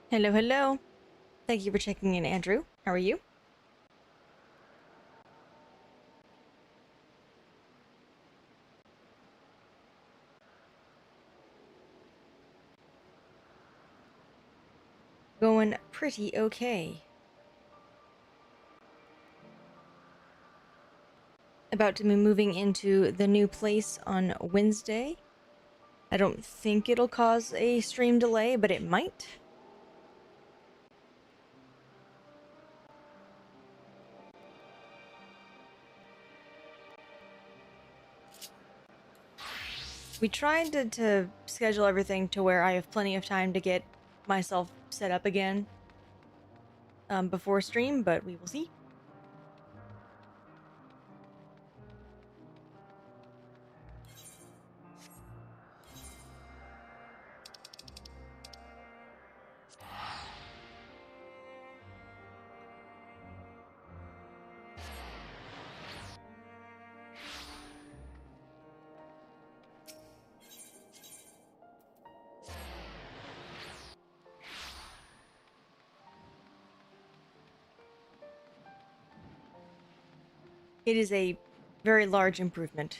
Hello, hello. Thank you for checking in, Andrew. How are you? Going pretty okay. About to be moving into the new place on Wednesday. I don't think it'll cause a stream delay, but it might. We tried to schedule everything to where I have plenty of time to get myself set up again before stream, but we will see. It is a very large improvement.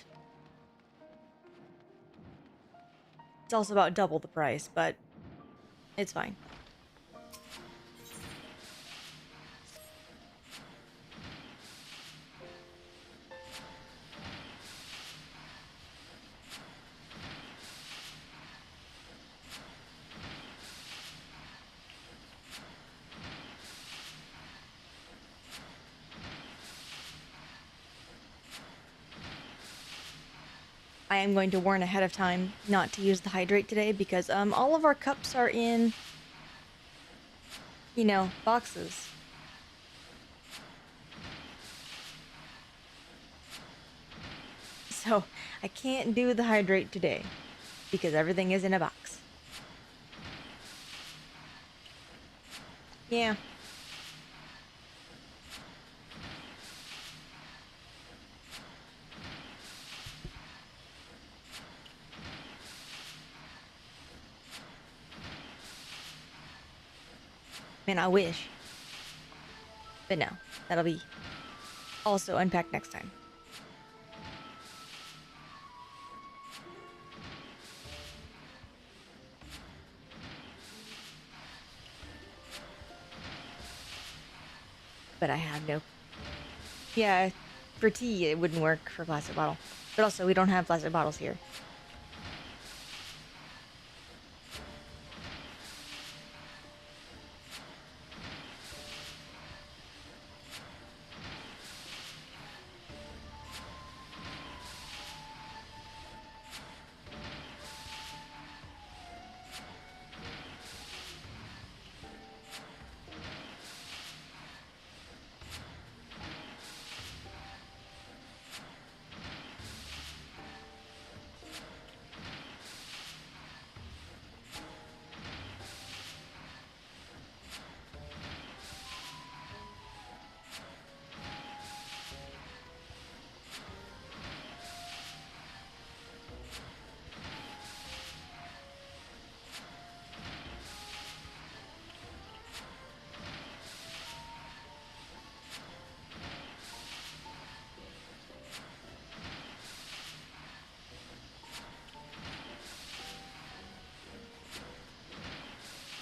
It's also about double the price, but it's fine. I am going to warn ahead of time not to use the hydrate today because all of our cups are in, boxes. So I can't do the hydrate today because everything is in a box. Yeah. Man, I wish. But no, that'll be also unpacked next time. But I have no. Yeah, for tea it wouldn't work for plastic bottle. But also we don't have plastic bottles here.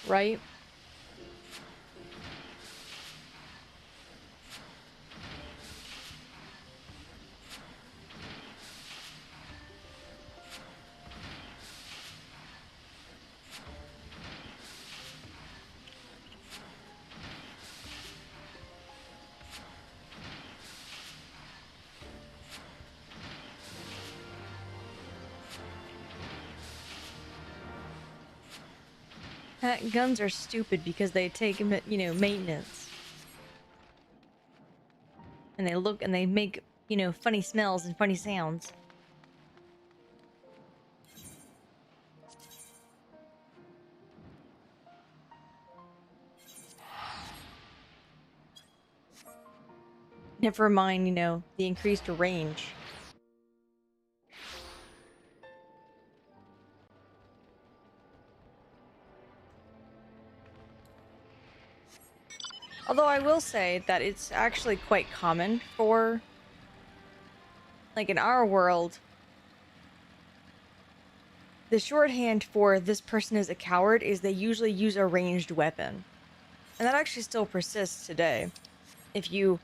Right? Guns are stupid because they take, maintenance. And they look and they make, funny smells and funny sounds. Never mind, the increased range. Although I will say that it's actually quite common for, like in our world, the shorthand for this person is a coward is they usually use a ranged weapon. And that actually still persists today. If you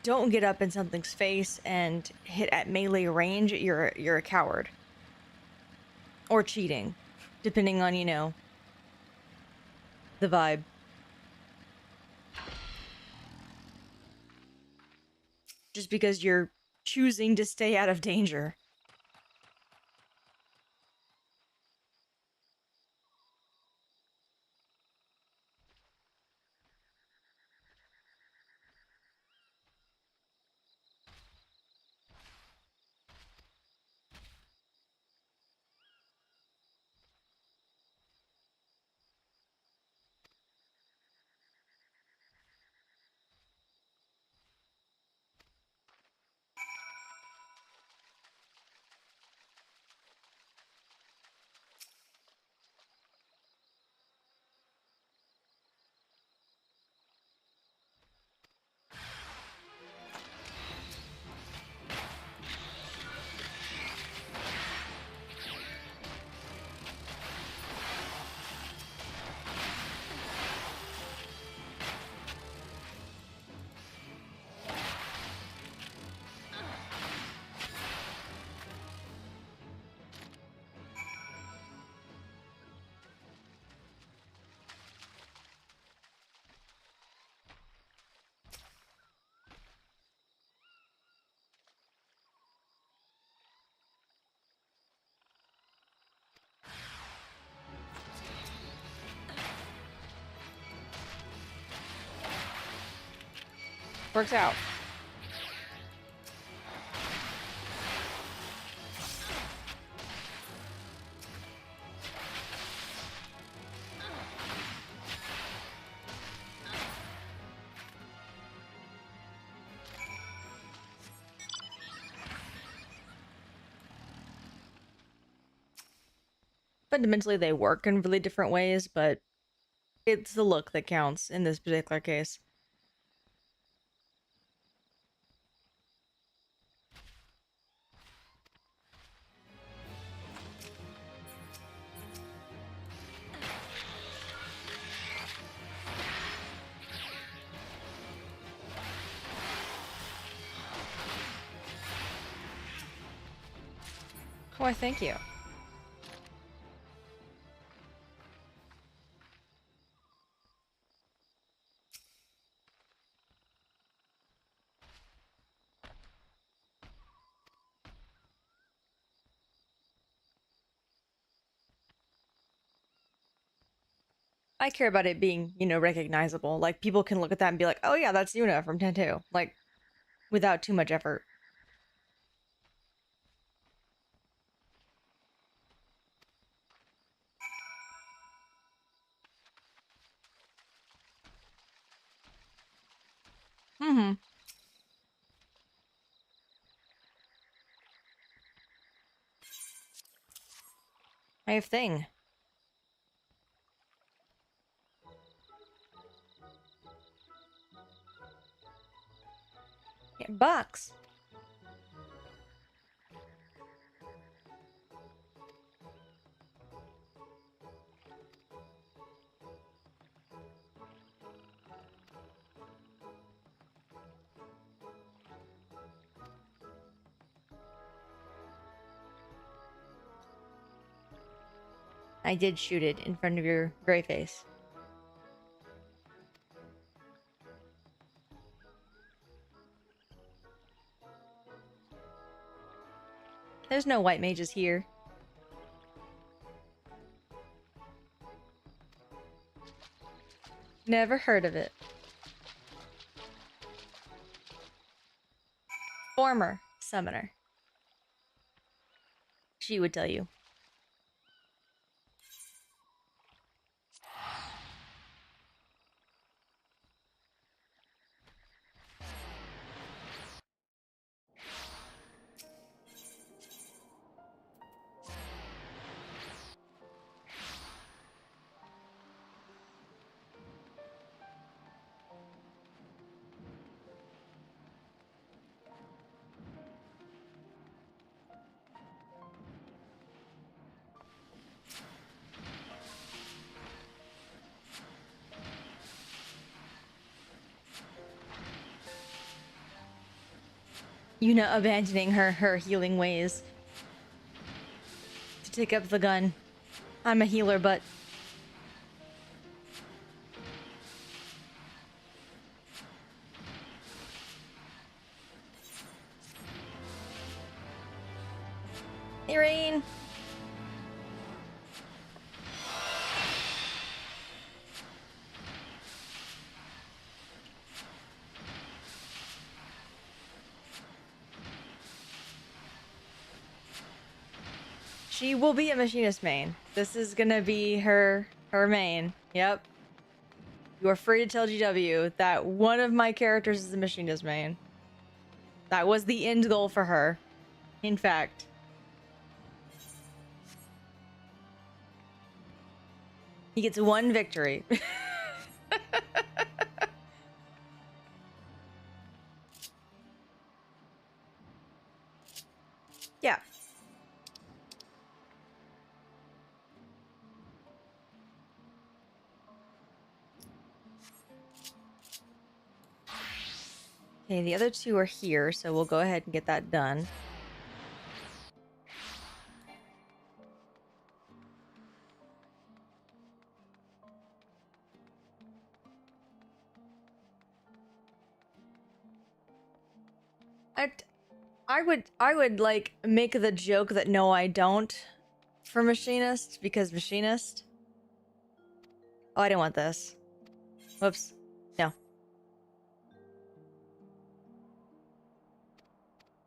don't get up in something's face and hit at melee range, you're a coward. Or cheating, depending on, you know, the vibe. Just because you're choosing to stay out of danger. Works out. Fundamentally, they work in really different ways, but it's the look that counts in this particular case. Why, thank you. I care about it being, you know, recognizable. Like, people can look at that and be like, oh yeah, that's Yuna from 10-2. Like, without too much effort. Mm-hmm. I have thing. Yeah, box. I did shoot it in front of your gray face. There's no white mages here. Never heard of it. Former summoner. She would tell you. Yuna abandoning her healing ways to take up the gun. I'm a healer, but hey, Rain. She will be a machinist main. This is gonna be her main. Yep. You are free to tell GW that one of my characters is a machinist main. That was the end goal for her. In fact. He gets one victory. Yeah. Okay, the other two are here, so we'll go ahead and get that done. I would like make the joke that no, I don't for machinist, because machinist. Oh, I didn't want this. Whoops. No.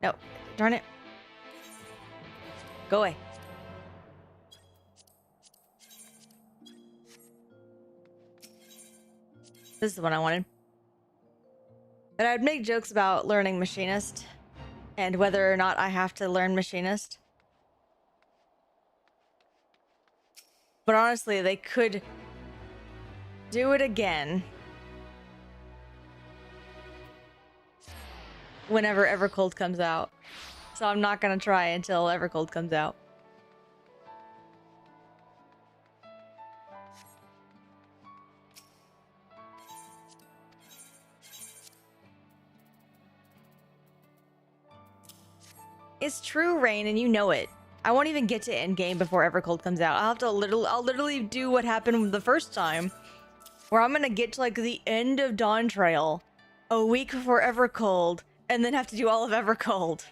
No. Darn it. Go away. This is the one I wanted. But I'd make jokes about learning machinist and whether or not I have to learn machinist. But honestly, they could do it again whenever Evercold comes out. So I'm not gonna try until Evercold comes out. It's true, Rain, and you know it. I won't even get to endgame before Evercold comes out. I'll literally do what happened the first time, where I'm gonna get to like the end of Dawn Trail a week before Evercold, and then have to do all of Evercold.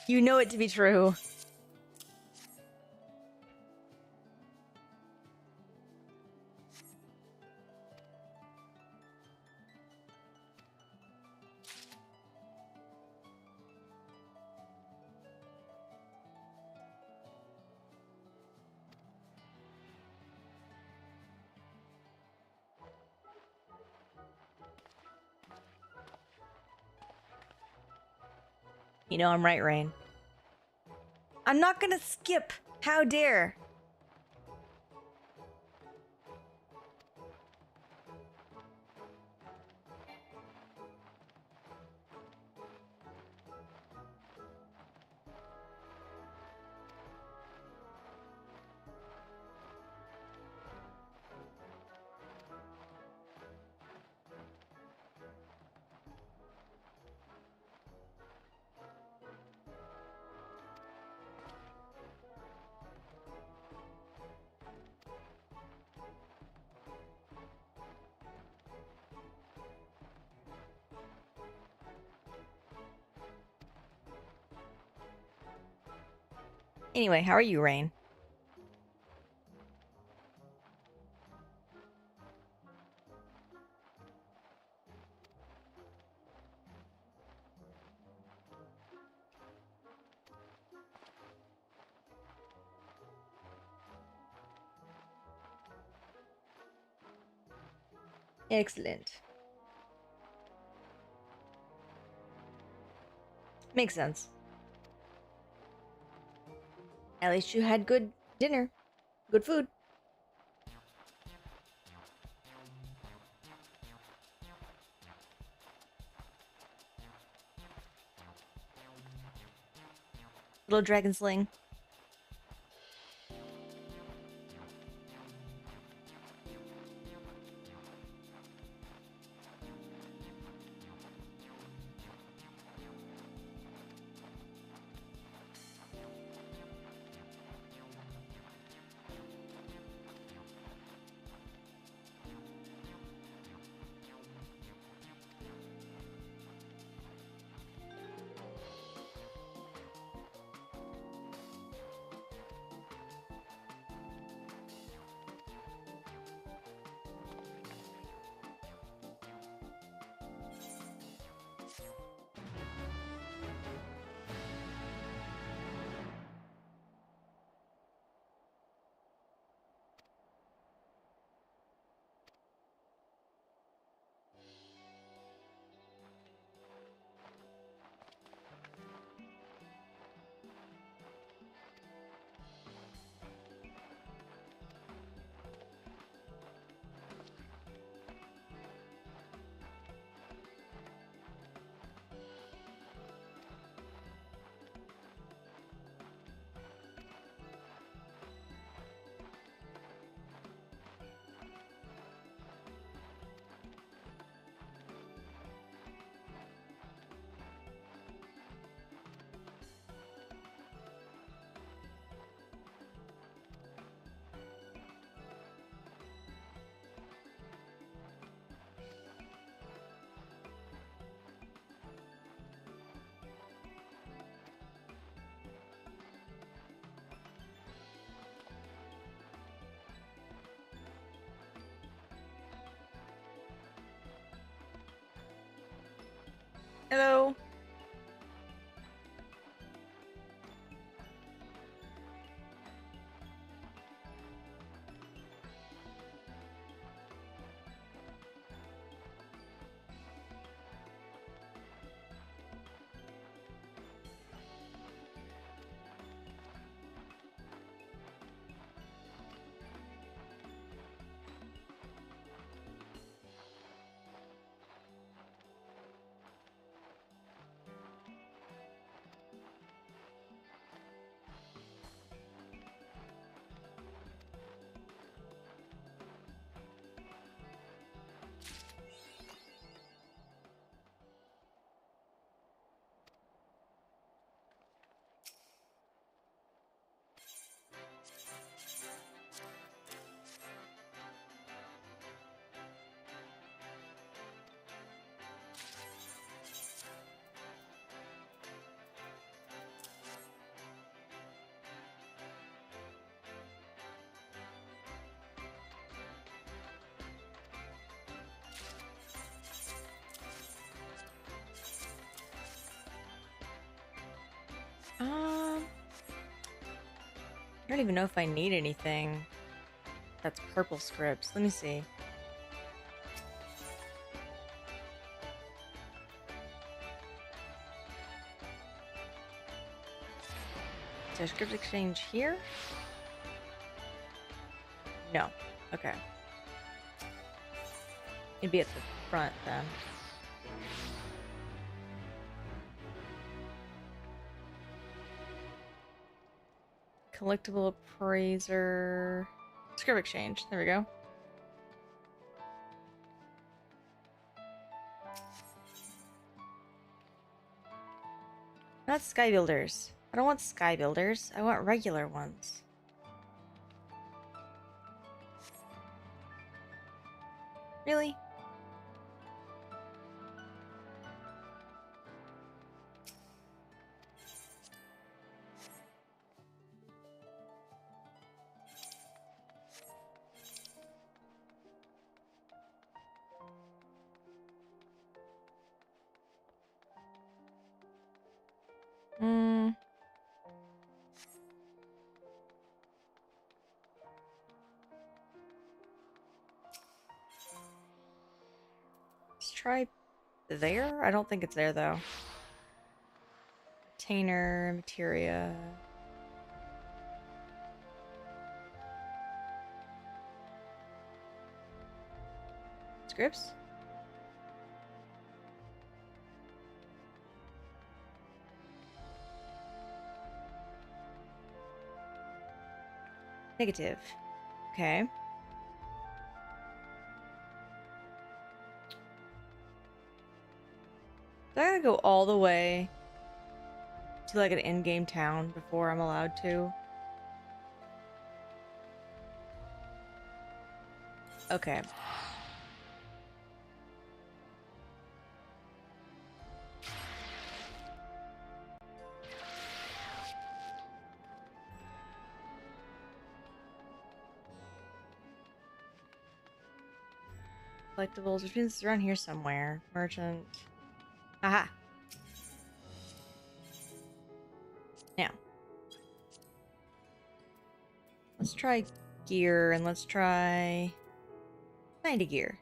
You know it to be true. You know I'm right, Rain. I'm not gonna skip. How dare? Anyway, how are you, Rain? Excellent. Makes sense. At least you had good dinner. Good food. Little dragon sling. Hello. I don't even know if I need anything. That's purple scripts. Let me see. Is there script exchange here? No. Okay. It'd be at the front then. Collectible appraiser. Script exchange. There we go. Not sky builders. I don't want sky builders. I want regular ones. Really? Let's try there? I don't think it's there though. Container, materia. Scripts? Negative. Okay. So I gotta go all the way to like an in-game town before I'm allowed to. Okay. Collectibles, which means it's around here somewhere. Merchant. Aha. Now. Let's try gear and let's try 90 gear.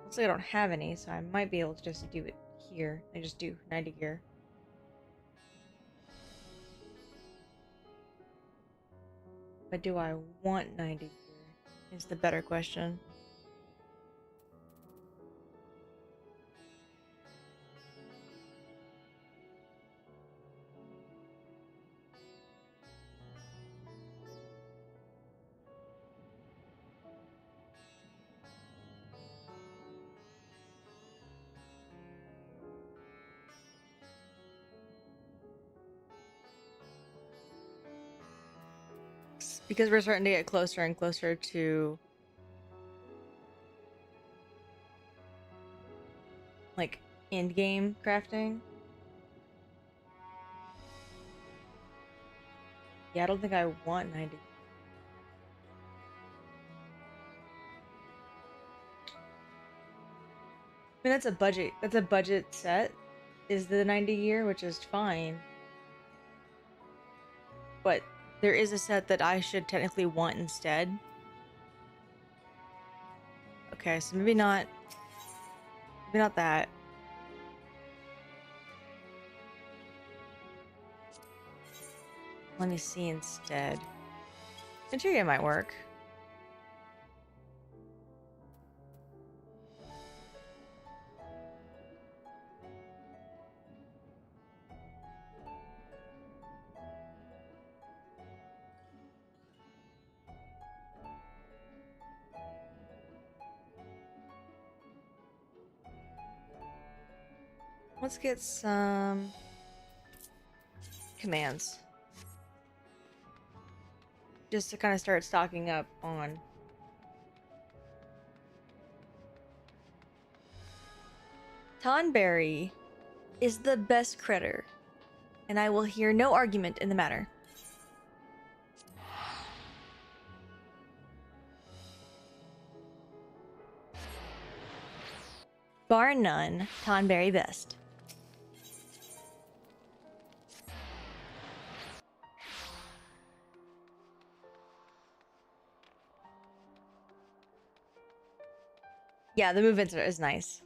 Looks like I don't have any, so I might be able to just do it here. I just do 90 gear. But do I want 90 gear? Is the better question. Because we're starting to get closer and closer to like end game crafting. Yeah, I don't think I want 90. I mean, that's a budget. That's a budget set. Is the 90 year, which is fine. But there is a set that I should technically want instead. Okay, so maybe not. Maybe not that. Let me see instead. Interior might work. Let's get some commands. Just to kind of start stocking up on. Tonberry is the best critter, and I will hear no argument in the matter. Bar none, Tonberry best. Yeah, the movement is nice.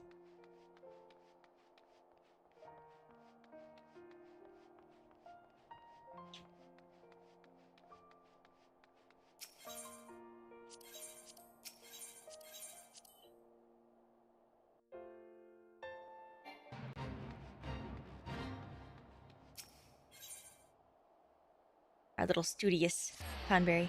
Our little studious Tonberry.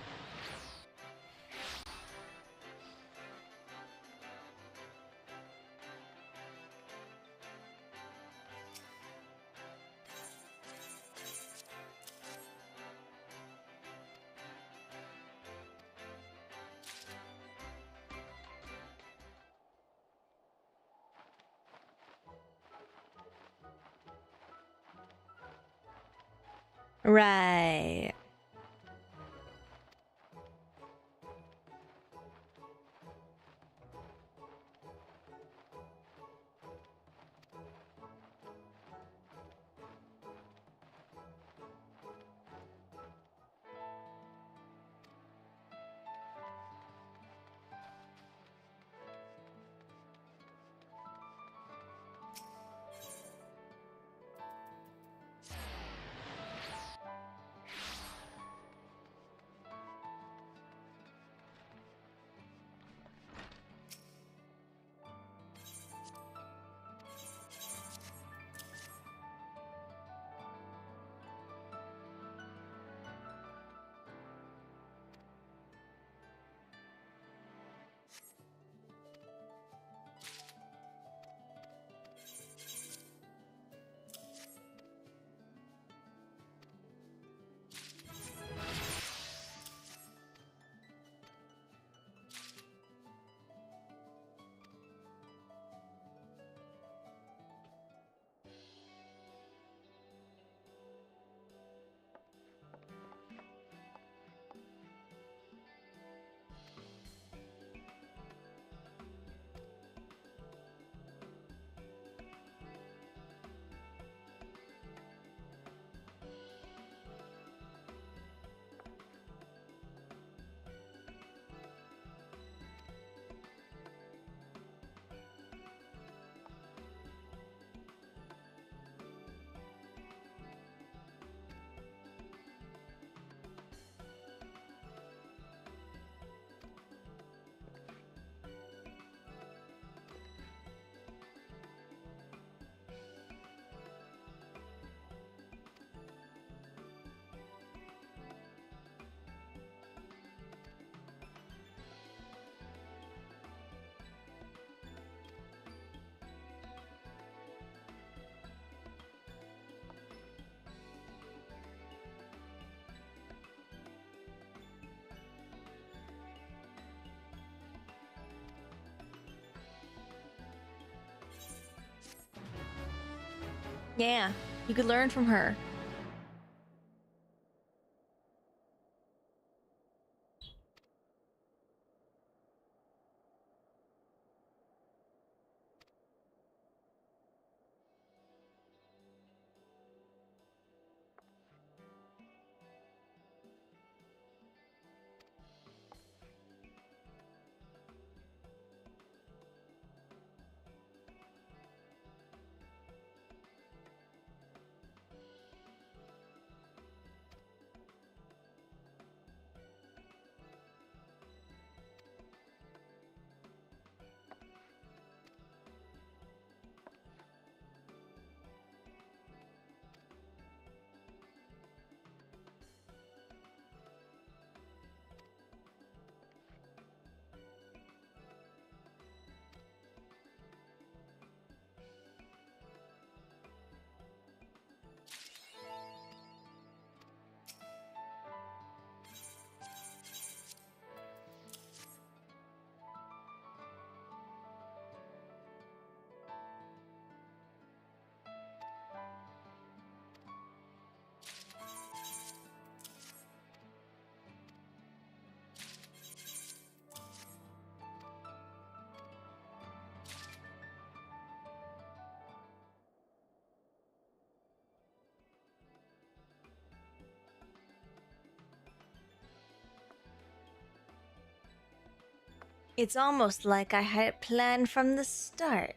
Right. Yeah, you could learn from her. It's almost like I had it planned from the start.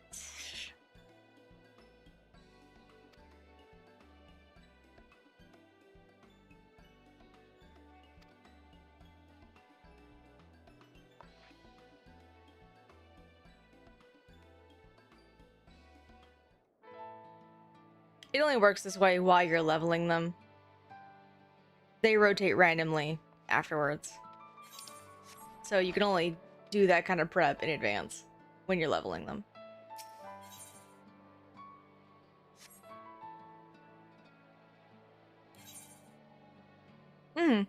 It only works this way while you're leveling them. They rotate randomly afterwards. So you can only do that kind of prep in advance when you're leveling them. Hmm.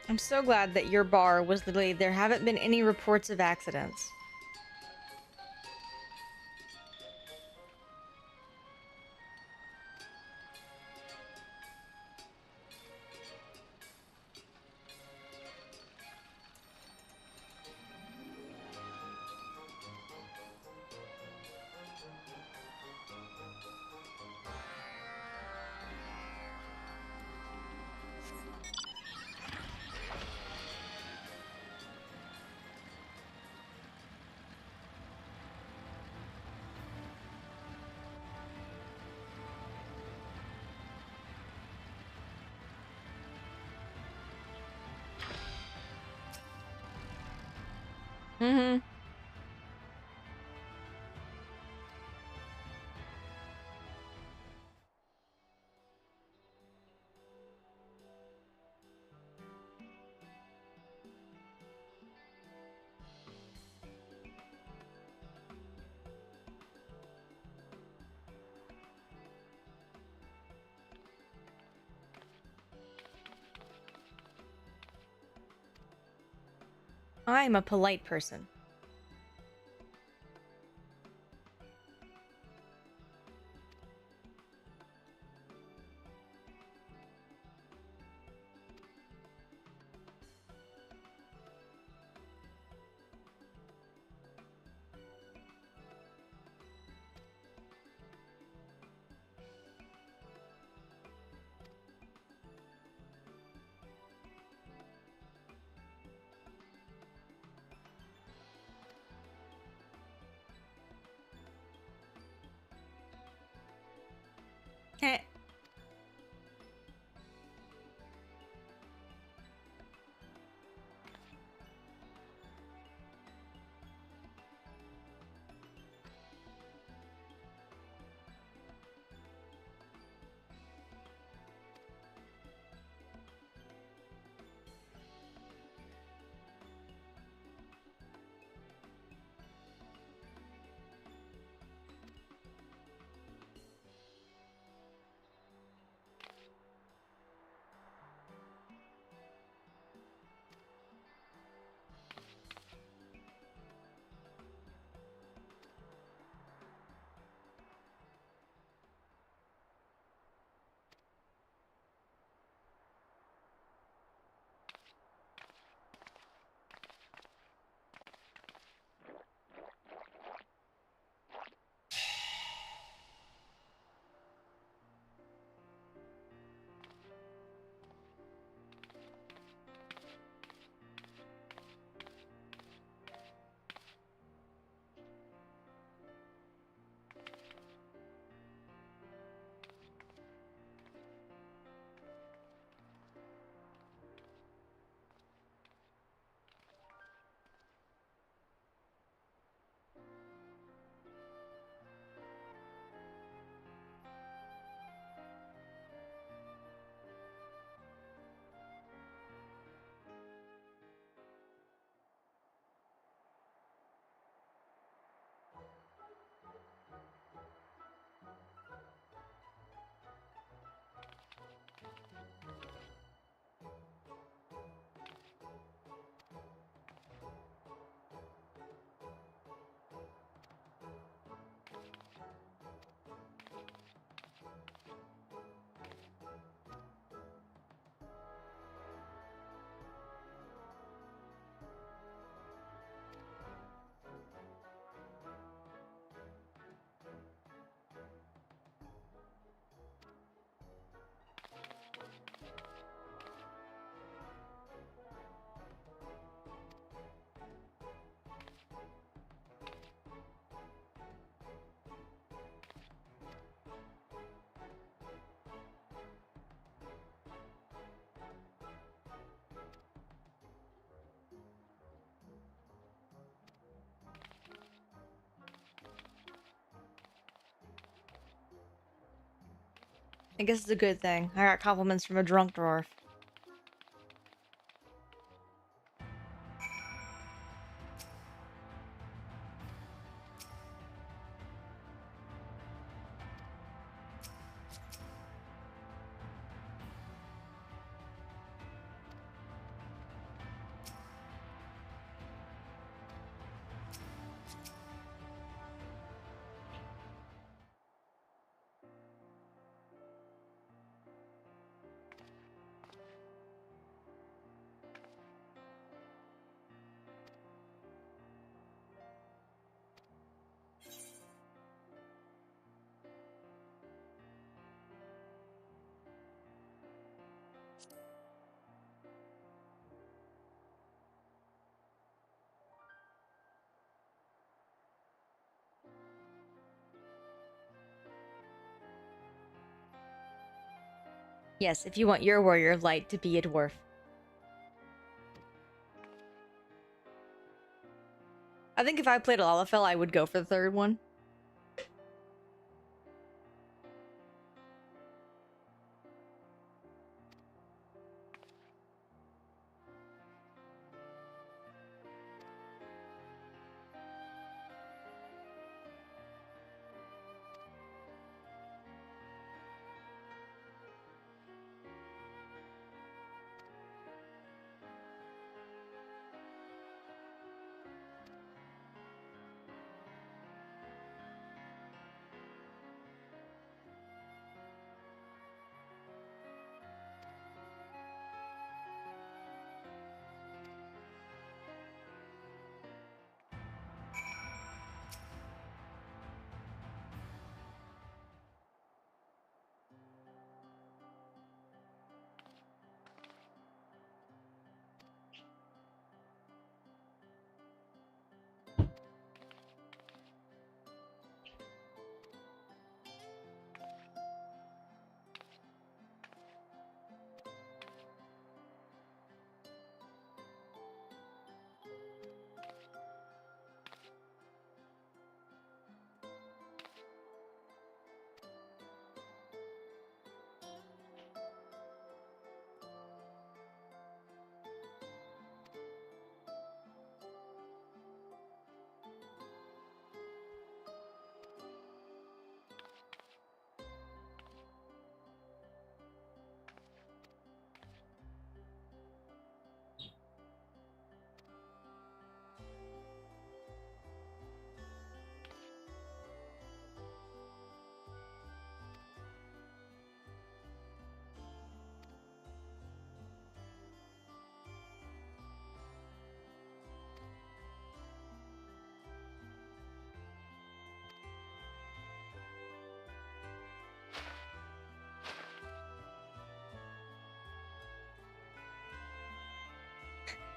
I'm so glad that your bar was literally, there haven't been any reports of accidents. Mm-hmm. I'm a polite person. Heh. I guess it's a good thing. I got compliments from a drunk dwarf. Yes, if you want your warrior of light to be a dwarf. I think if I played Lalafell, I would go for the third one.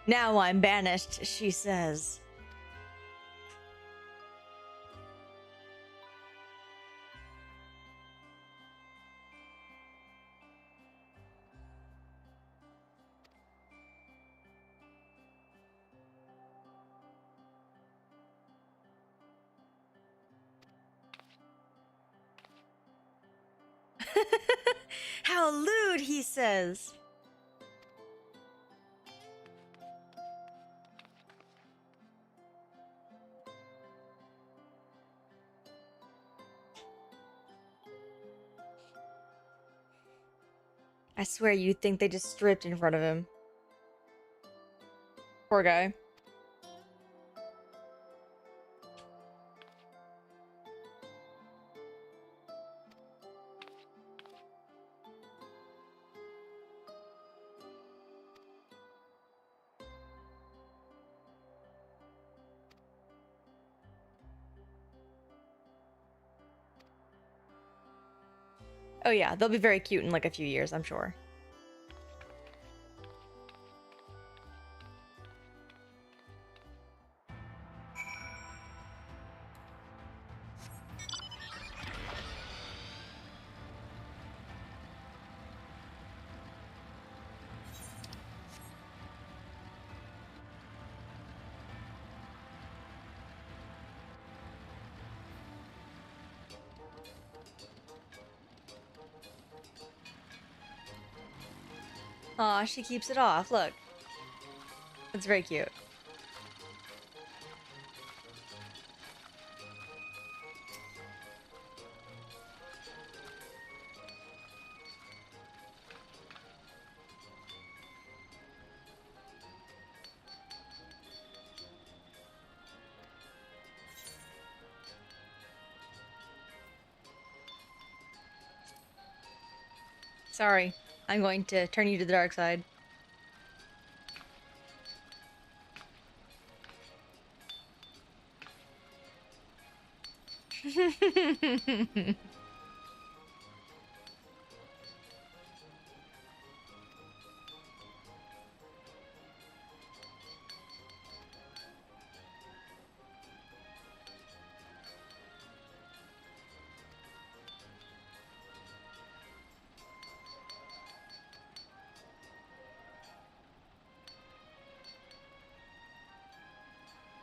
Now I'm banished, she says. How lewd, he says. I swear you'd think they just stripped in front of him. Poor guy. Oh yeah, they'll be very cute in like a few years, I'm sure. Aw, she keeps it off. Look. It's very cute. Sorry. I'm going to turn you to the dark side.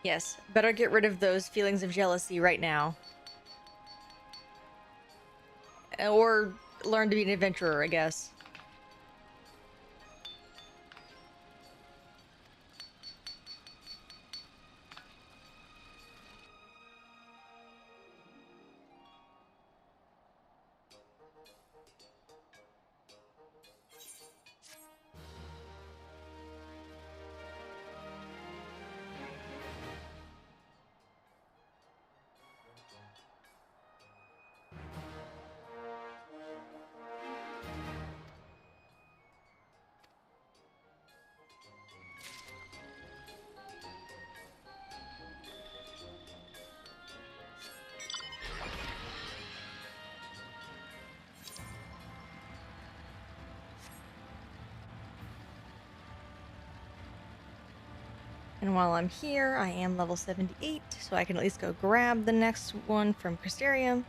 Yes, better get rid of those feelings of jealousy right now. Or learn to be an adventurer, I guess. And while I'm here, I am level 78, so I can at least go grab the next one from Crystarium.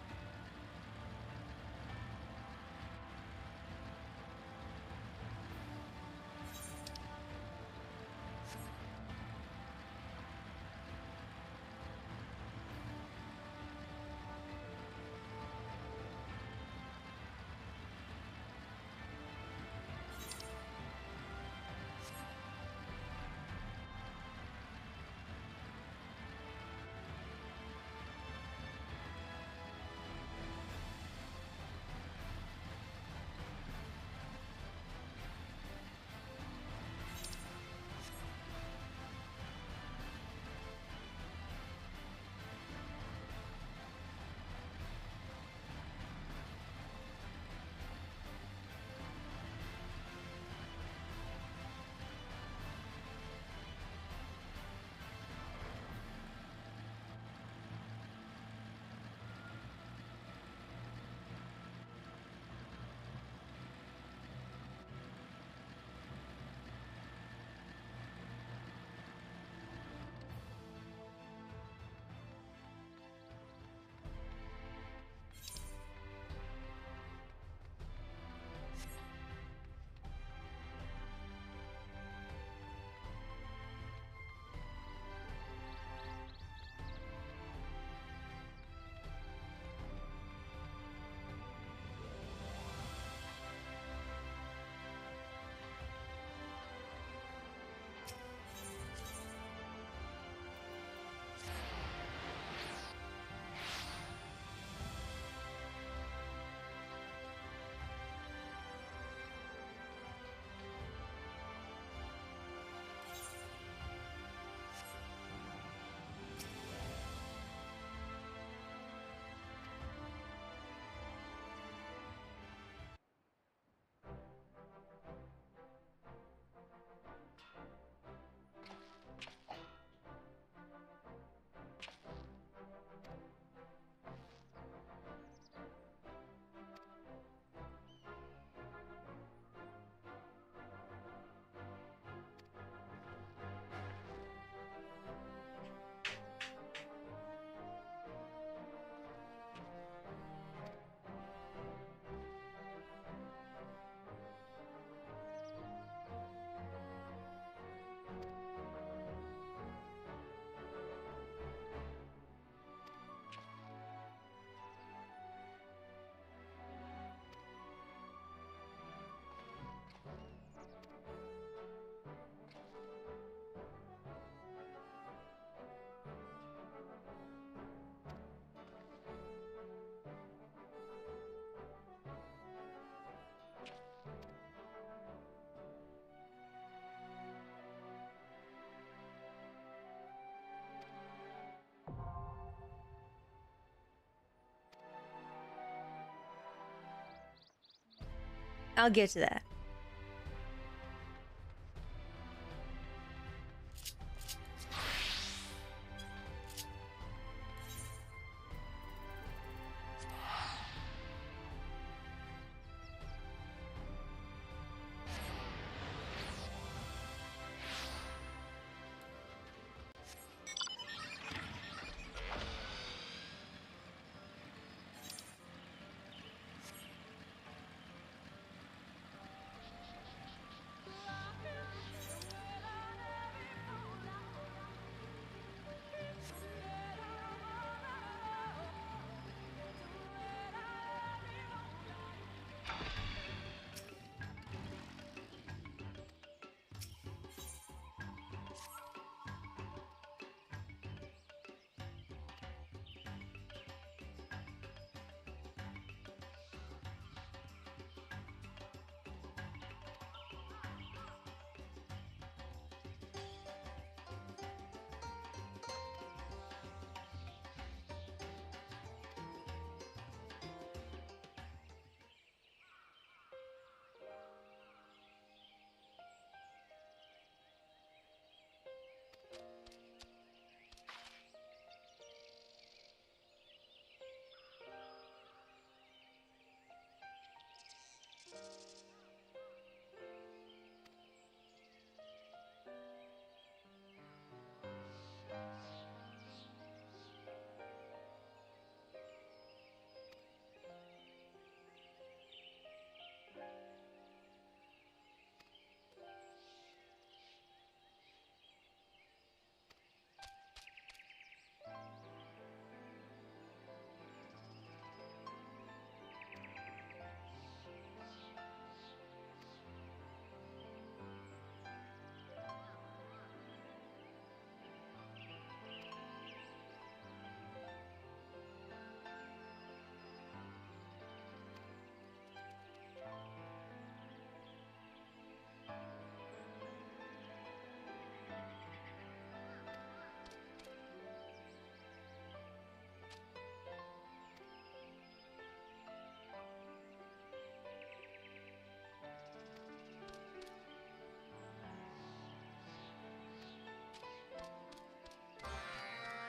I'll get to that.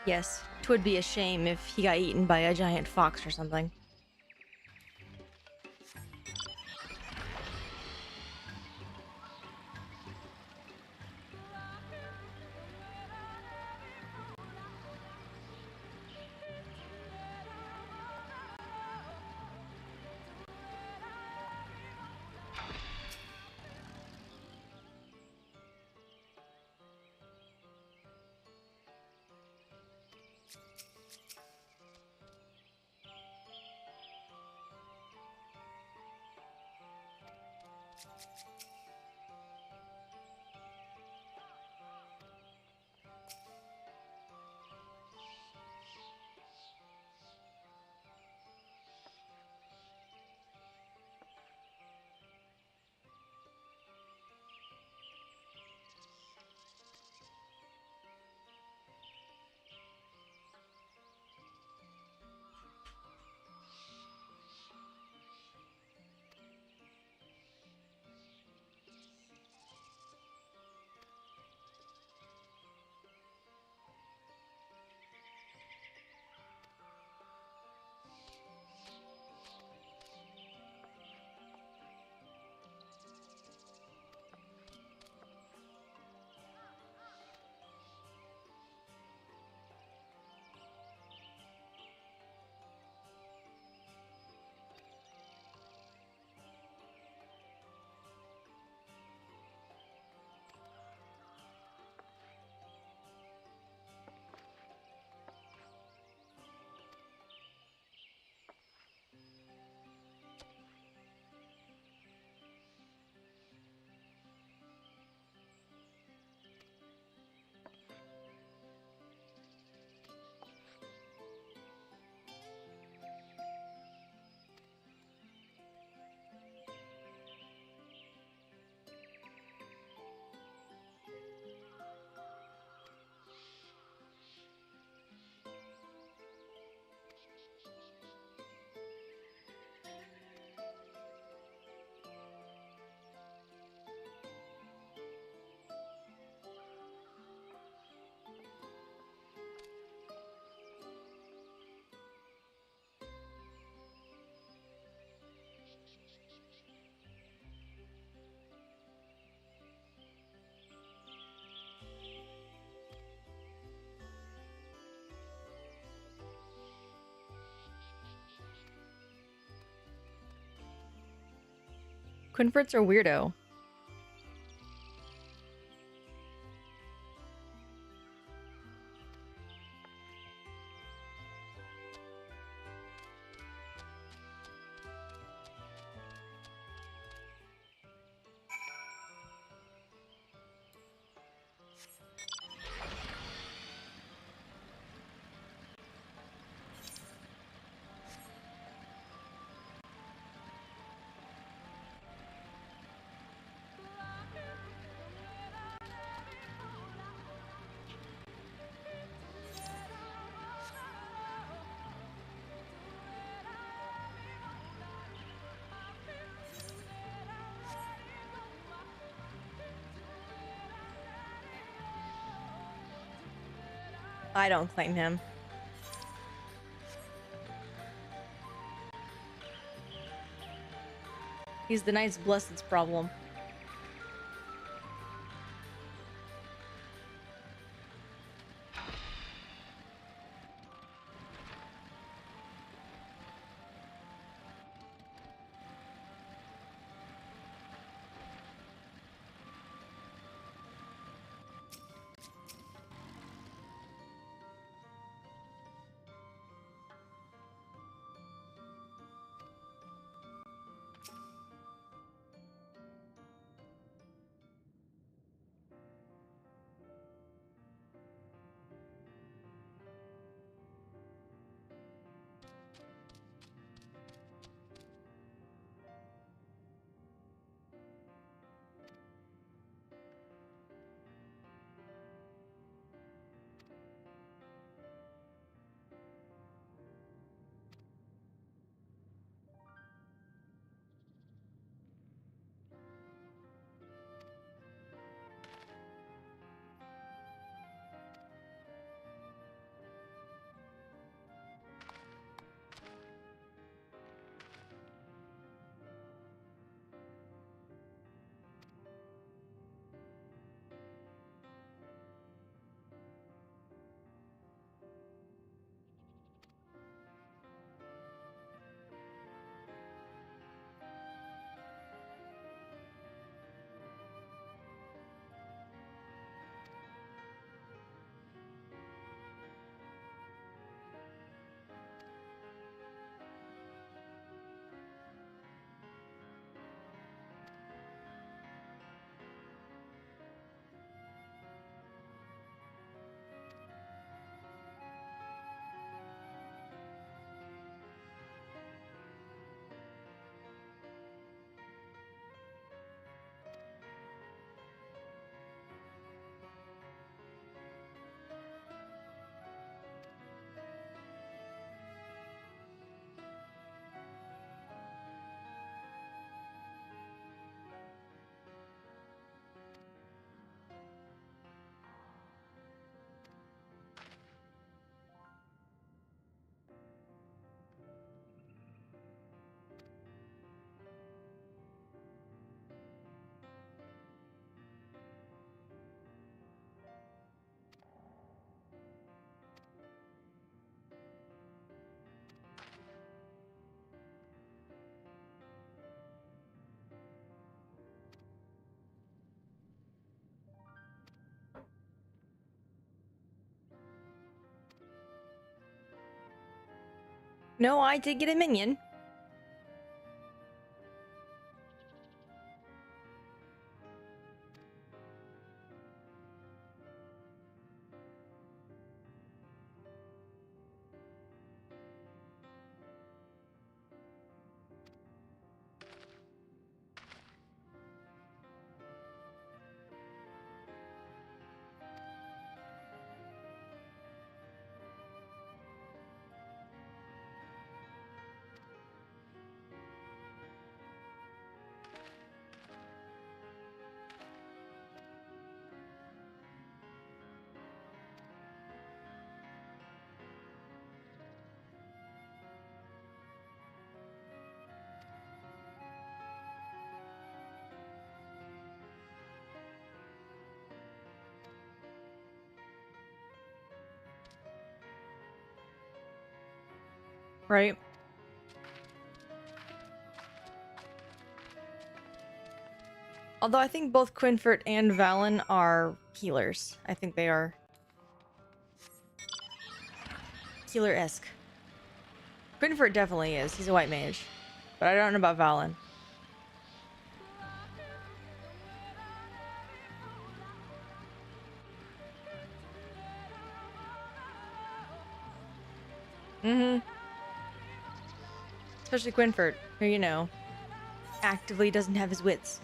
Yes, 'twould be a shame if he got eaten by a giant fox or something. Quinfrit's a weirdo. I don't claim him. He's the Knight's Blessed's problem. No, I did get a minion. Right. Although I think both Quinfert and Valen are healers. I think they are healer-esque. Quinfert definitely is. He's a white mage. But I don't know about Valen. Mm-hmm. Especially Quinfert, who, you know, actively doesn't have his wits.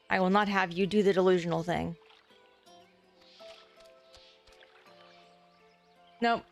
I will not have you do the delusional thing. Nope.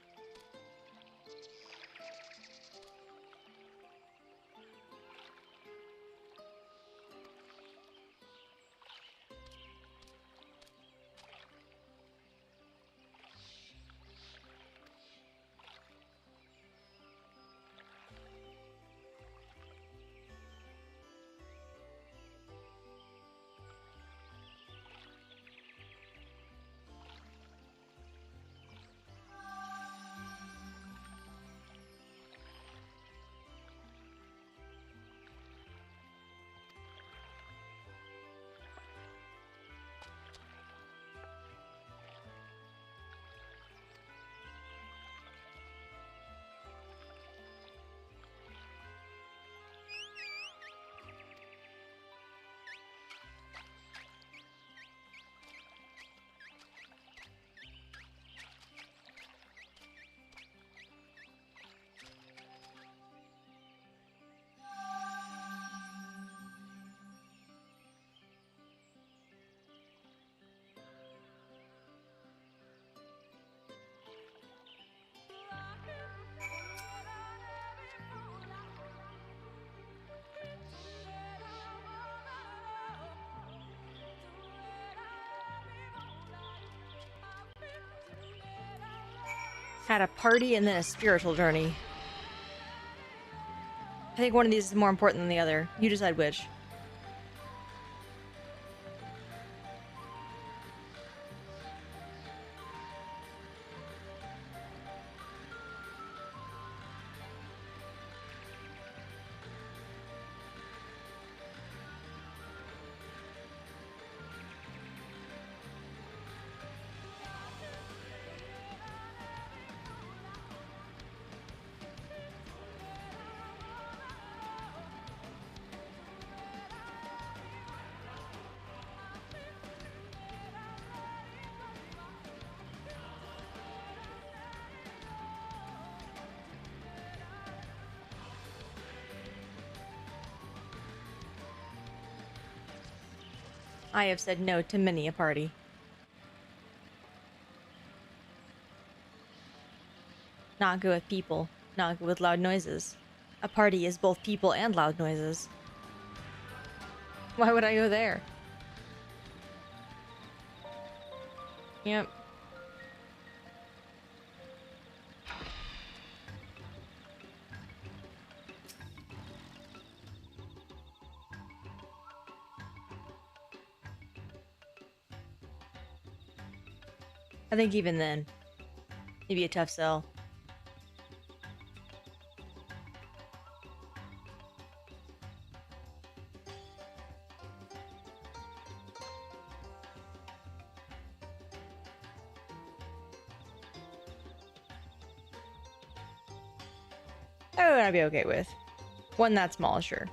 Had a party and then a spiritual journey. I think one of these is more important than the other. You decide which. I have said no to many a party. Not good with people, not good with loud noises. A party is both people and loud noises. Why would I go there? Yep. I think even then, it'd be a tough sell. That would I be okay with. One that small, sure.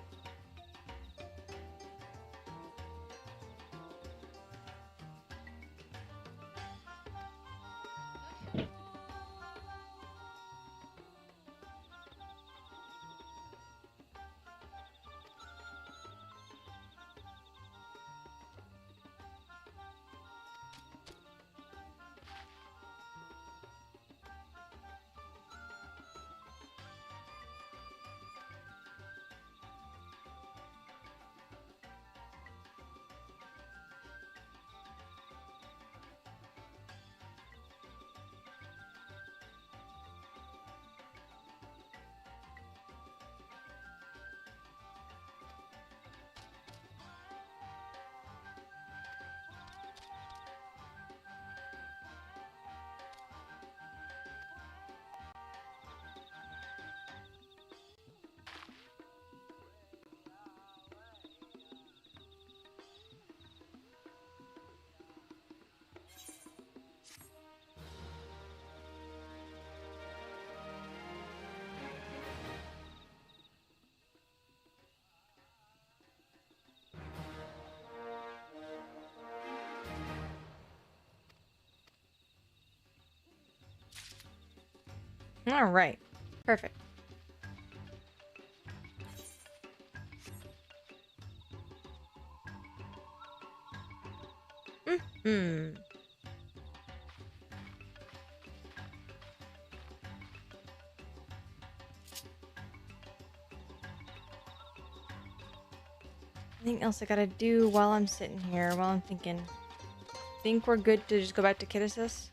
All right. Perfect. Hmm. Anything else I gotta do while I'm sitting here, while I'm thinking? Think we're good to just go back to Kiddesis?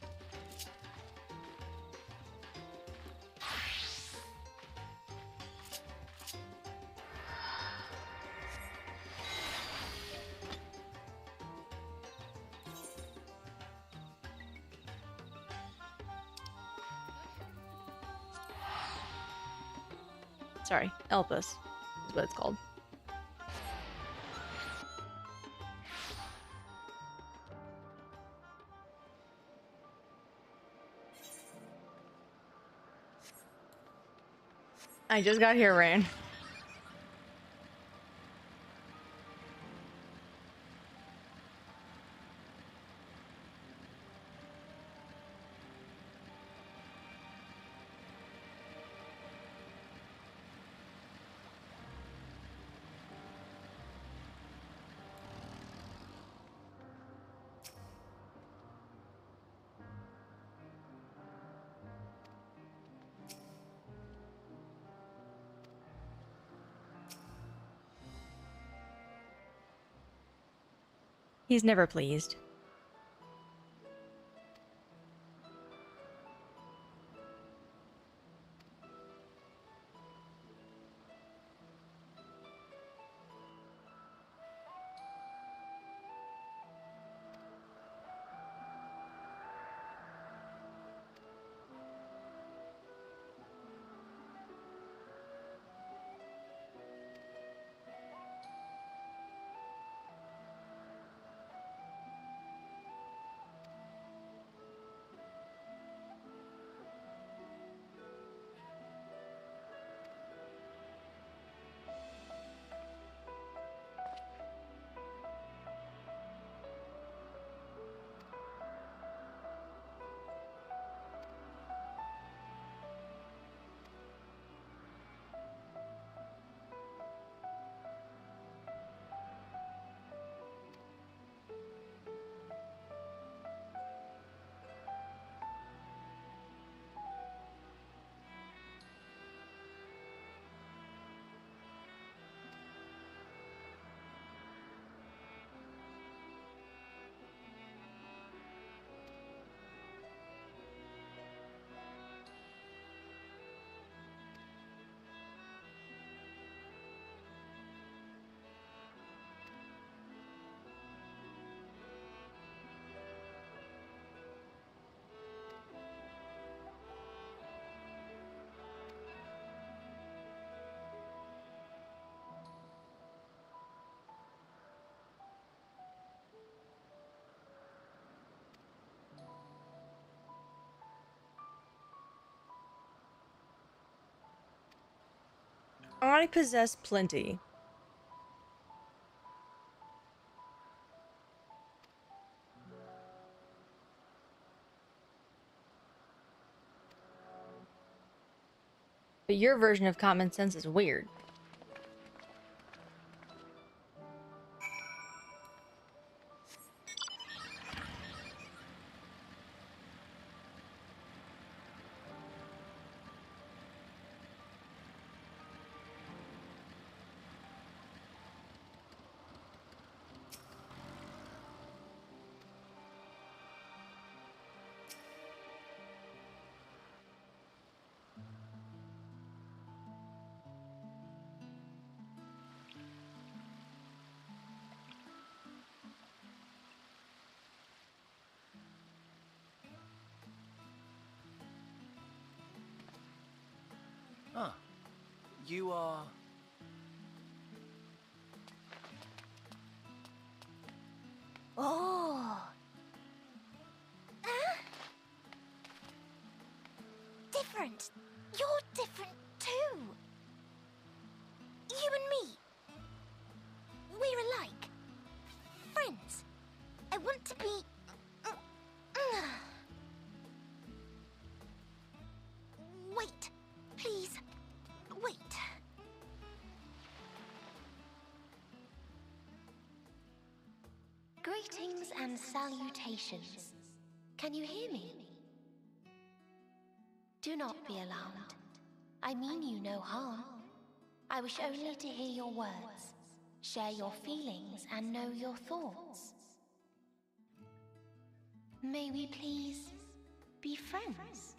Sorry, Elpis is what it's called. I just got here, Rain. He's never pleased. I possess plenty. But your version of common sense is weird. Ah, you are... Oh. Different. You're different too. You and me. We're alike. Friends. I want to be... Wait. and salutations. Can you hear me? Do not be alarmed. I mean you no harm. I wish only to hear your words, share your feelings, and know your thoughts. May we please be friends?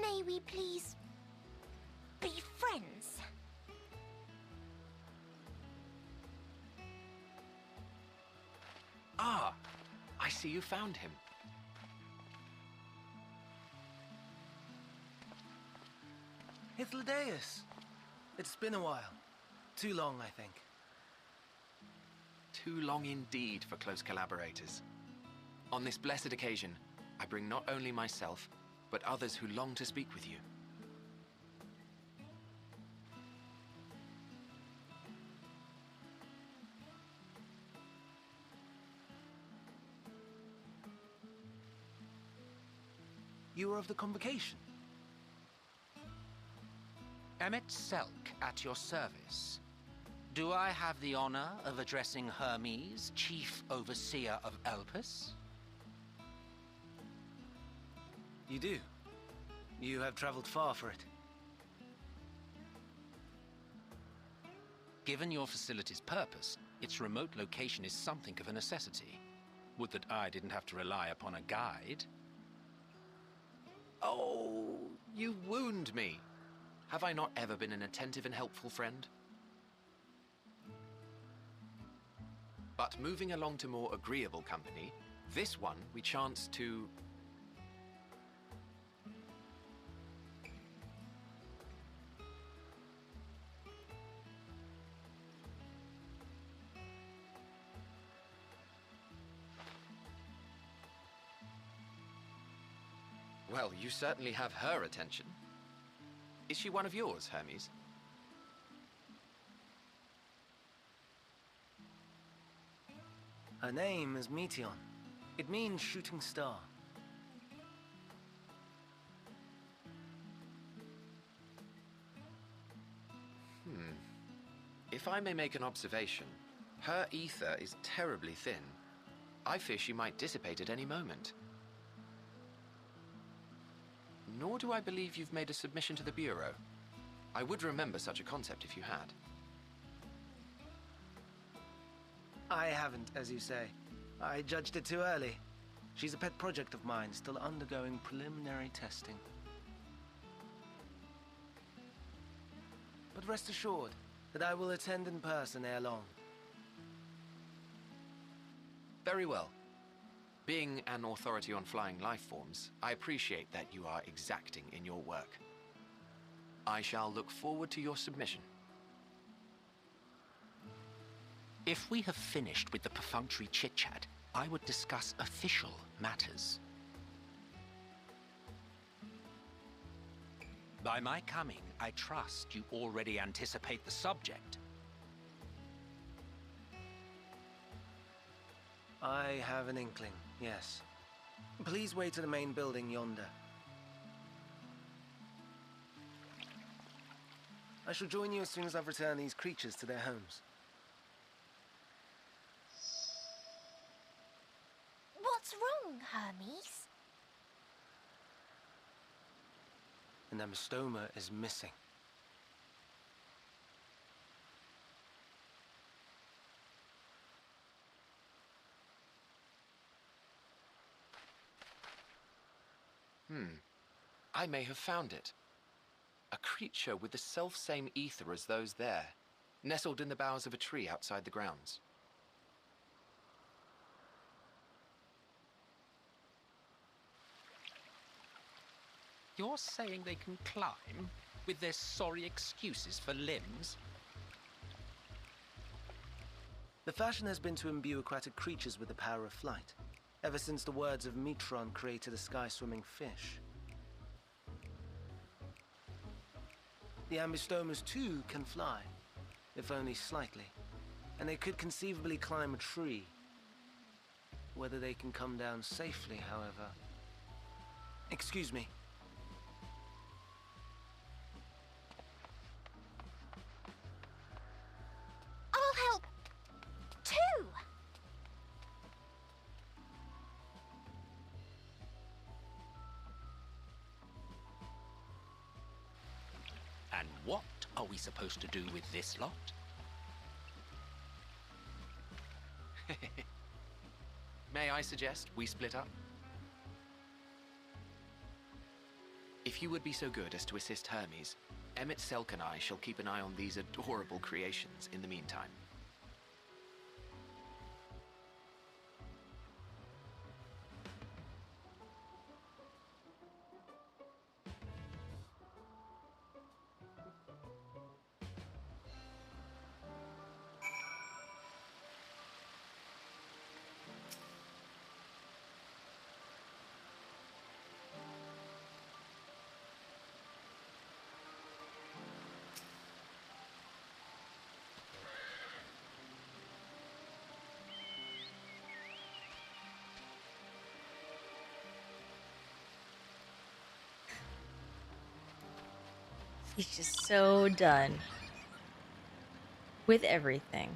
May we please be friends? Ah, I see you found him. Hythlodaeus! It's been a while. Too long, I think. Too long indeed for close collaborators. On this blessed occasion, I bring not only myself, but others who long to speak with you. You were of the convocation? Emmet Selk at your service. Do I have the honor of addressing Hermes, Chief Overseer of Elpis? You do. You have traveled far for it. Given your facility's purpose, its remote location is something of a necessity. Would that I didn't have to rely upon a guide. Oh, you wound me. Have I not ever been an attentive and helpful friend? But moving along to more agreeable company, this one we chance to... Well, you certainly have her attention. Is she one of yours, Hermes? Her name is Meteon. It means shooting star. If I may make an observation, her ether is terribly thin. I fear she might dissipate at any moment. Nor do I believe you've made a submission to the Bureau. I would remember such a concept if you had. I haven't, as you say. I judged it too early. She's a pet project of mine, still undergoing preliminary testing. But rest assured that I will attend in person ere long. Very well. Being an authority on flying life forms, I appreciate that you are exacting in your work. I shall look forward to your submission. If we have finished with the perfunctory chit-chat, I would discuss official matters. By my coming, I trust you already anticipate the subject. I have an inkling, yes. Please wait to the main building yonder. I shall join you as soon as I've returned these creatures to their homes. What's wrong, Hermes? An amistoma is missing. I may have found it. A creature with the self-same ether as those there, nestled in the boughs of a tree outside the grounds. You're saying they can climb with their sorry excuses for limbs? The fashion has been to imbue aquatic creatures with the power of flight, ever since the words of Metron created a sky-swimming fish. The ambistomas, too, can fly, if only slightly, and they could conceivably climb a tree. Whether they can come down safely, however... Excuse me. we supposed to do with this lot? May I suggest we split up? If you would be so good as to assist Hermes, Emmett, Selk, and I shall keep an eye on these adorable creations in the meantime. He's just so done with everything.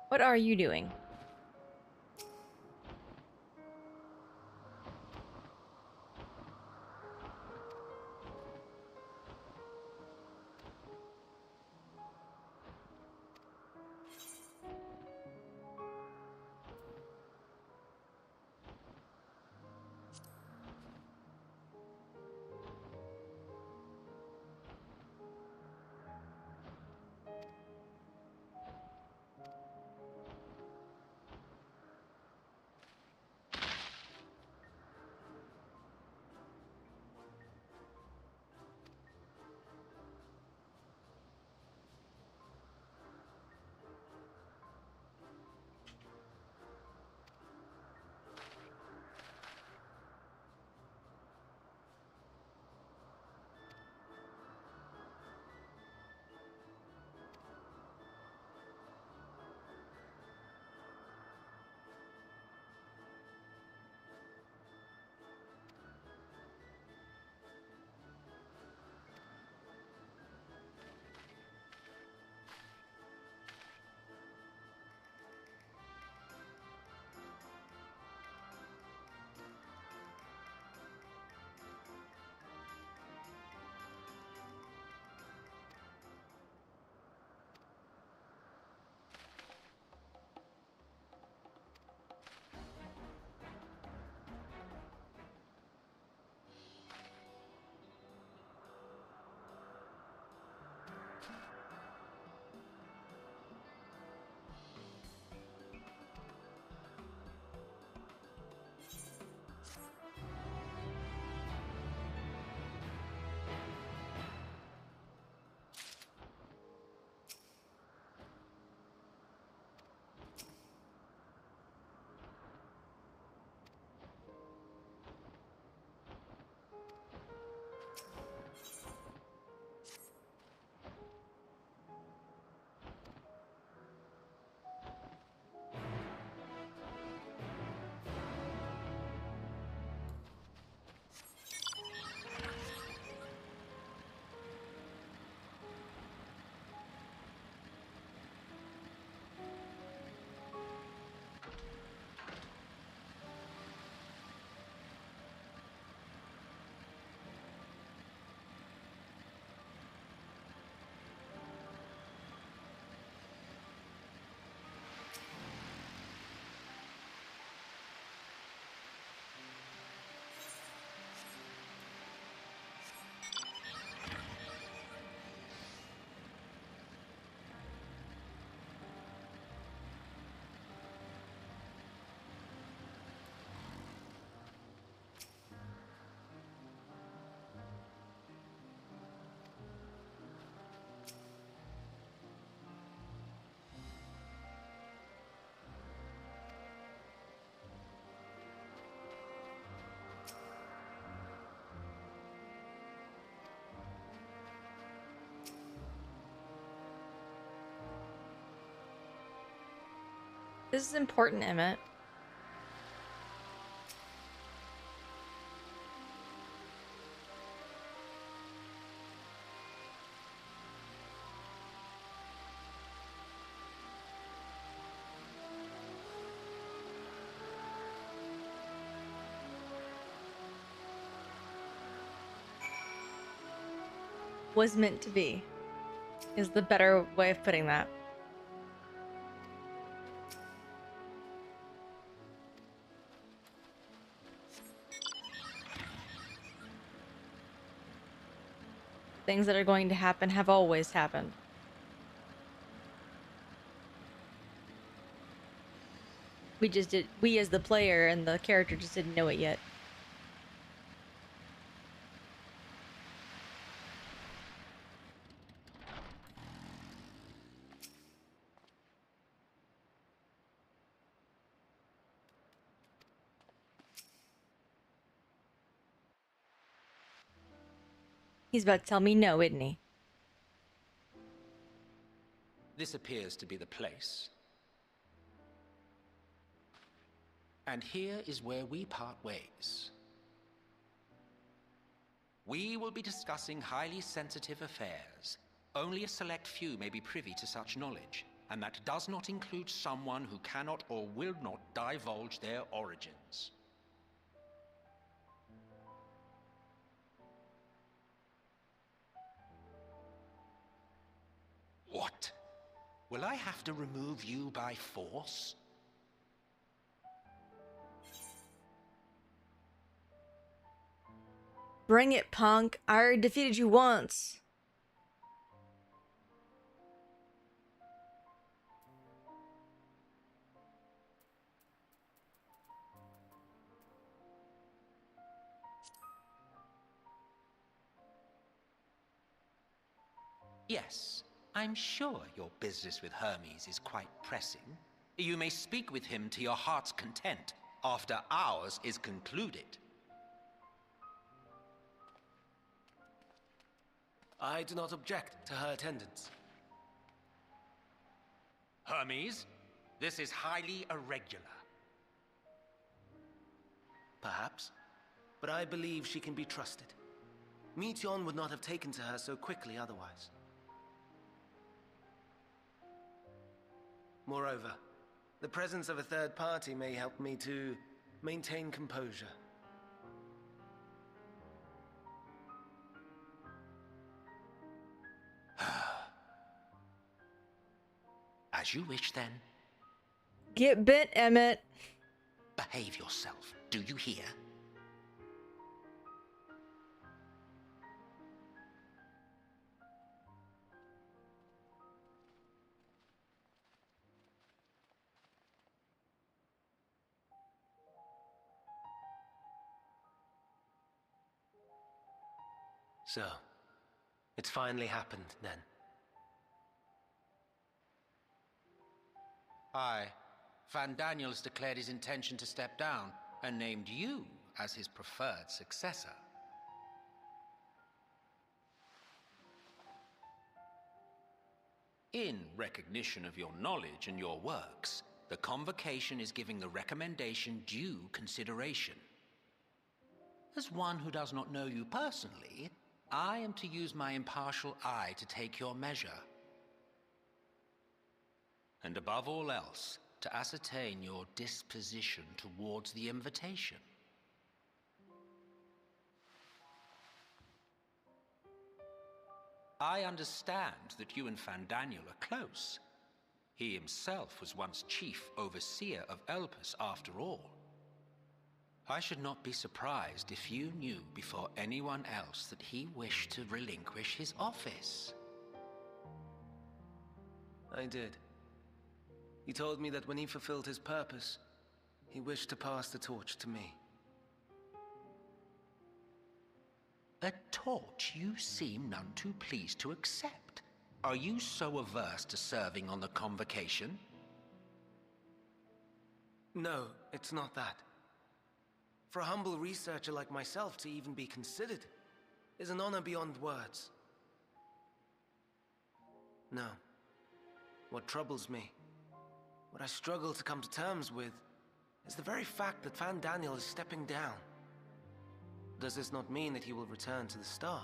What are you doing? This is important, Emmett. was meant to be, is the better way of putting that. Things that are going to happen have always happened. We as the player and the character just didn't know it yet. He's about to tell me no, isn't he? This appears to be the place. And here is where we part ways. We will be discussing highly sensitive affairs. Only a select few may be privy to such knowledge, and that does not include someone who cannot or will not divulge their origins. What? Will I have to remove you by force? Bring it, punk. I already defeated you once. Yes, I'm sure your business with Hermes is quite pressing. You may speak with him to your heart's content after ours is concluded. I do not object to her attendance. Hermes, this is highly irregular. Perhaps, but I believe she can be trusted. Meteon would not have taken to her so quickly otherwise. Moreover, the presence of a third party may help me to maintain composure. As you wish, then. Get bent, Emmett. Behave yourself, do you hear? So, it's finally happened, then. Aye. Van Daniels declared his intention to step down and named you as his preferred successor. In recognition of your knowledge and your works, the Convocation is giving the recommendation due consideration. As one who does not know you personally, I am to use my impartial eye to take your measure. And above all else, to ascertain your disposition towards the invitation. I understand that you and Van Daniel are close. He himself was once chief overseer of Elpis after all. I should not be surprised if you knew before anyone else that he wished to relinquish his office. I did. He told me that when he fulfilled his purpose, he wished to pass the torch to me. A torch you seem none too pleased to accept. Are you so averse to serving on the Convocation? No, it's not that. For a humble researcher like myself to even be considered is an honor beyond words. No. What troubles me, what I struggle to come to terms with, is the very fact that Van Daniel is stepping down. Does this not mean that he will return to the Star?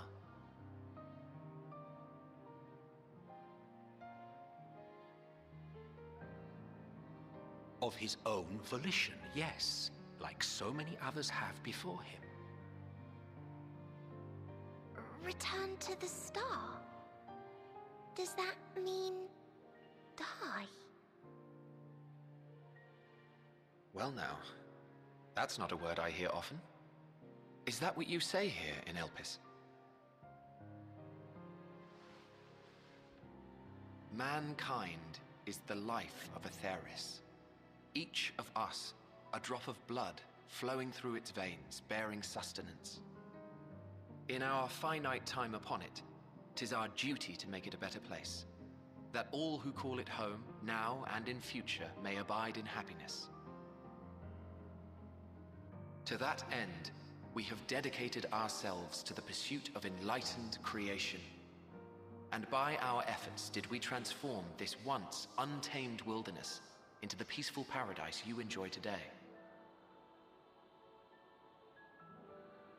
Of his own volition, yes, like so many others have before him. Return to the star? Does that mean die? Well now, that's not a word I hear often. Is that what you say here in Elpis? Mankind is the life of Aetheris. Each of us, a drop of blood flowing through its veins, bearing sustenance. In our finite time upon it, 'tis our duty to make it a better place, that all who call it home, now and in future, may abide in happiness. To that end, we have dedicated ourselves to the pursuit of enlightened creation. And by our efforts did we transform this once untamed wilderness into the peaceful paradise you enjoy today.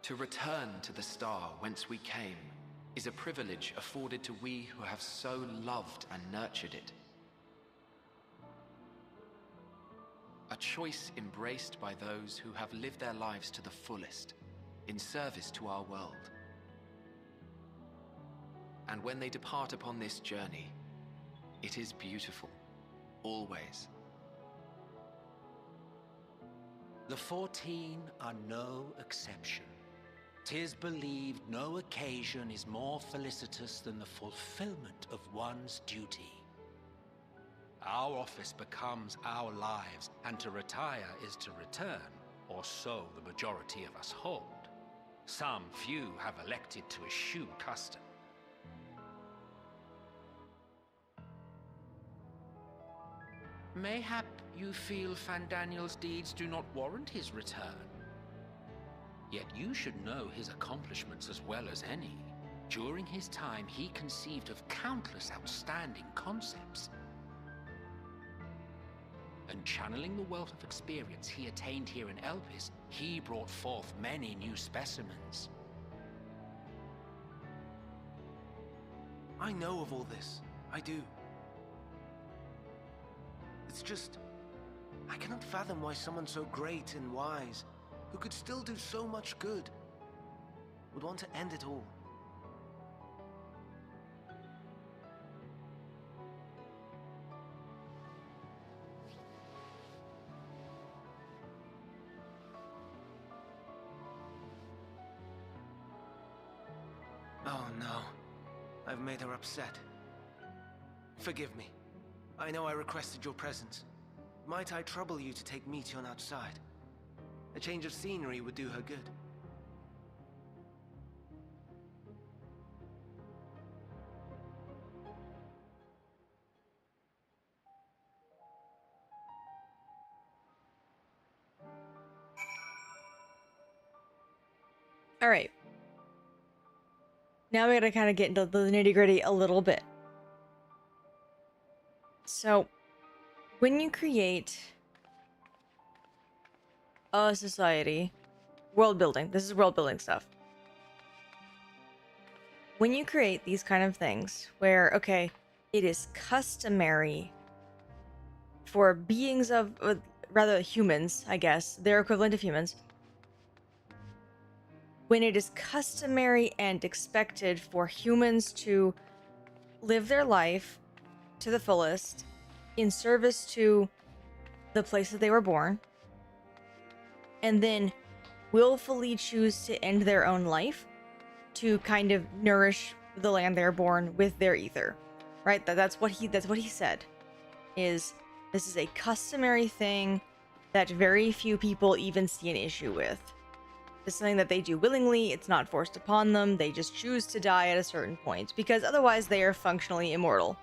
To return to the star whence we came is a privilege afforded to we who have so loved and nurtured it. A choice embraced by those who have lived their lives to the fullest, in service to our world. And when they depart upon this journey, it is beautiful, always. The 14 are no exception. 'Tis believed no occasion is more felicitous than the fulfillment of one's duty. Our office becomes our lives, and to retire is to return, or so the majority of us hold. Some few have elected to eschew custom. Mayhap you feel Fandaniel's deeds do not warrant his return. Yet you should know his accomplishments as well as any. During his time, he conceived of countless outstanding concepts. And channeling the wealth of experience he attained here in Elpis, he brought forth many new specimens. I know of all this. I do. It's just, I cannot fathom why someone so great and wise, who could still do so much good, would want to end it all. Oh no, I've made her upset. Forgive me. I know I requested your presence. Might I trouble you to take Meteon outside? A change of scenery would do her good. All right. Now we gotta kind of get into the nitty-gritty a little bit. So, when you create a society, world building, this is world building stuff. When you create these kind of things where, okay, it is customary for beings of, rather humans, I guess, their equivalent of humans, when it is customary and expected for humans to live their life to the fullest in service to the place that they were born, and then willfully choose to end their own life to kind of nourish the land they're born with their ether, right? That's what he said. This is a customary thing that very few people even see an issue with. It's something that they do willingly. It's not forced upon them. They just choose to die at a certain point because otherwise they are functionally immortal.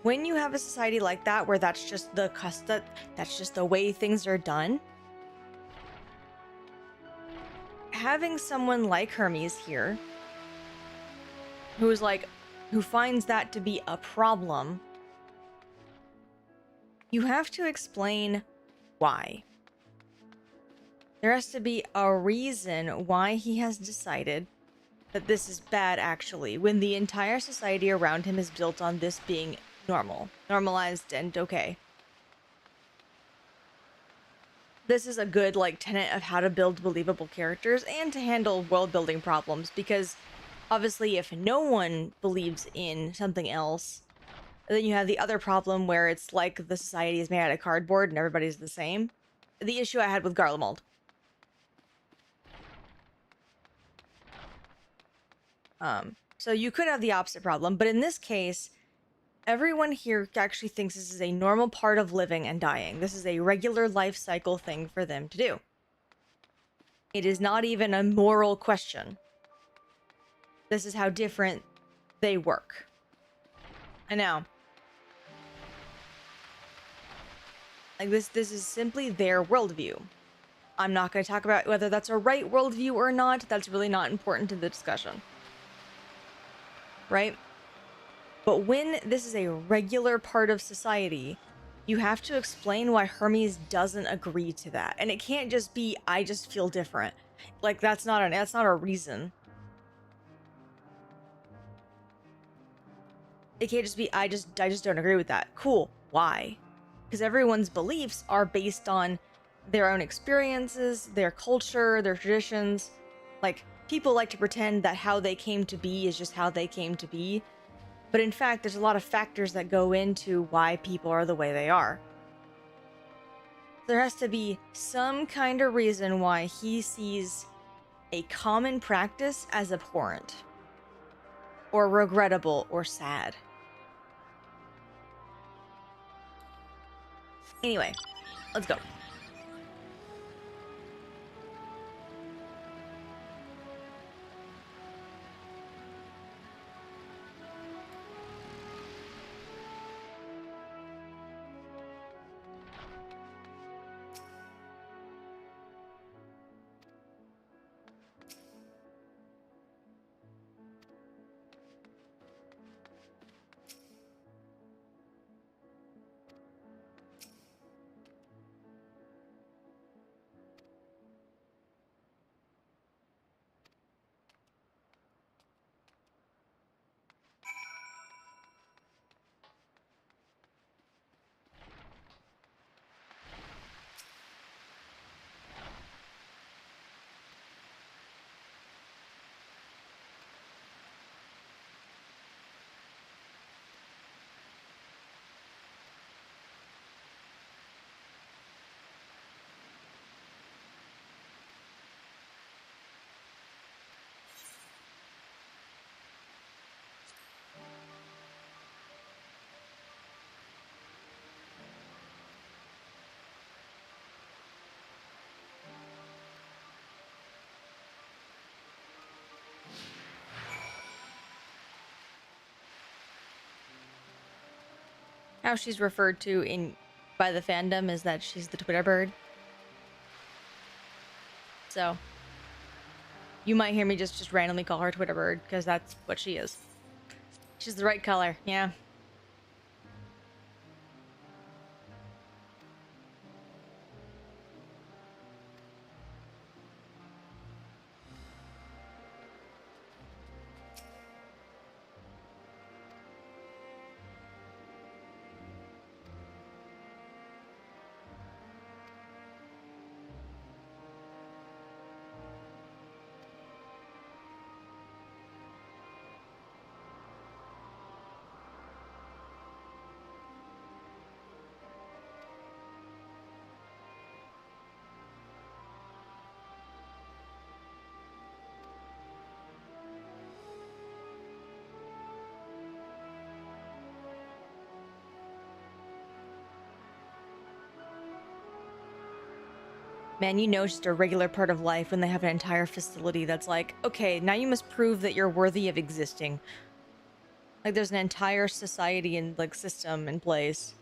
When you have a society like that where that's just the way things are done, having someone like Hermes here who finds that to be a problem, you have to explain why. There has to be a reason why he has decided that this is bad, actually, when the entire society around him is built on this being normalized and okay. this is a good like tenet of how to build believable characters and to handle world building problems, because obviously if no one believes in something else, then you have the other problem where it's like the society is made out of cardboard and everybody's the same. The issue I had with Garlemald. So you could have the opposite problem, but in this case, everyone here actually thinks this is a normal part of living and dying. This is a regular life cycle thing for them to do. It is not even a moral question. This is how different they work. I know. Like this is simply their worldview. I'm not going to talk about whether that's a right worldview or not. That's really not important to the discussion. Right? But when this is a regular part of society, you have to explain why Hermes doesn't agree to that. And it can't just be, I just feel different. Like that's not a reason. It can't just be, I just don't agree with that. Cool. Why? Because everyone's beliefs are based on their own experiences, their culture, their traditions. Like, people like to pretend that how they came to be is just how they came to be. But in fact, there's a lot of factors that go into why people are the way they are. There has to be some kind of reason why he sees a common practice as abhorrent, or regrettable, or sad. Anyway, let's go. How she's referred to by the fandom is that she's the Twitter bird. So you might hear me just randomly call her Twitter bird because that's what she is. She's the right color, yeah. Man, you know it's just a regular part of life when they have an entire facility that's like, okay, now you must prove that you're worthy of existing. Like there's an entire society and like system in place.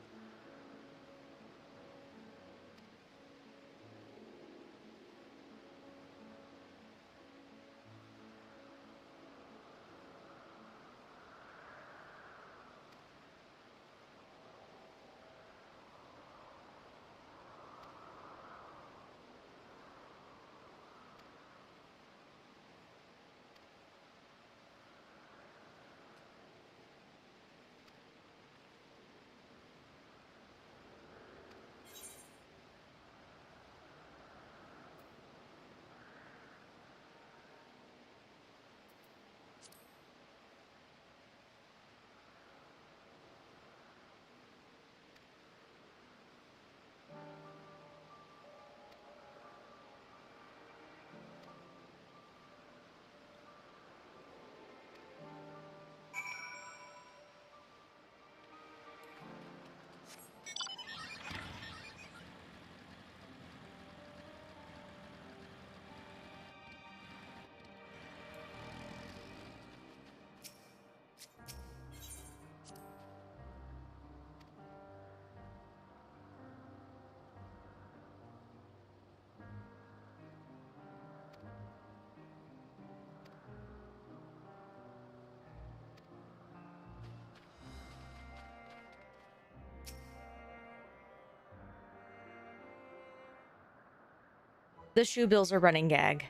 The shoe bill's a running gag.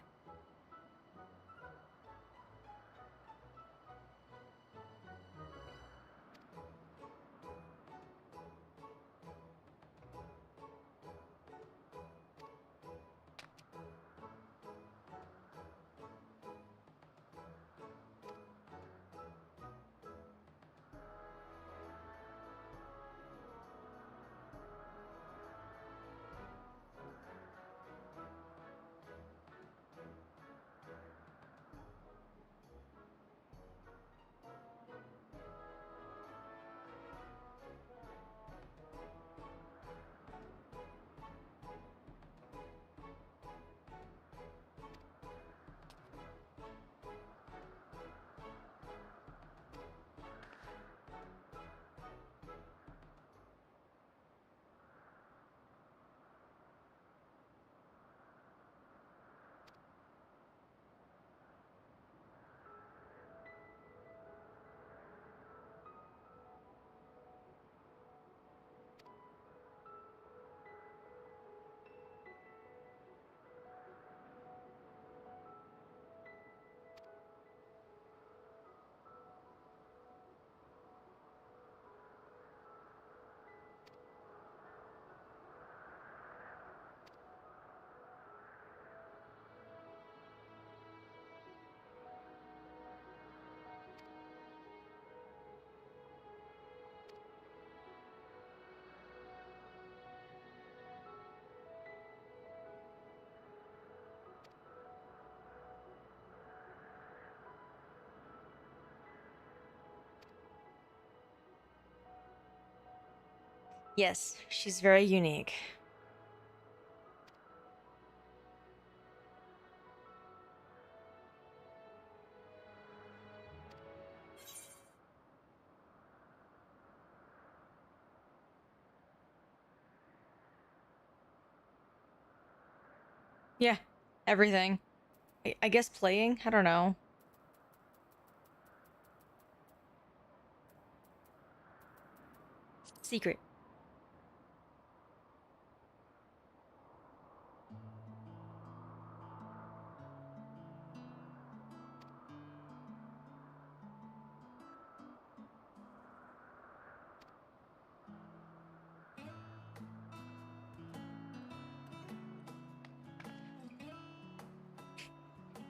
Yes, she's very unique. Yeah, everything. I guess playing? I don't know. Secret.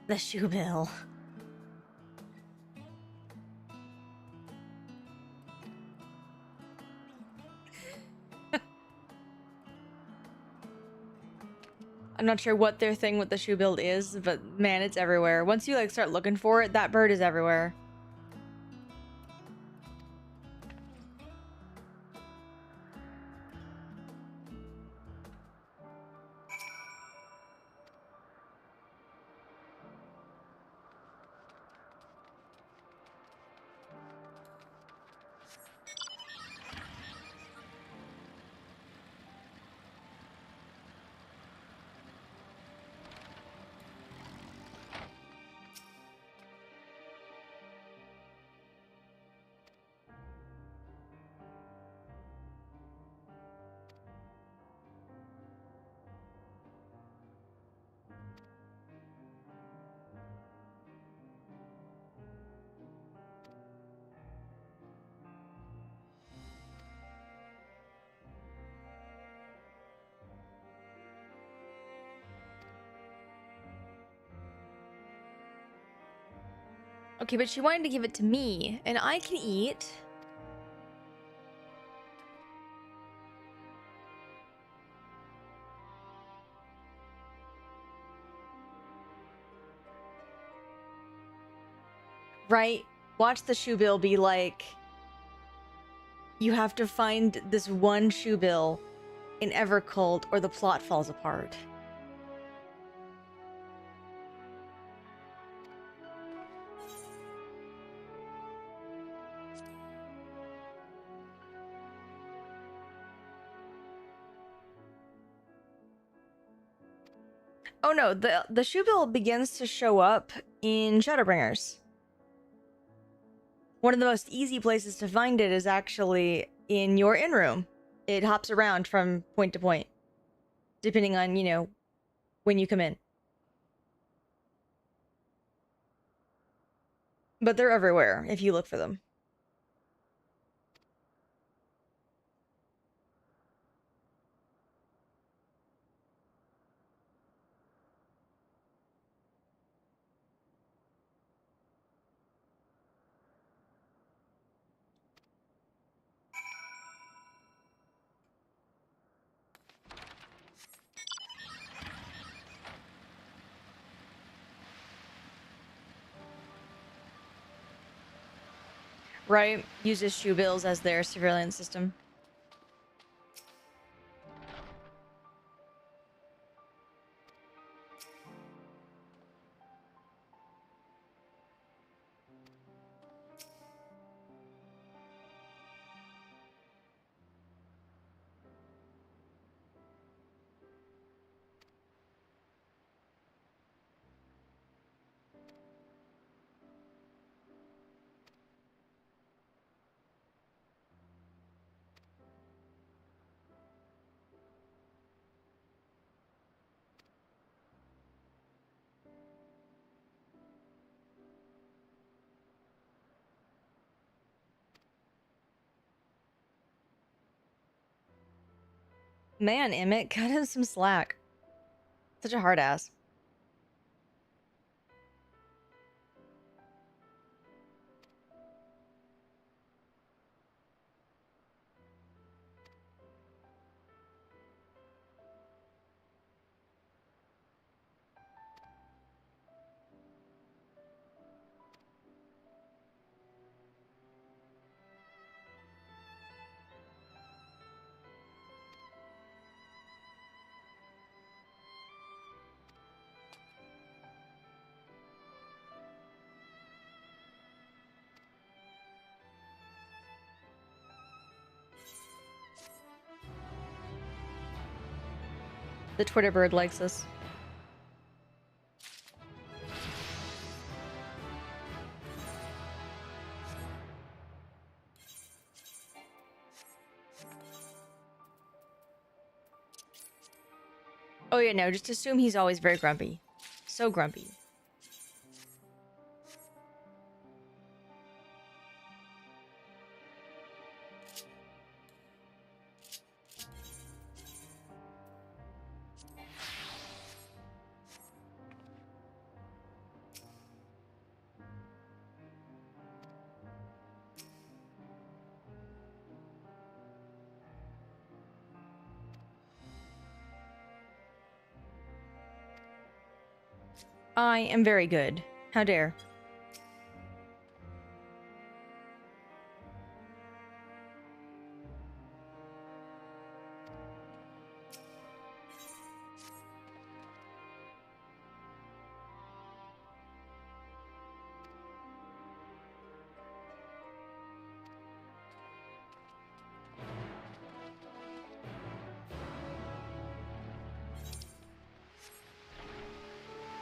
The shoe bill. I'm not sure what their thing with the shoe build is, but man, it's everywhere. Once you like start looking for it, that bird is everywhere. Okay, but she wanted to give it to me, and I can eat. Right? Watch the shoe bill be like, you have to find this one shoe bill in Evercold or the plot falls apart. Oh no, the shoe bill begins to show up in Shadowbringers. One of the most easy places to find it is actually in your in room. It hops around from point to point, depending on, you know, when you come in. But they're everywhere if you look for them. Right? Uses shoe bills as their surveillance system. Man, Emmett, cut him some slack. Such a hard ass. The Twitter bird likes us. Oh yeah, no, just assume he's always very grumpy. So grumpy. I am very good. How dare.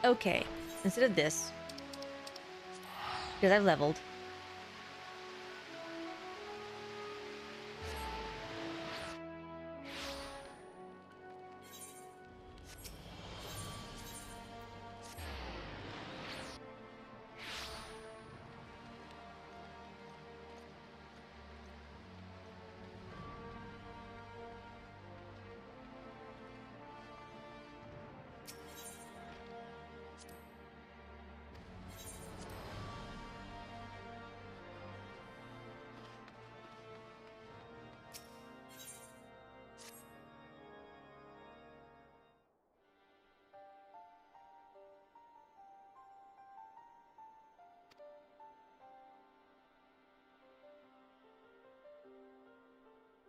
Okay, instead of this, because I've leveled.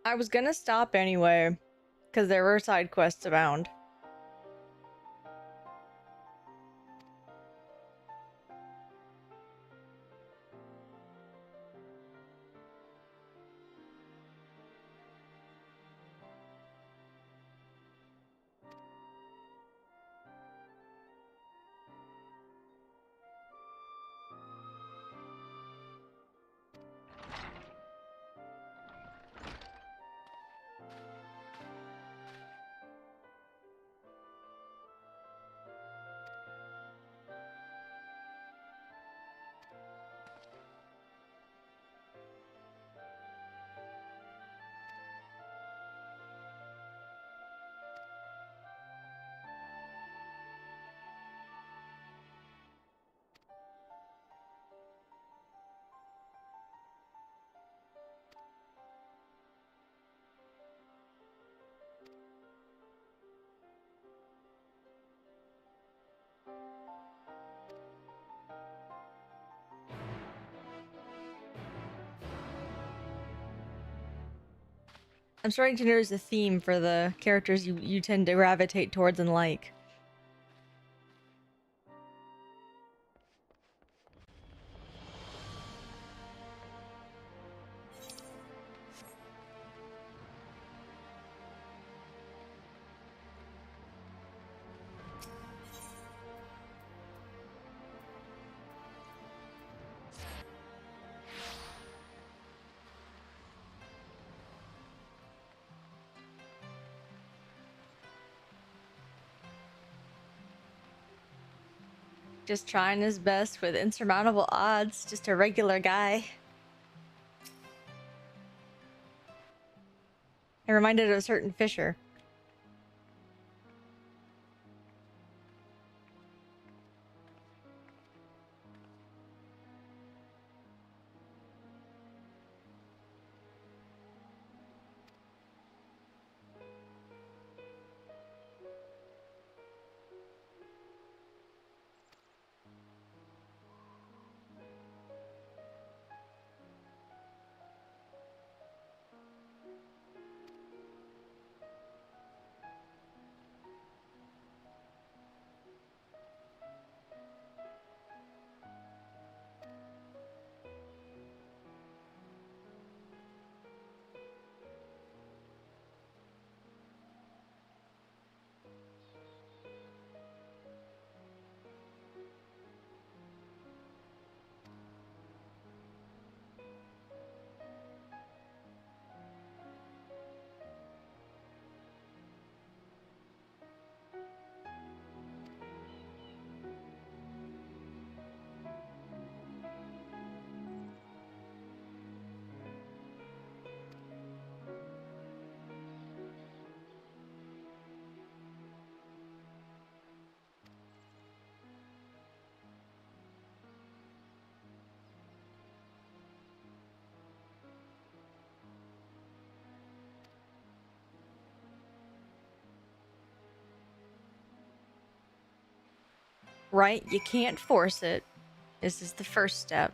I was gonna stop anyway, because there were side quests abound. I'm starting to notice a theme for the characters you tend to gravitate towards and like. Just trying his best with insurmountable odds, just a regular guy. I reminded of a certain Fisher. Right? You can't force it. This is the first step.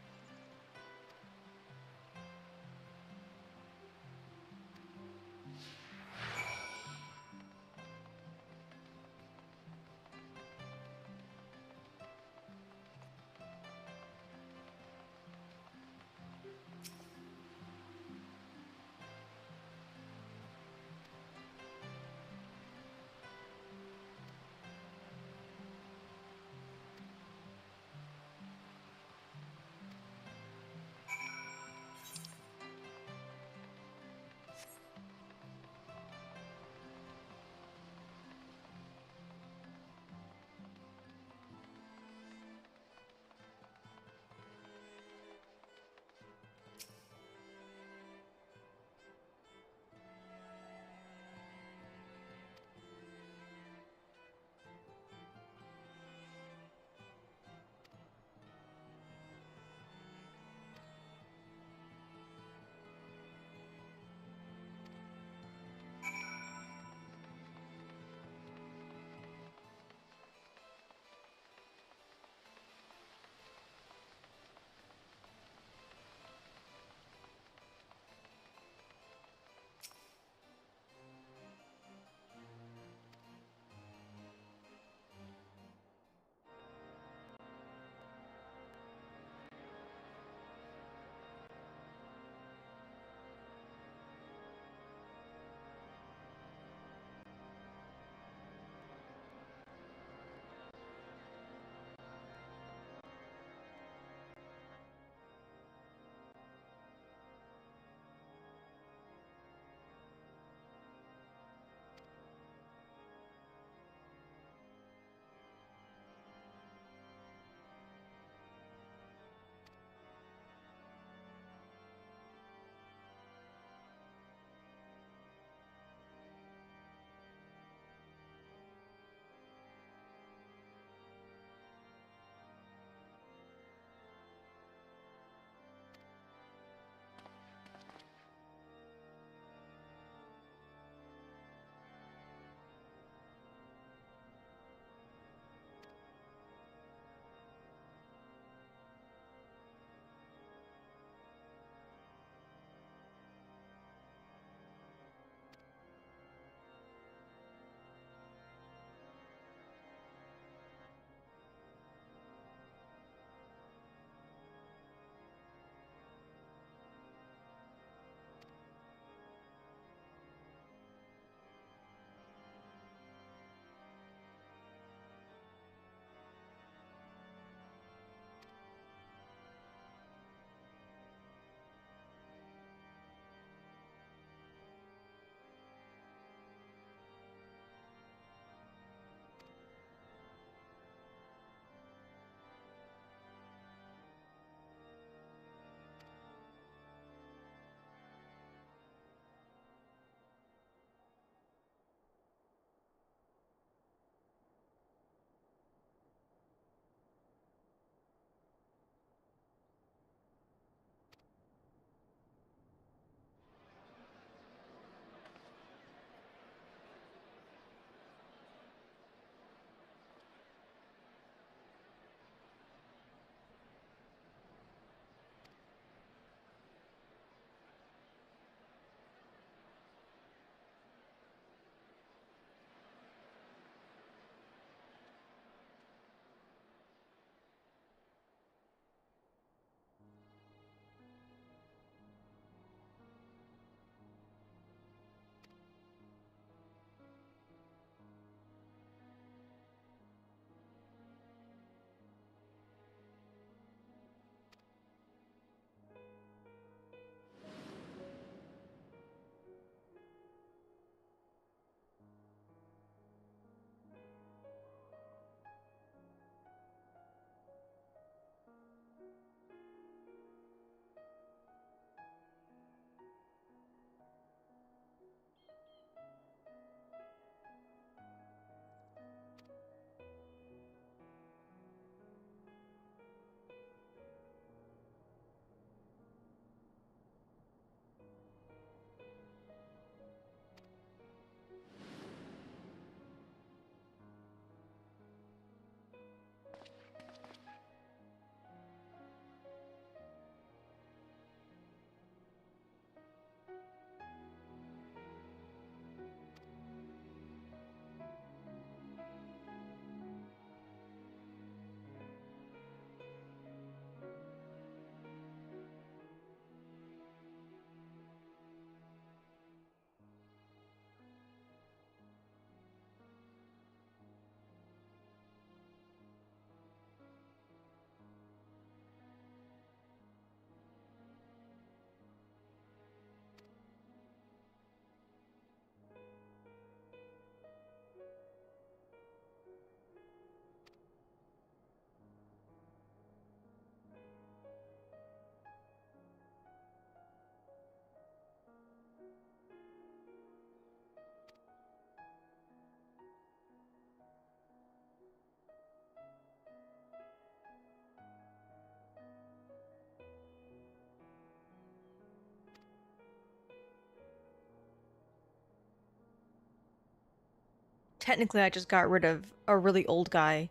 technically I just got rid of a really old guy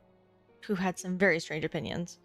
who had some very strange opinions.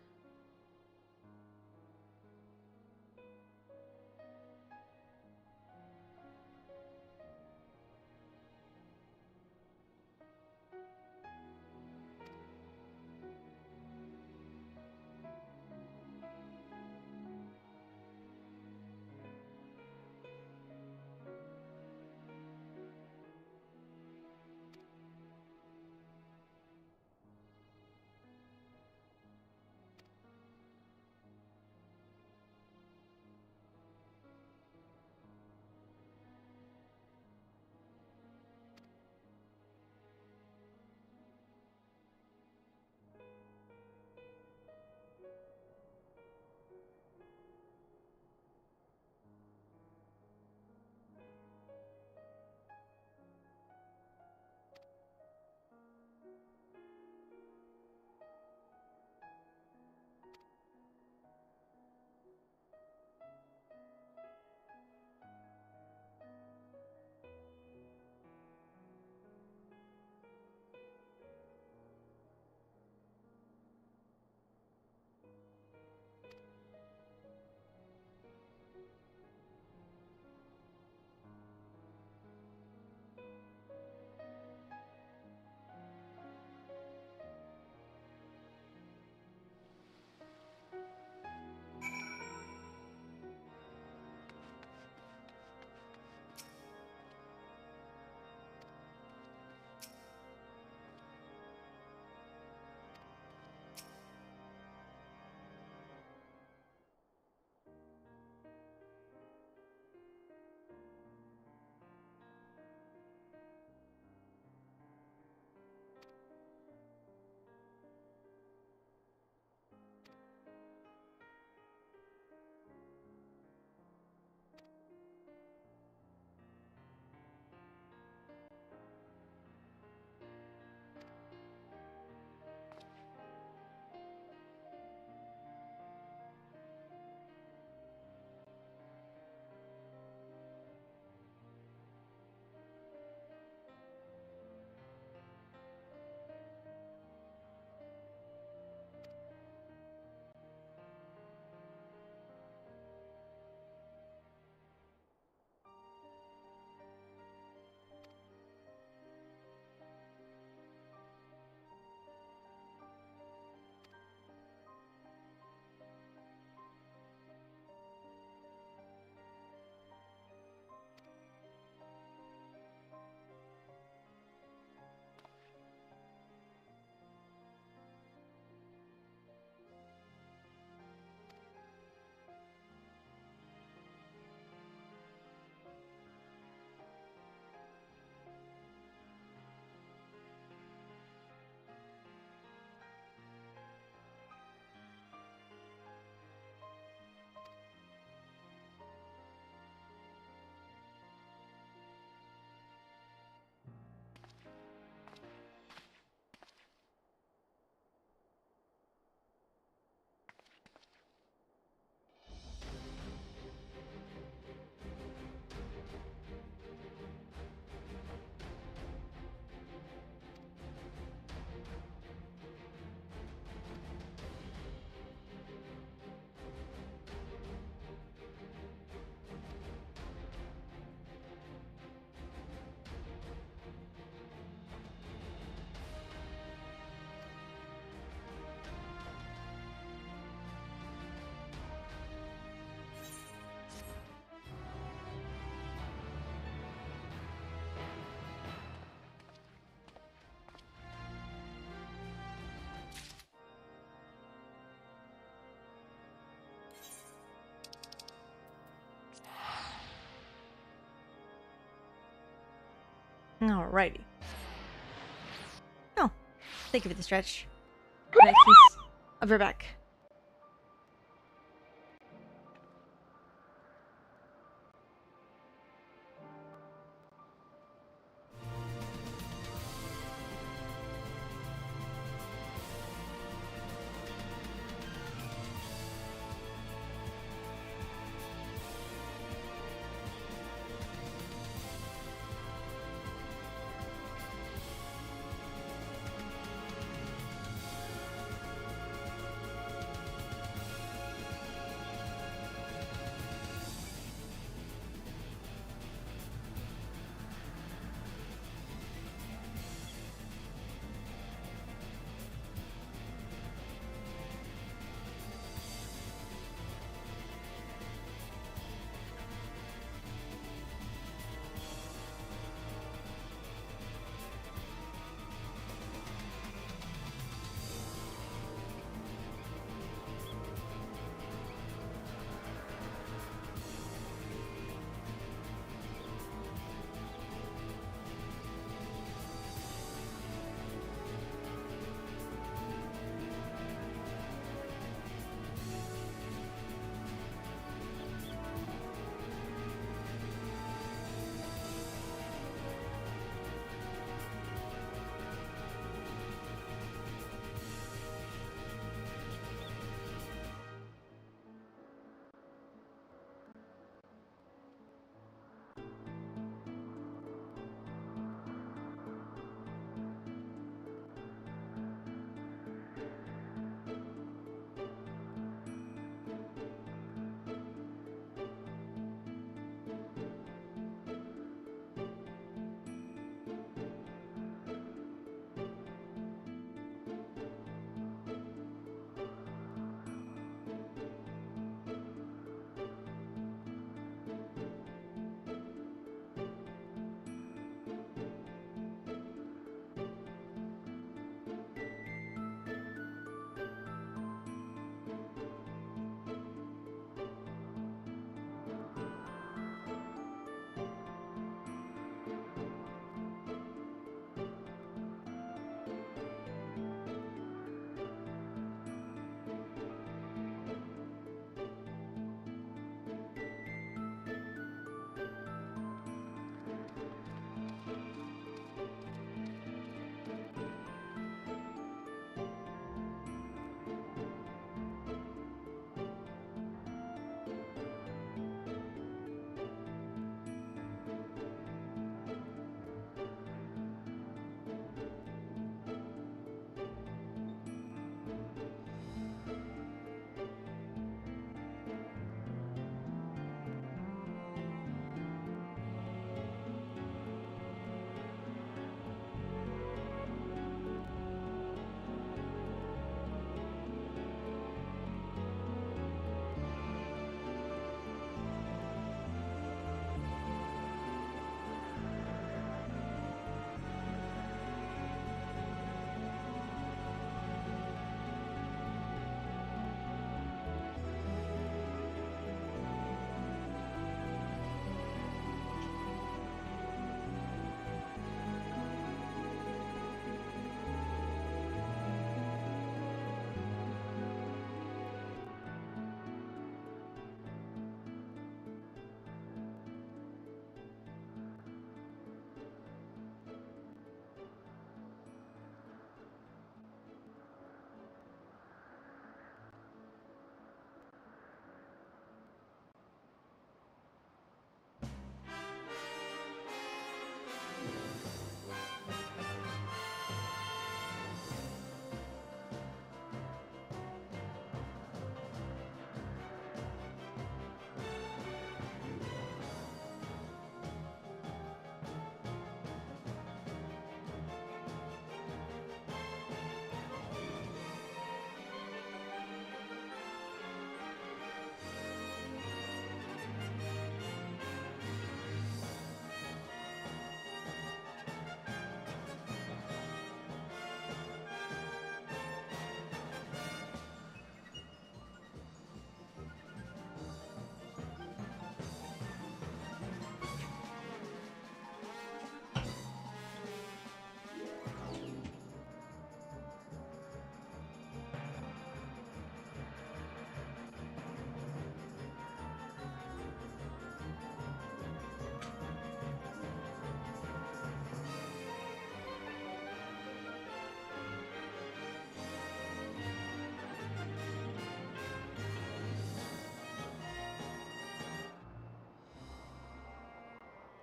Alrighty. Oh, thank you for the stretch. Nice piece of your back.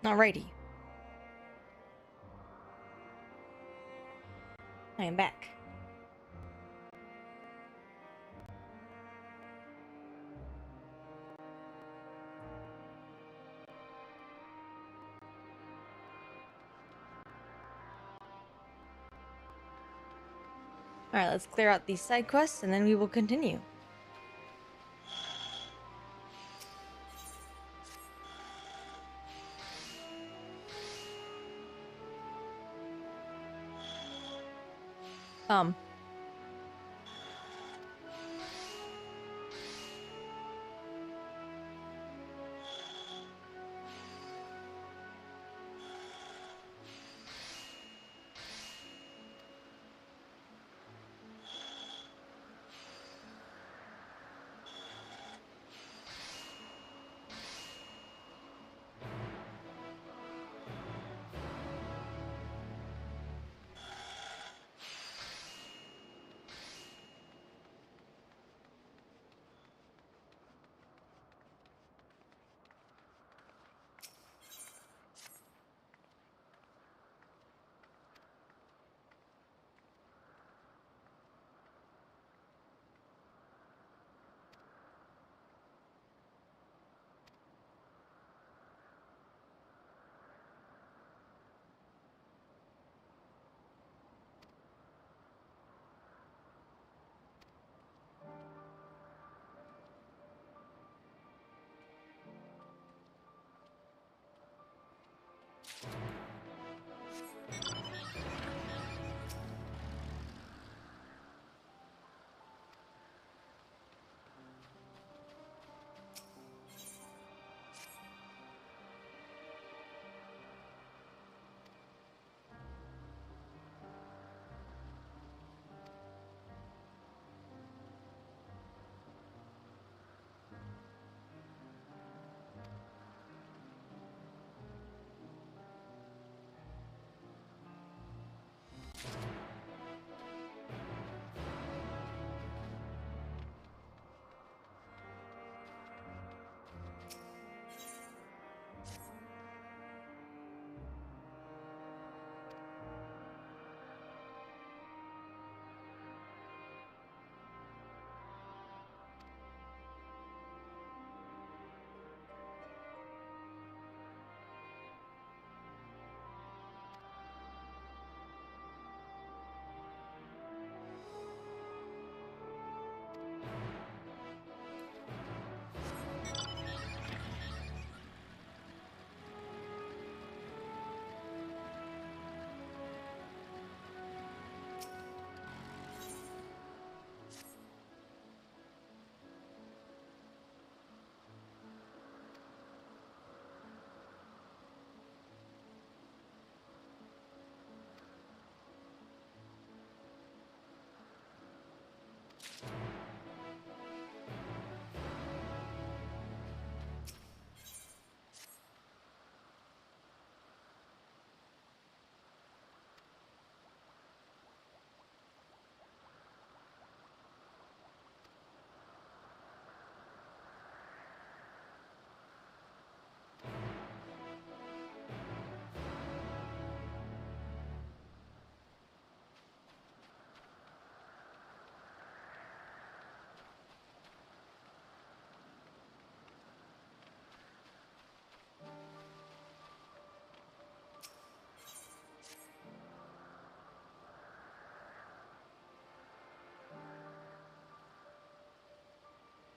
Alrighty. I am back. Alright, let's clear out these side quests and then we will continue. Um.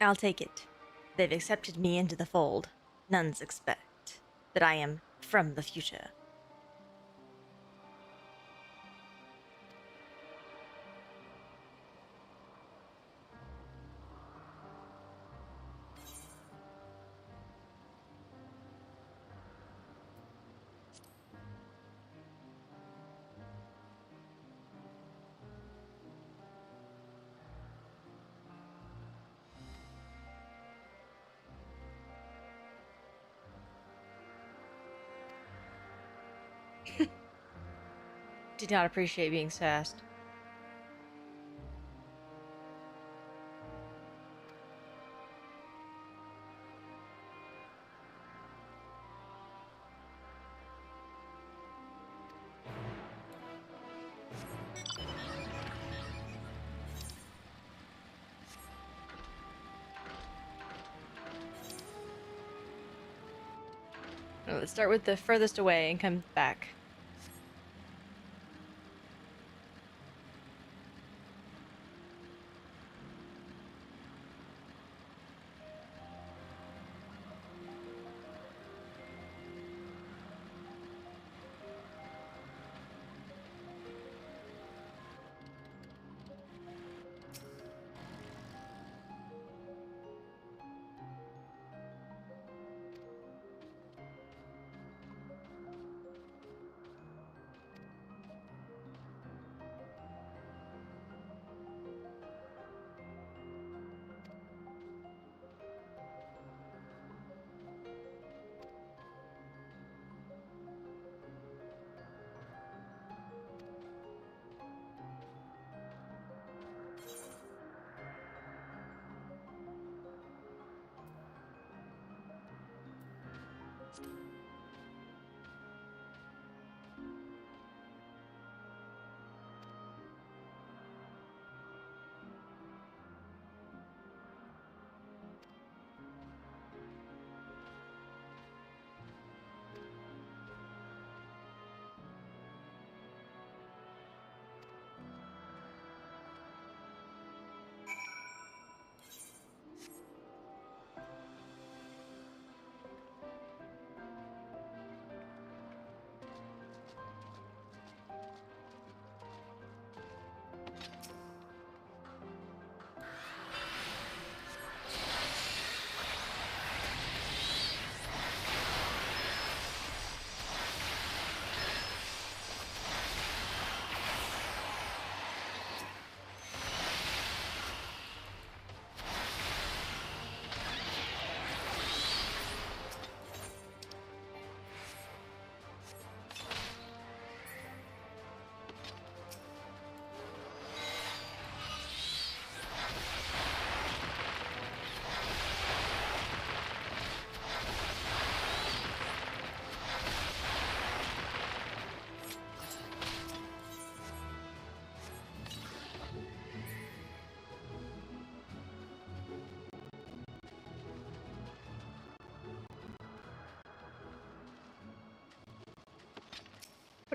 I'll take it. They've accepted me into the fold. Nuns expect that I am from the future. Did not appreciate being sassed. Let's start with the furthest away and come back.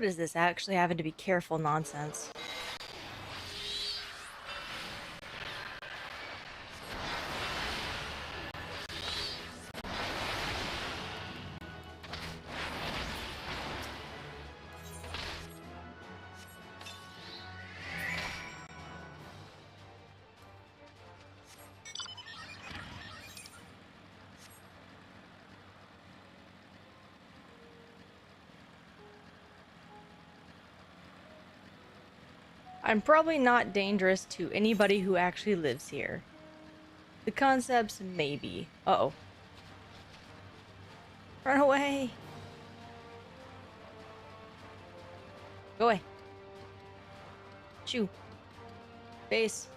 What is this actually having to be careful nonsense? I'm probably not dangerous to anybody who actually lives here. The concepts, maybe. Uh-oh. Run away! Go away. Shoo. Base.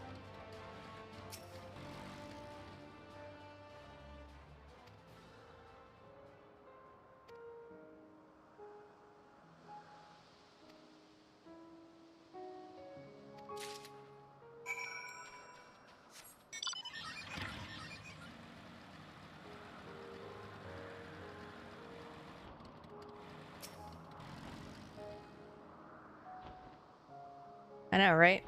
I know, right?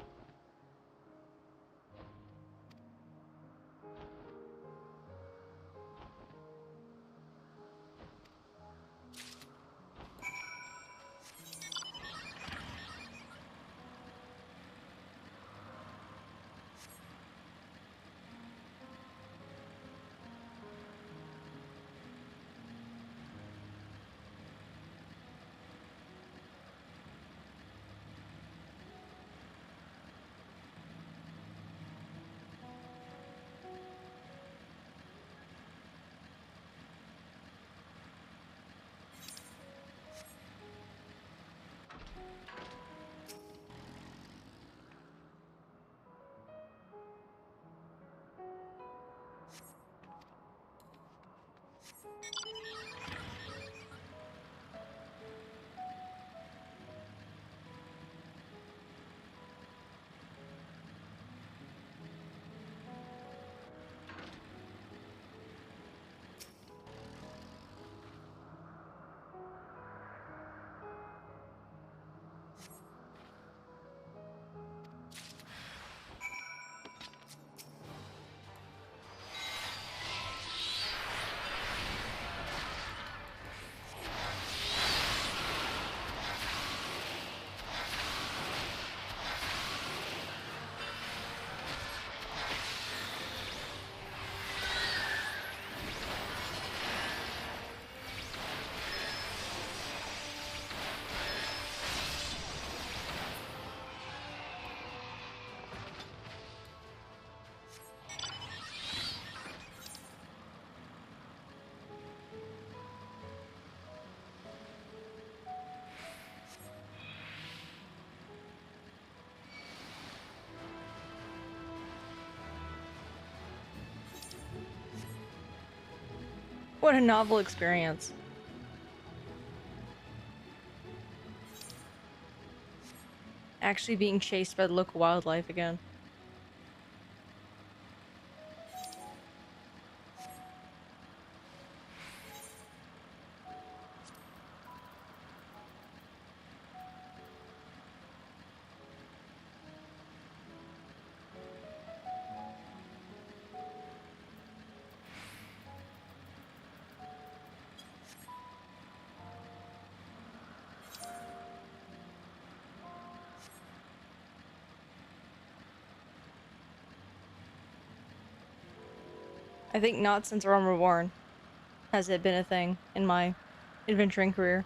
What a novel experience. Actually being chased by the local wildlife again. I think not since Realm Reborn has it been a thing in my adventuring career.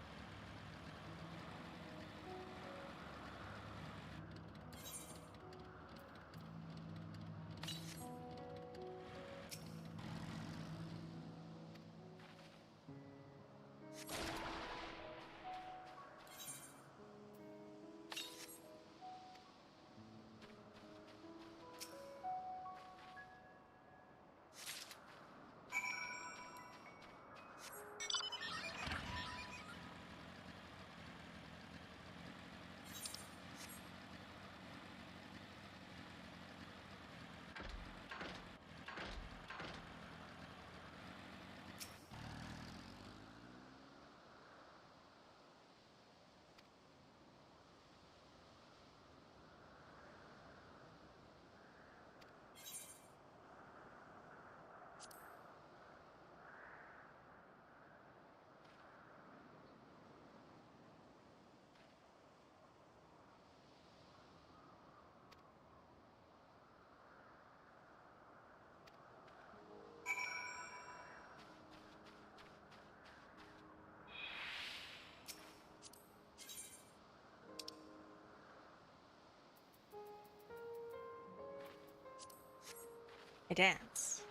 I dance.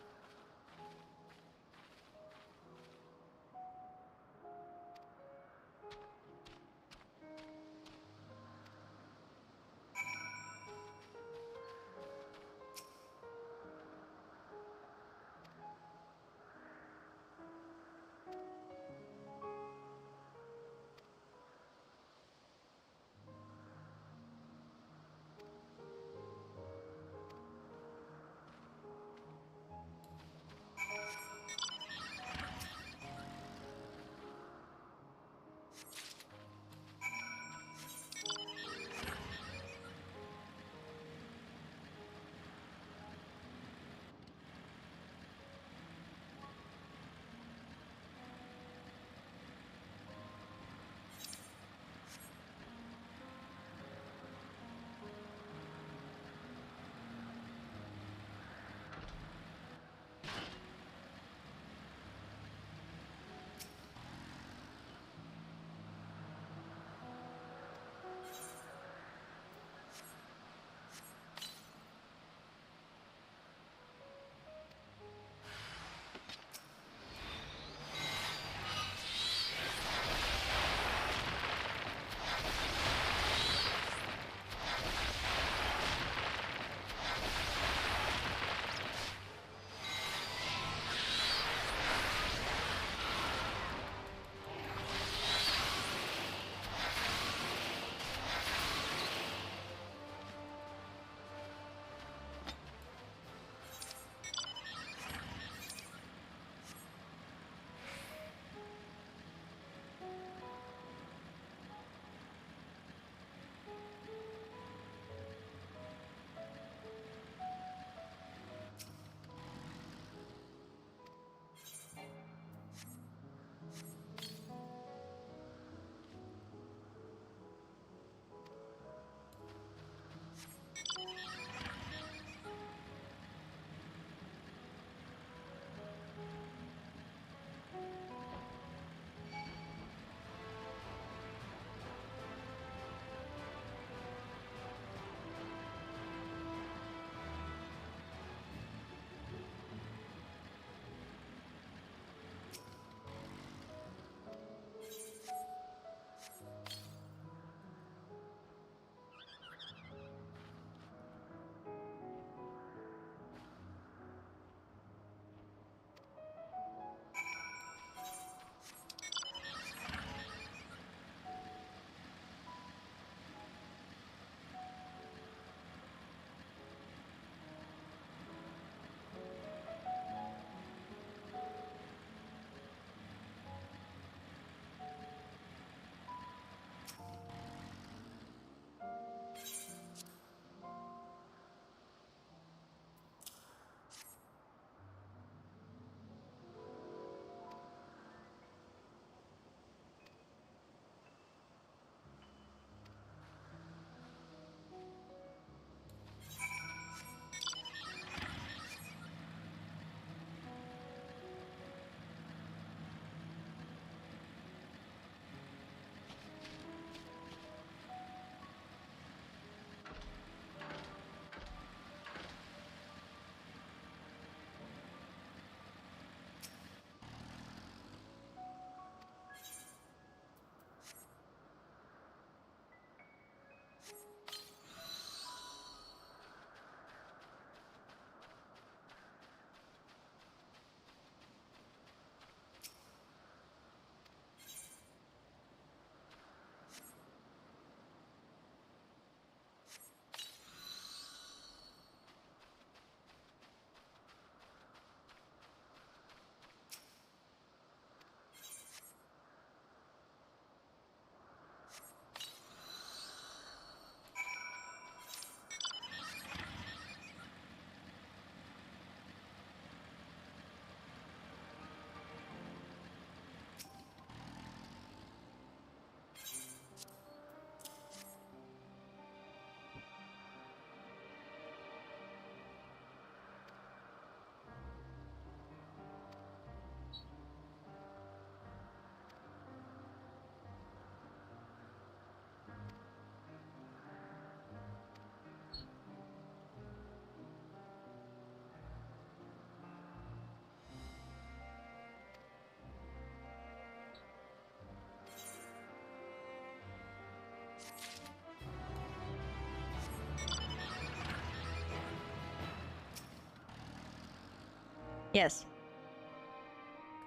Yes.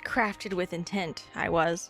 Crafted with intent, I was.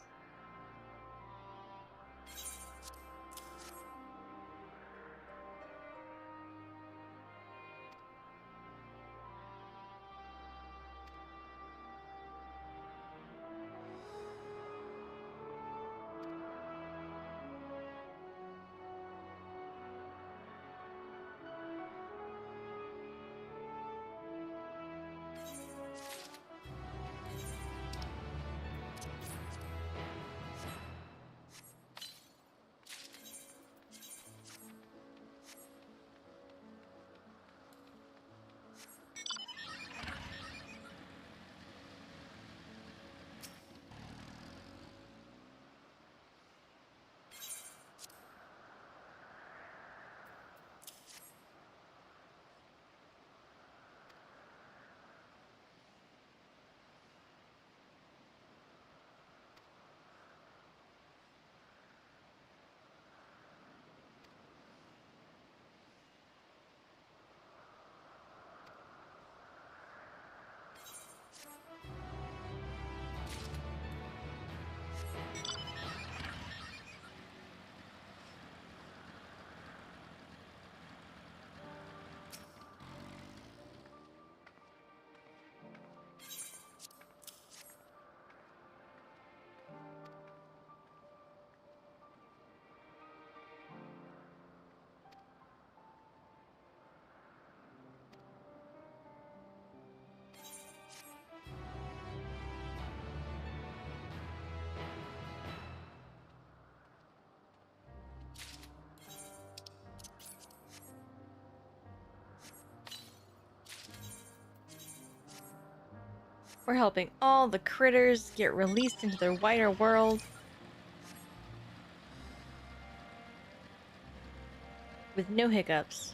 We're helping all the critters get released into their wider world with no hiccups.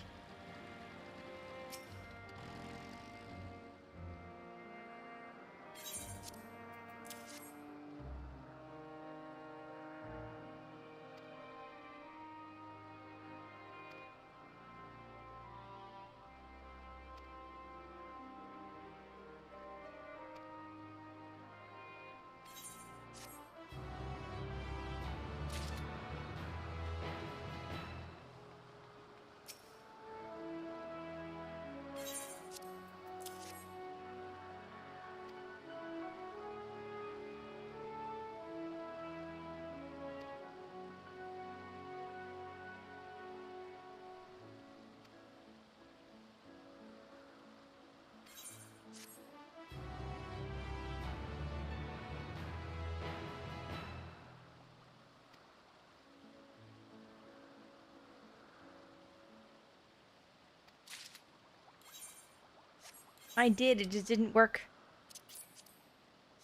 I did, it just didn't work.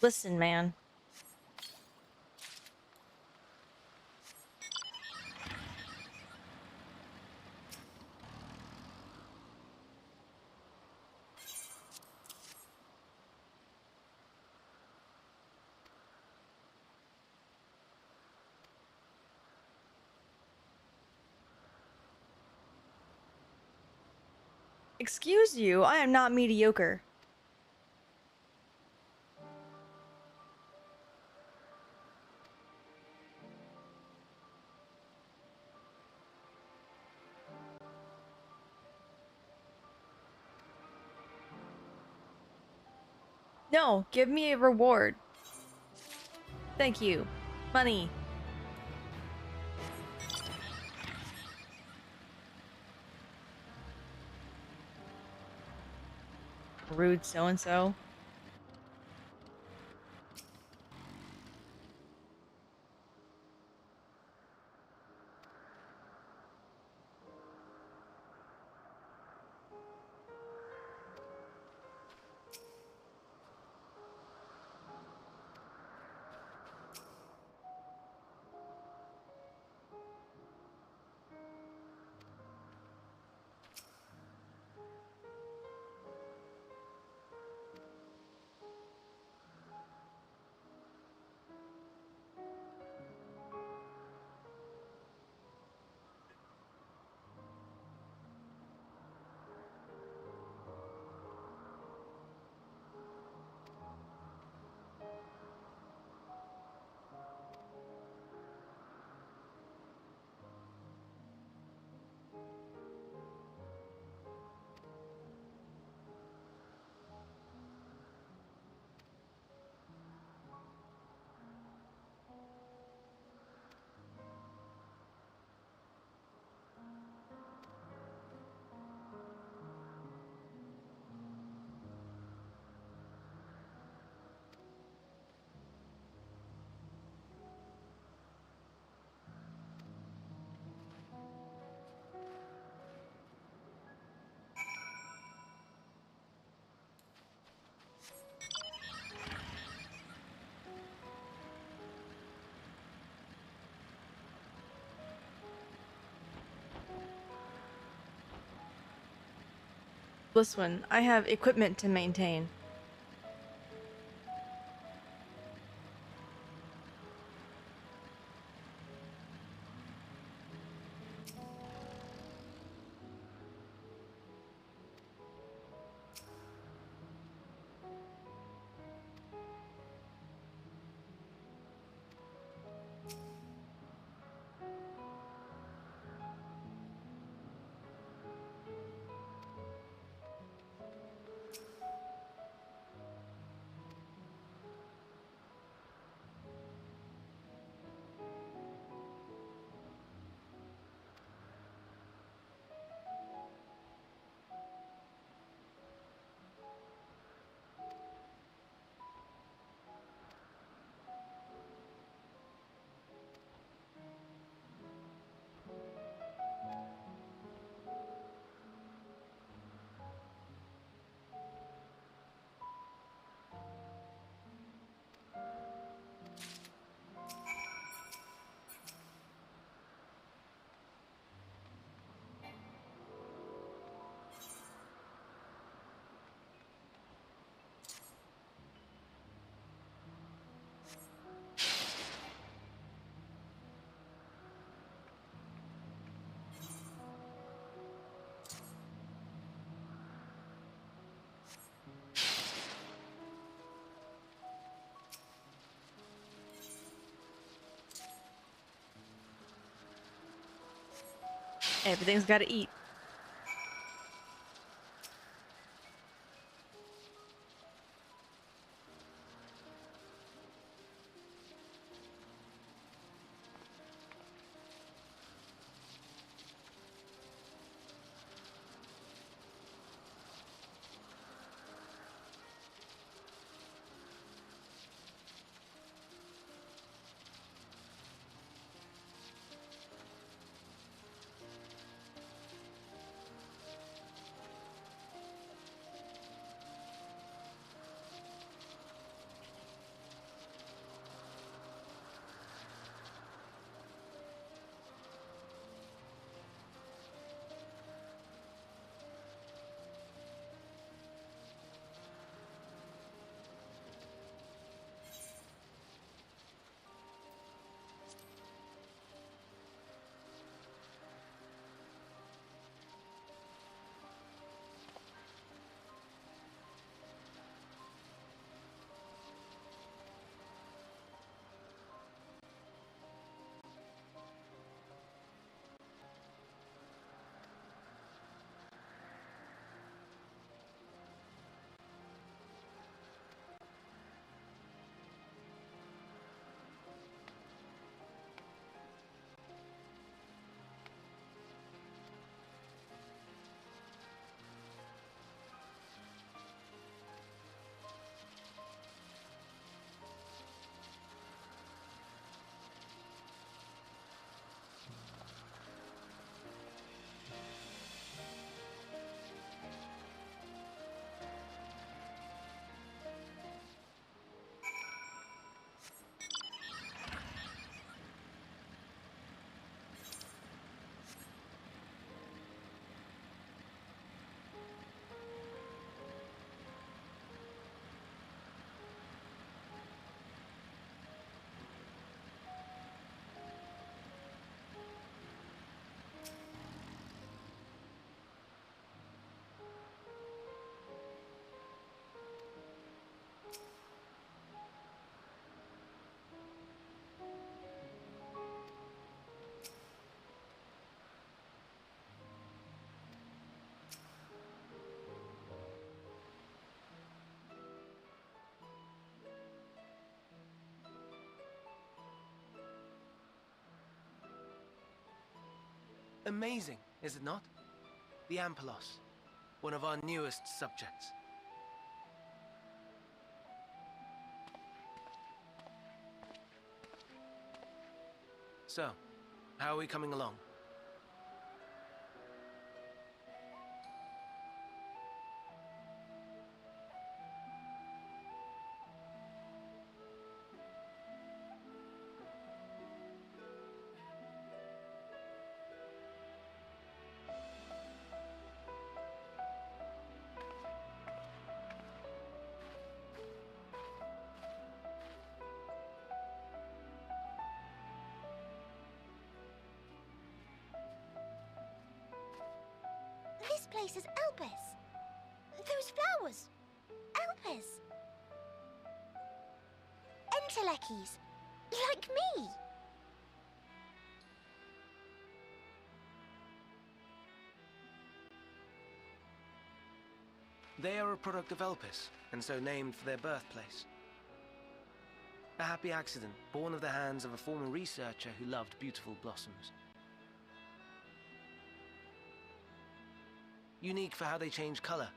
Listen, man. Excuse you, I am not mediocre. No, give me a reward. Thank you. Money. Rude so-and-so. BLUESKY, I have equipment to maintain. Everything's gotta eat. Amazing, is it not? The Ampelos, one of our newest subjects. So, how are we coming along? face as Elpis. Those flowers. Elpis. Entelechies. Like me. They are a product of Elpis, and so named for their birthplace. A happy accident, born of the hands of a former researcher who loved beautiful blossoms. Unique for how they change color,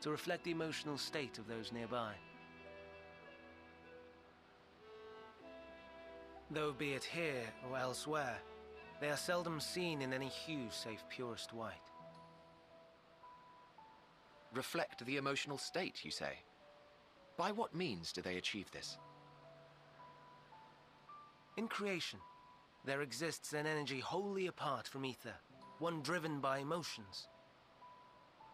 to reflect the emotional state of those nearby. Though be it here or elsewhere, they are seldom seen in any hue save purest white. Reflect the emotional state, you say? By what means do they achieve this? In creation, there exists an energy wholly apart from ether, one driven by emotions.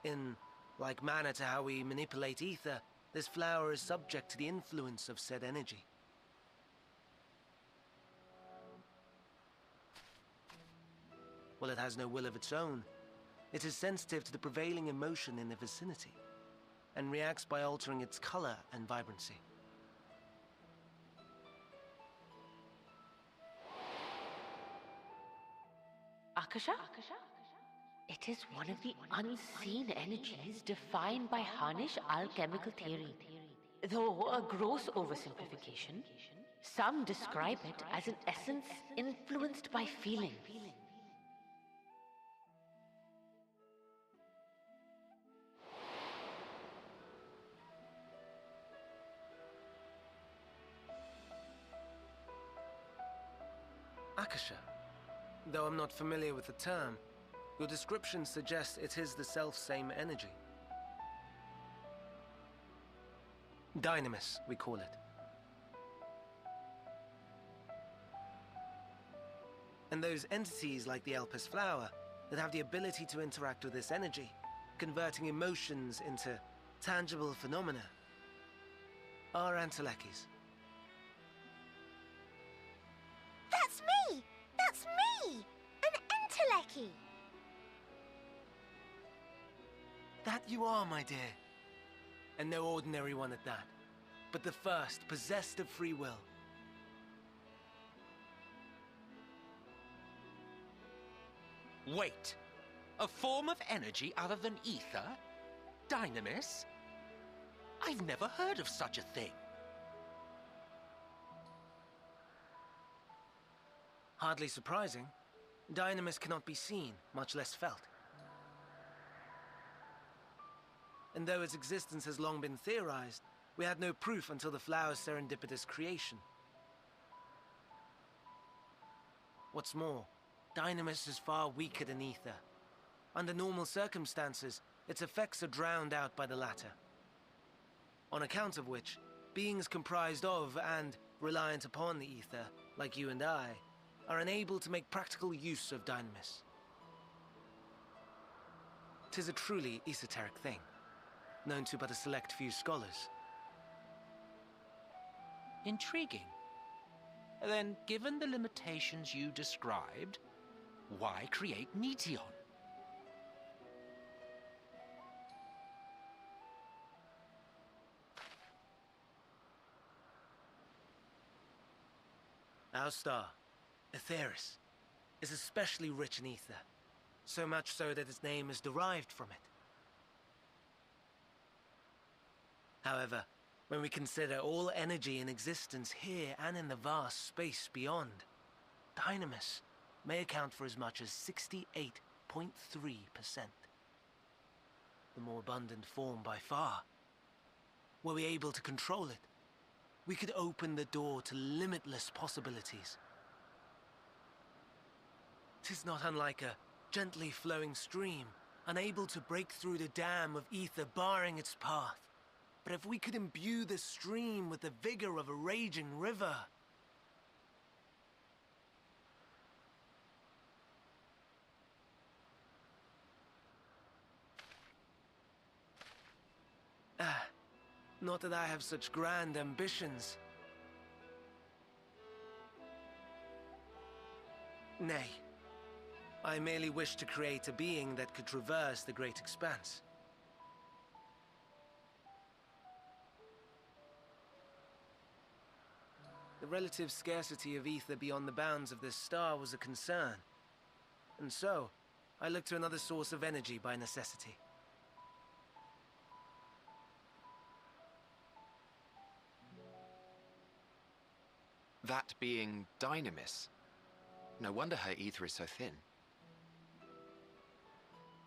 In like manner to how we manipulate ether, this flower is subject to the influence of said energy. While it has no will of its own, it is sensitive to the prevailing emotion in the vicinity, and reacts by altering its color and vibrancy. Akasha? It is one of the unseen energies defined by Harnish alchemical theory. Though a gross oversimplification, some describe it as an essence influenced by feeling. Akasha. Though I'm not familiar with the term, your description suggests it is the self-same energy. Dynamis, we call it. And those entities like the Elpis flower that have the ability to interact with this energy, converting emotions into tangible phenomena, are Entelechies. That's me! That's me! An Entelechi! That you are, my dear. And no ordinary one at that, but the first possessed of free will. Wait. A form of energy other than ether? Dynamis? I've never heard of such a thing. Hardly surprising. Dynamis cannot be seen, much less felt. And though its existence has long been theorized, we had no proof until the flower's serendipitous creation. What's more, Dynamis is far weaker than ether. Under normal circumstances, its effects are drowned out by the latter. On account of which, beings comprised of and reliant upon the ether, like you and I, are unable to make practical use of Dynamis. 'Tis a truly esoteric thing, known to but a select few scholars. Intriguing. Then, given the limitations you described, why create Meteon? Our star, Aetheris, is especially rich in ether, so much so that its name is derived from it. However, when we consider all energy in existence here and in the vast space beyond, Dynamis may account for as much as 68.3%. The more abundant form by far. Were we able to control it, we could open the door to limitless possibilities. 'Tis not unlike a gently flowing stream, unable to break through the dam of ether barring its path. But if we could imbue the stream with the vigor of a raging river... Not that I have such grand ambitions. Nay, I merely wished to create a being that could traverse the great expanse. The relative scarcity of ether beyond the bounds of this star was a concern. And so, I looked to another source of energy by necessity. That being Dynamis. No wonder her ether is so thin.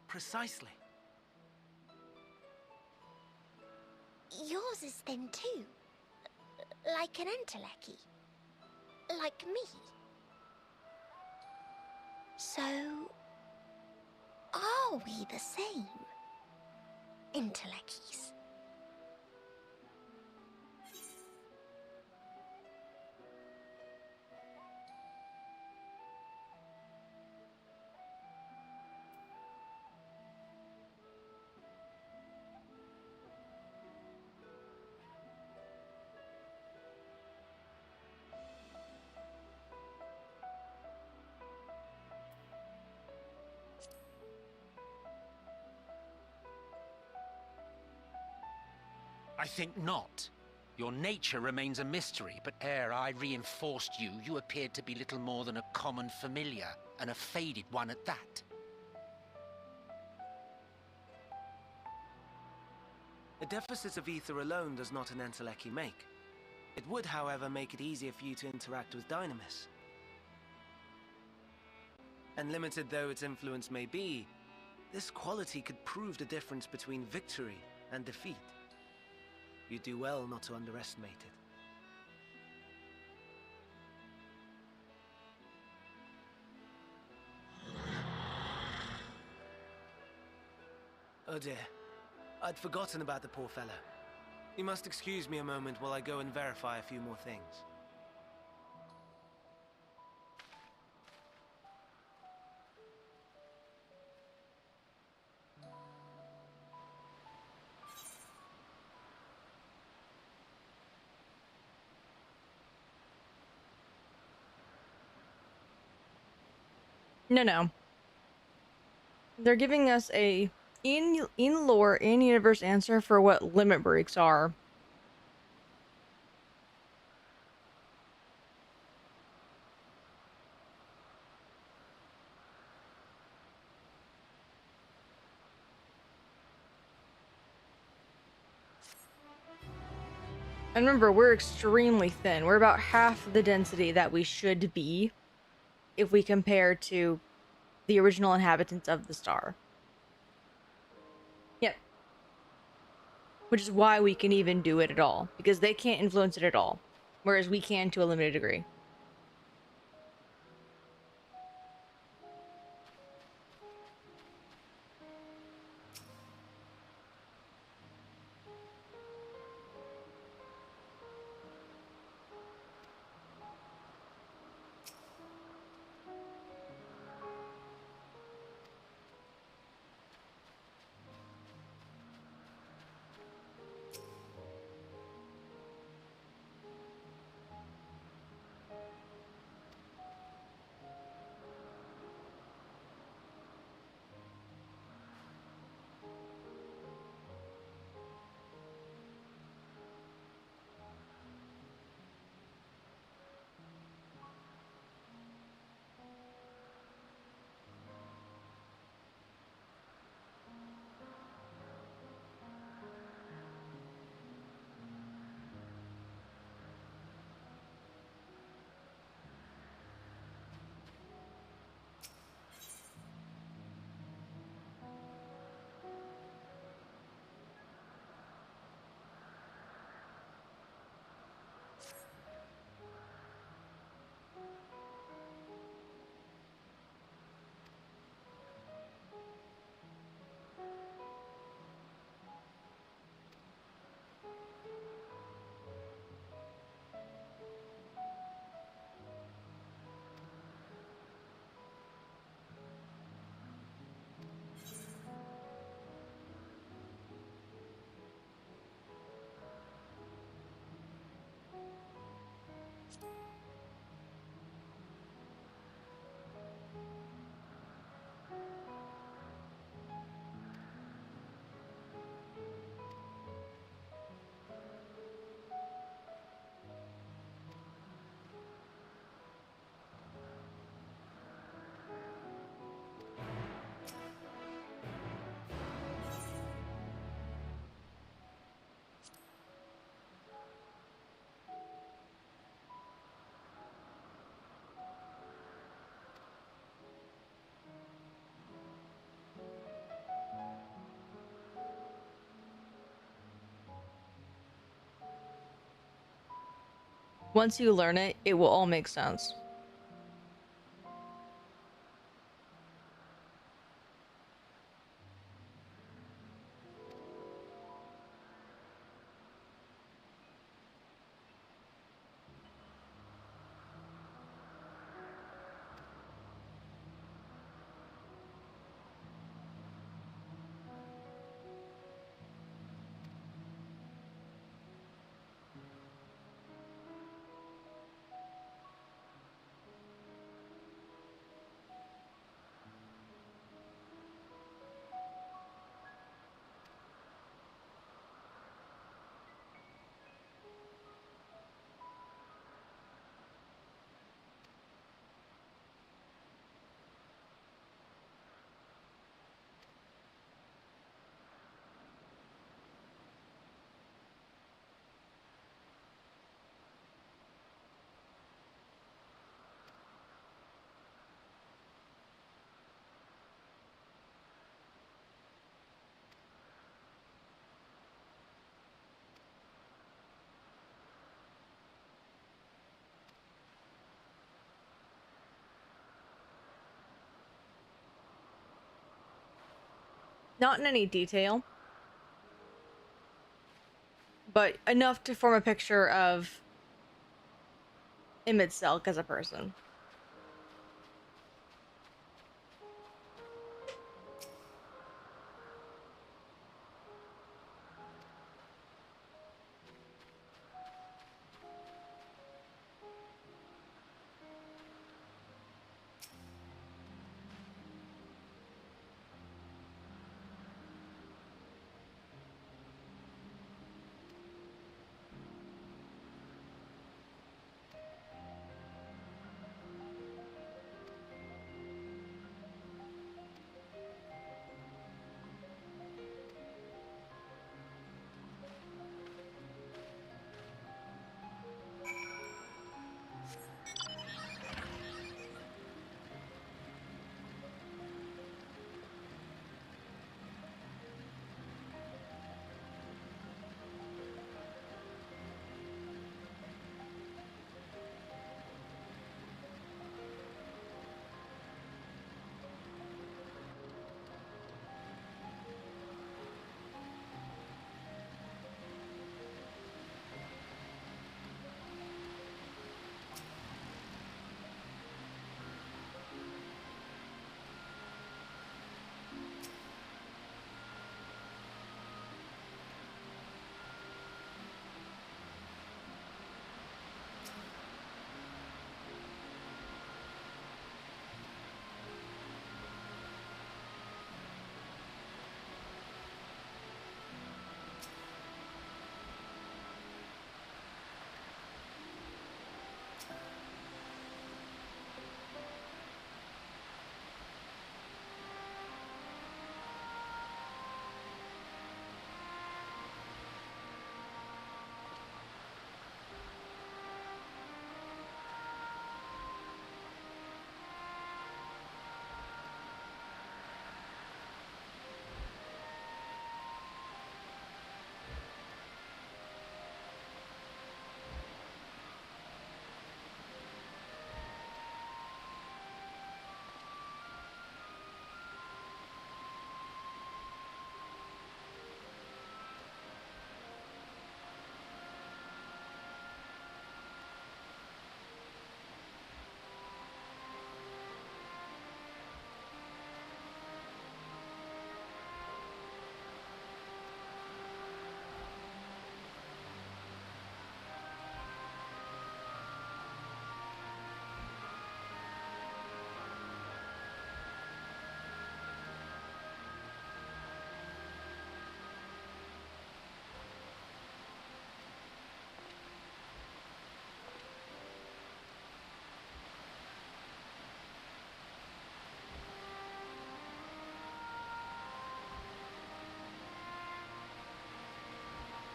Precisely. Yours is thin too. Like an entelechy. Like me. So, are we the same? Entelecchies. I think not. Your nature remains a mystery, but ere I reinforced you, you appeared to be little more than a common familiar, and a faded one at that. A deficit of ether alone does not an entelechy make. It would, however, make it easier for you to interact with Dynamis. And limited though its influence may be, this quality could prove the difference between victory and defeat. You do well not to underestimate it. Oh dear. I'd forgotten about the poor fellow. You must excuse me a moment while I go and verify a few more things. No. They're giving us a in-lore, in-universe answer for what limit breaks are. And remember, we're extremely thin. We're about half the density that we should be if we compare to the original inhabitants of the star. Yep. Which is why we can even do it at all, because they can't influence it at all, whereas we can to a limited degree. Once you learn it, it will all make sense. Not in any detail, but enough to form a picture of Emmett Selk as a person.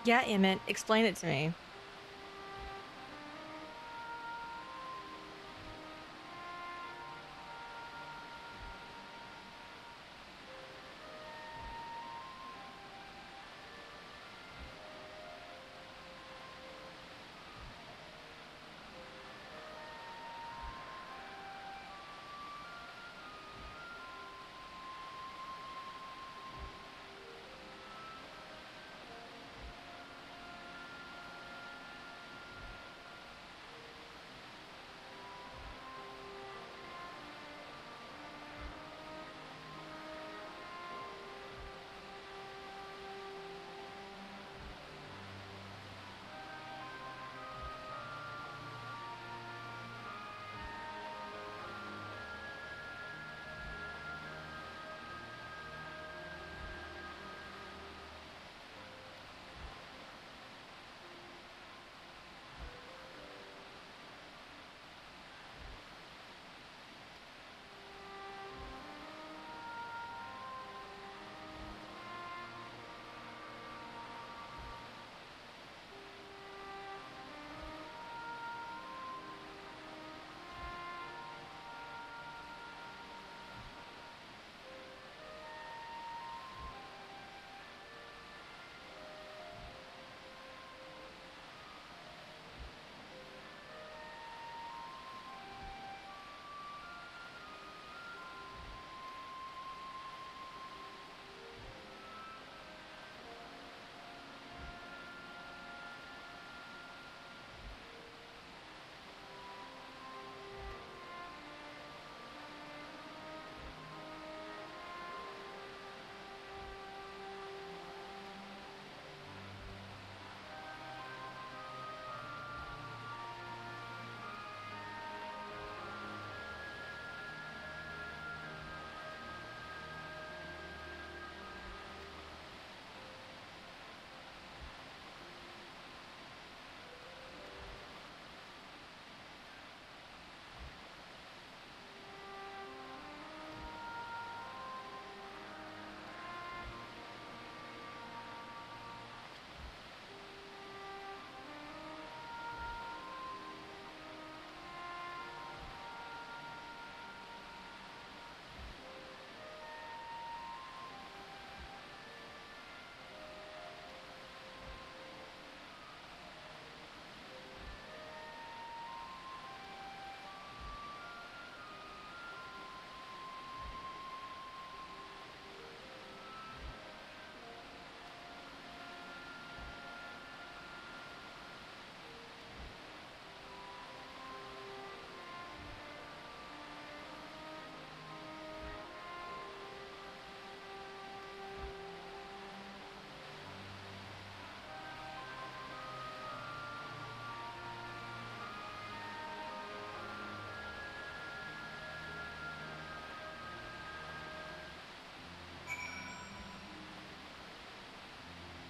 Yeah, Emmett, explain it to me.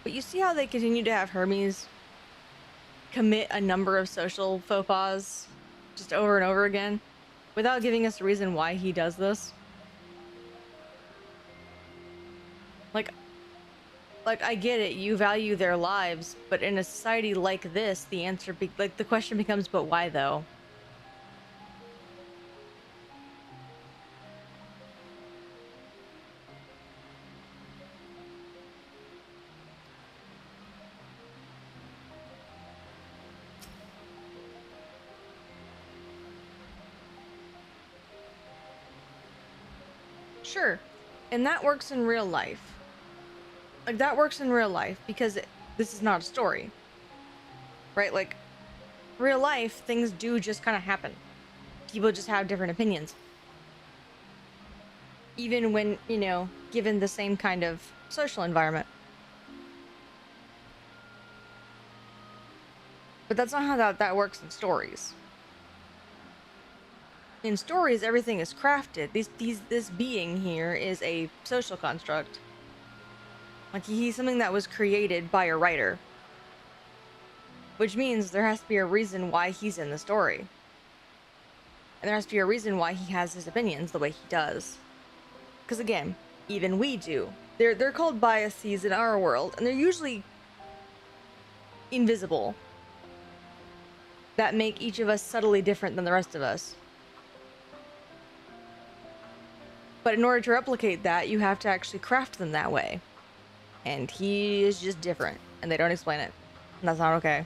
But you see how they continue to have Hermes commit a number of social faux pas just over and over again without giving us a reason why he does this? Like I get it, you value their lives, but in a society like this, the answer like the question becomes, but why though? Sure. And that works in real life. Like that works in real life because this is not a story. Right? Like real life, things do just kind of happen. People just have different opinions. Even when, you know, given the same kind of social environment. But that's not how that works in stories. In stories, everything is crafted. This being here is a social construct. Like he's something that was created by a writer. Which means there has to be a reason why he's in the story. And there has to be a reason why he has his opinions the way he does. Because again, even we do. They're called biases in our world, and they're usually invisible. That make each of us subtly different than the rest of us. But in order to replicate that, you have to actually craft them that way. And he is just different, and they don't explain it. And that's not okay.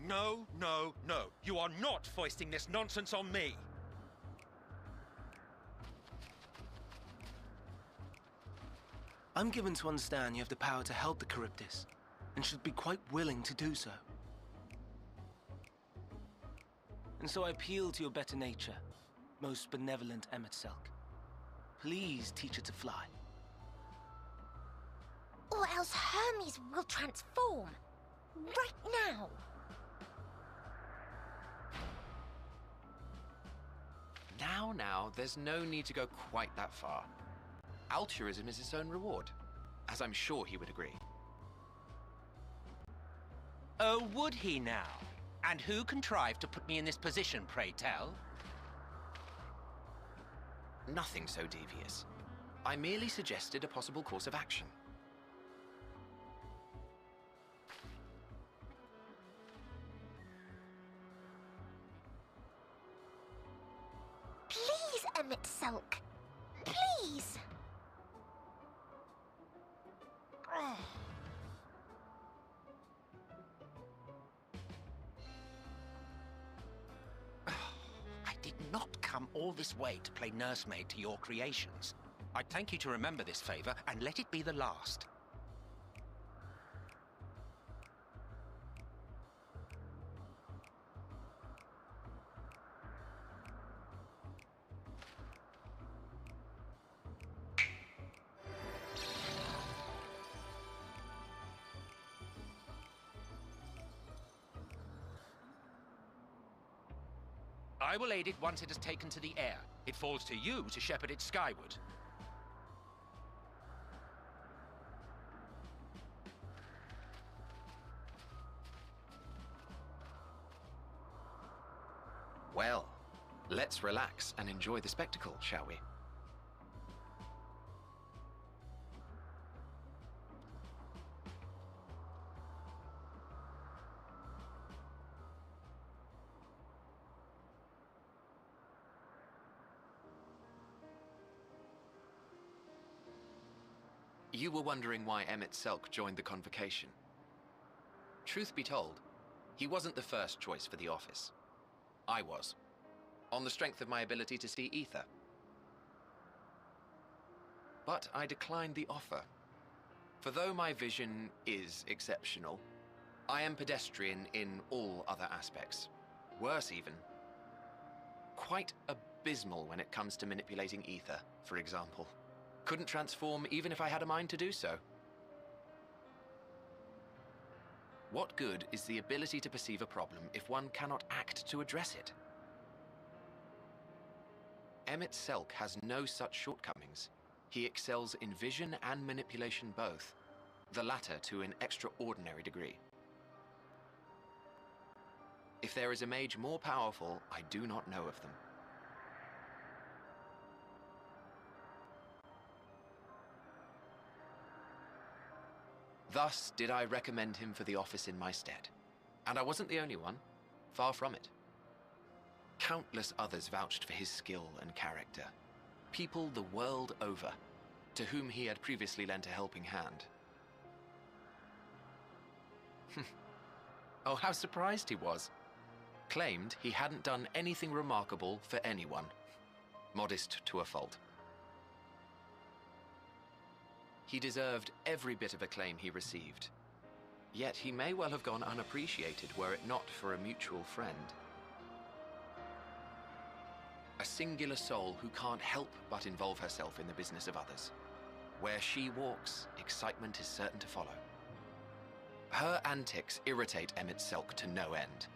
No, no, no. You are not foisting this nonsense on me. I'm given to understand you have the power to help the Charybdis, and should be quite willing to do so. And so I appeal to your better nature, most benevolent Emetselk. Please teach her to fly. Or else Hermes will transform. Right now. Now, there's no need to go quite that far. Altruism is its own reward, as I'm sure he would agree. Oh, would he now? And who contrived to put me in this position, pray tell? Nothing so devious. I merely suggested a possible course of action. Please, Emmett Sulk. Please. I did not come all this way to play nursemaid to your creations. I'd thank you to remember this favor and let it be the last. I will aid it once it has taken to the air. It falls to you to shepherd it skyward. Well, let's relax and enjoy the spectacle, shall we? You were wondering why Emmett Selk joined the convocation. Truth be told, he wasn't the first choice for the office. I was, on the strength of my ability to see ether. But I declined the offer. For though my vision is exceptional, I am pedestrian in all other aspects. Worse even. Quite abysmal when it comes to manipulating ether, for example. Couldn't transform even if I had a mind to do so. What good is the ability to perceive a problem if one cannot act to address it? Emmett Selk has no such shortcomings. He excels in vision and manipulation both, the latter to an extraordinary degree. If there is a mage more powerful, I do not know of them. Thus did I recommend him for the office in my stead. And I wasn't the only one. Far from it. Countless others vouched for his skill and character. People the world over, to whom he had previously lent a helping hand. Oh, how surprised he was. Claimed he hadn't done anything remarkable for anyone. Modest to a fault. He deserved every bit of acclaim he received. Yet he may well have gone unappreciated were it not for a mutual friend. A singular soul who can't help but involve herself in the business of others. Where she walks, excitement is certain to follow. Her antics irritate Emmett Selk to no end.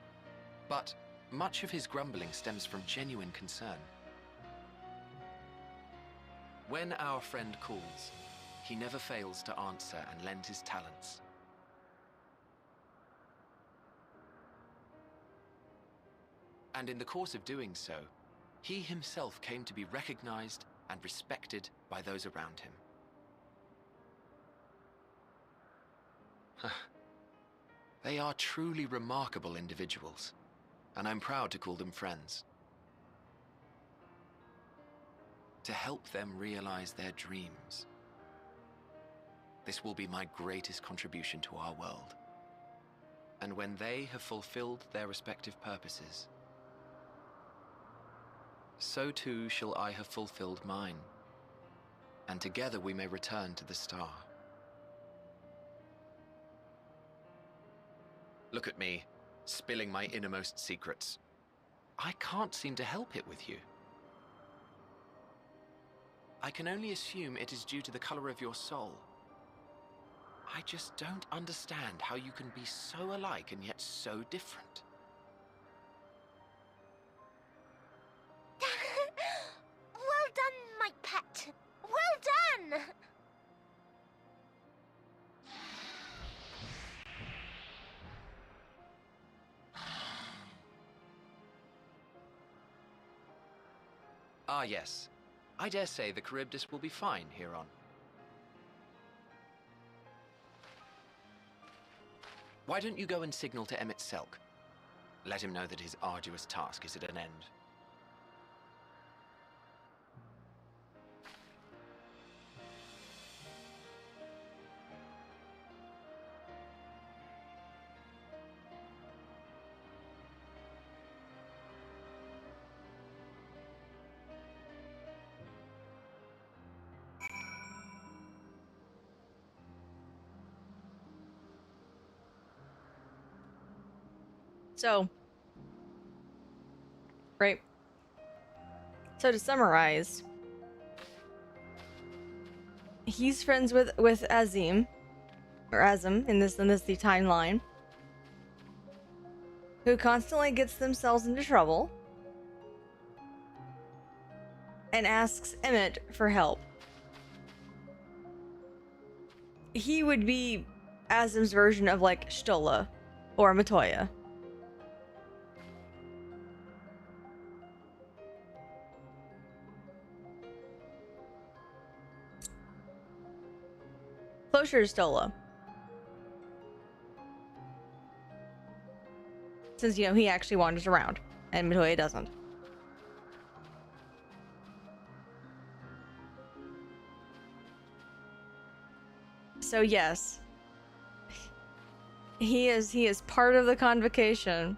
But much of his grumbling stems from genuine concern. When our friend calls, he never fails to answer and lend his talents. And in the course of doing so, he himself came to be recognized and respected by those around him. They are truly remarkable individuals, and I'm proud to call them friends. To help them realize their dreams. This will be my greatest contribution to our world. And when they have fulfilled their respective purposes, so too shall I have fulfilled mine, and together we may return to the star. Look at me, spilling my innermost secrets. I can't seem to help it with you. I can only assume it is due to the color of your soul. I just don't understand how you can be so alike and yet so different. Ah, yes. I dare say the Charybdis will be fine here on. Why don't you go and signal to Emmett Selk? Let him know that his arduous task is at an end. So, right. So to summarize, he's friends with Azim, or Azim in this the timeline, who constantly gets themselves into trouble and asks Emmett for help. He would be Azim's version of like Stola or Matoya. Closer to Stola. Since, you know, he actually wanders around and Matoya doesn't. So yes, he is part of the convocation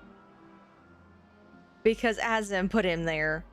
because Azim put him there.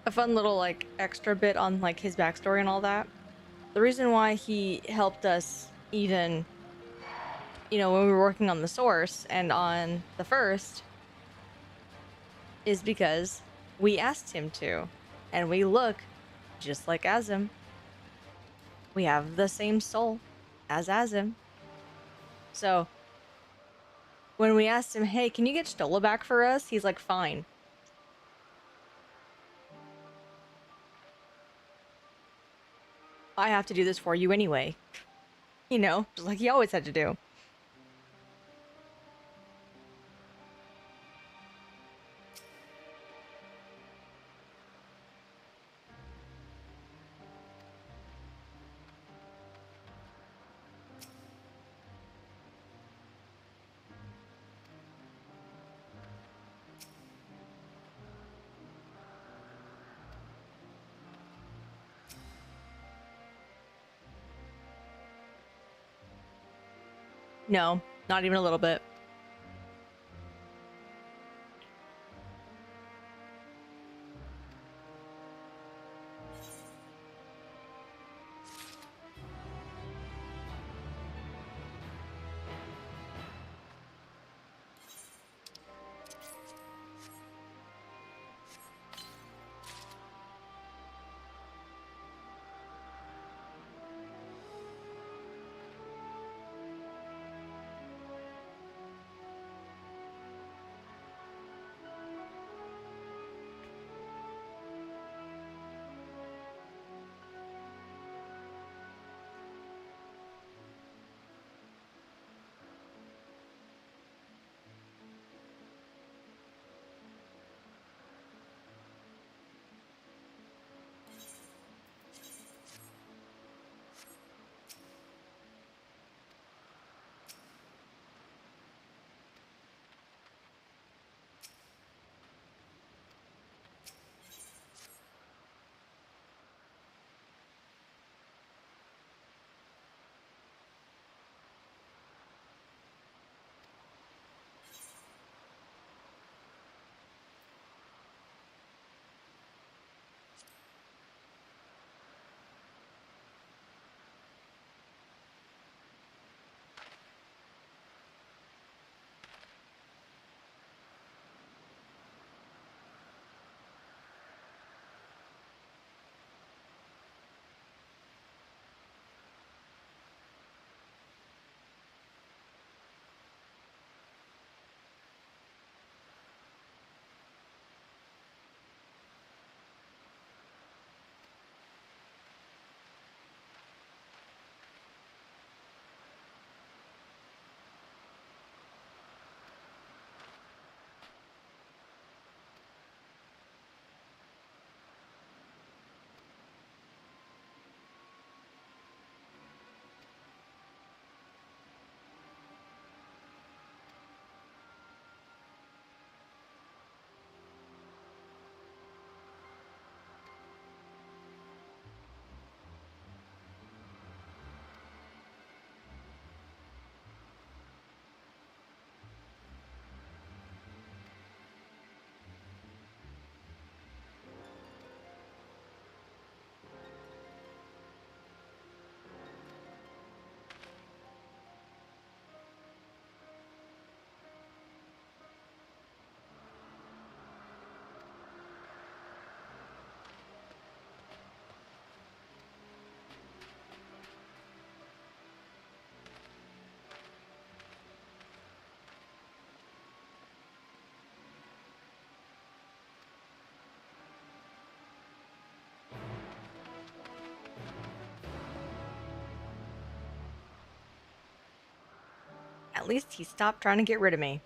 A fun little like extra bit on like his backstory and all that. The reason why he helped us even, when we were working on the source and on the first, is because we asked him to, and we look just like Azim. We have the same soul as Azim. So when we asked him, hey, can you get Stola back for us? He's like, fine. I have to do this for you anyway. Just like he always had to do. No, not even a little bit. At least he stopped trying to get rid of me.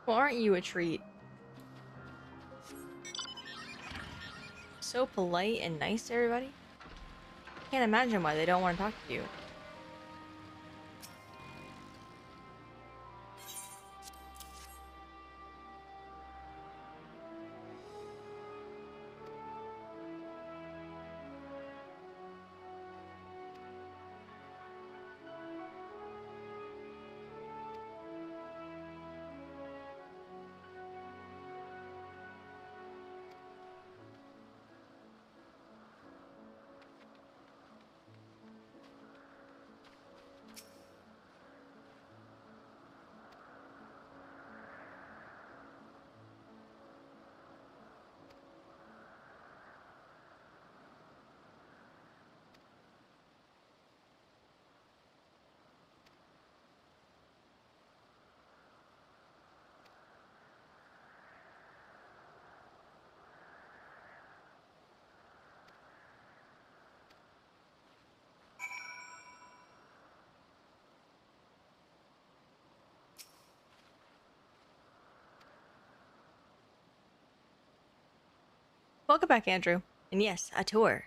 Well, aren't you a treat? So polite and nice to everybody. Can't imagine why they don't want to talk to you. Welcome back, Andrew. And yes, a tour.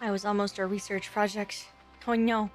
I was almost a research project. Oh no.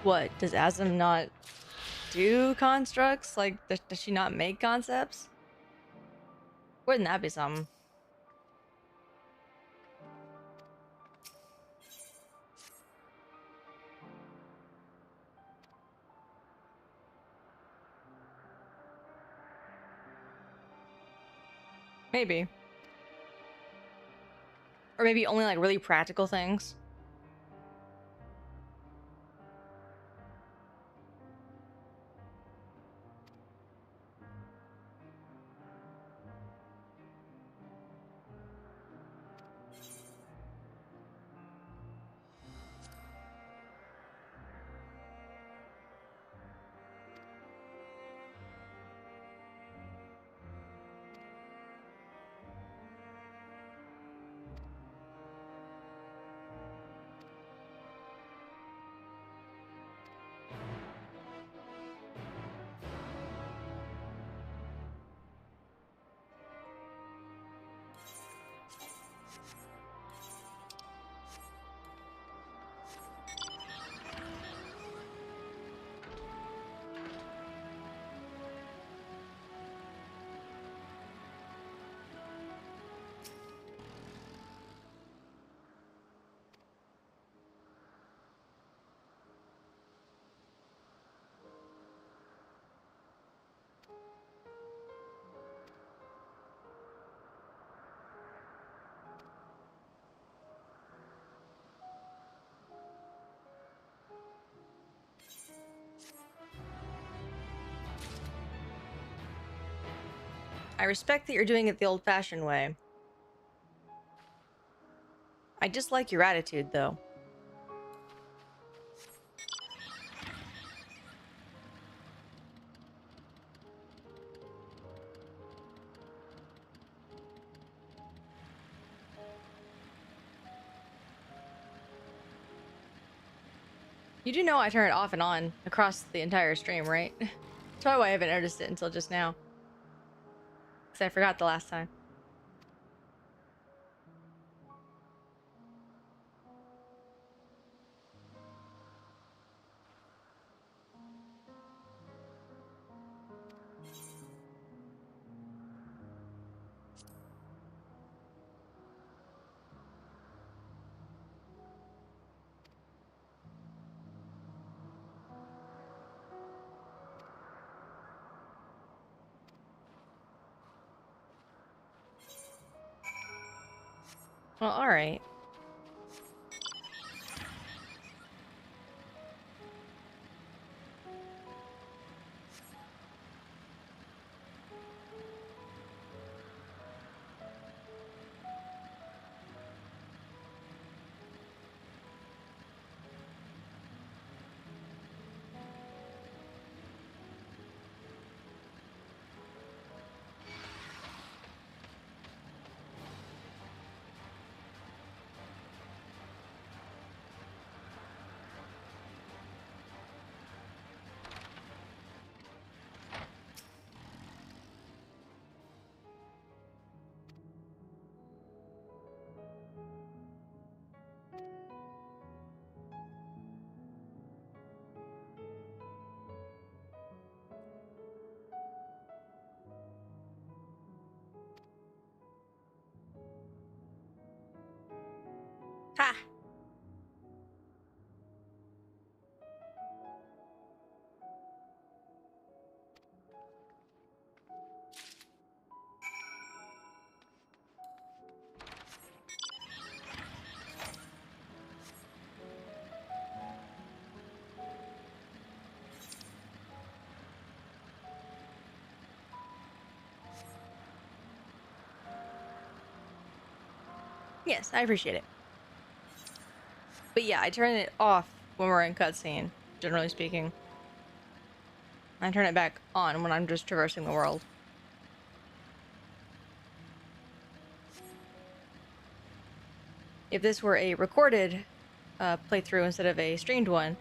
What, does Asm not do constructs? Like, does she not make concepts? Wouldn't that be something? Maybe. Or maybe only like really practical things. I respect that you're doing it the old-fashioned way. I dislike your attitude, though. You do know I turn it off and on across the entire stream, right? That's probably why I haven't noticed it until just now. Because I forgot the last time. Well, alright. Ha! Yes, I appreciate it. But yeah, I turn it off when we're in cutscene, generally speaking. I turn it back on when I'm just traversing the world. If this were a recorded playthrough instead of a streamed one,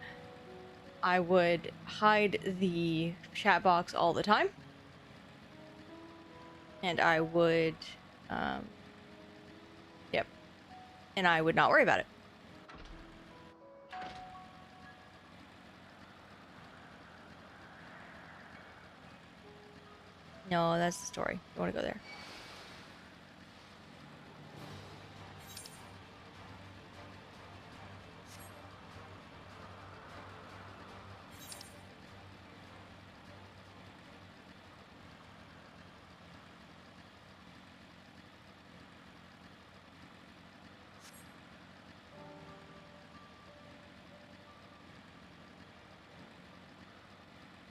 I would hide the chat box all the time. And I would, yep. And I would not worry about it. No, that's the story. You want to go there.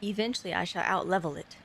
Eventually, I shall outlevel it.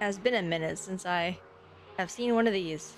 It has been a minute since I have seen one of these.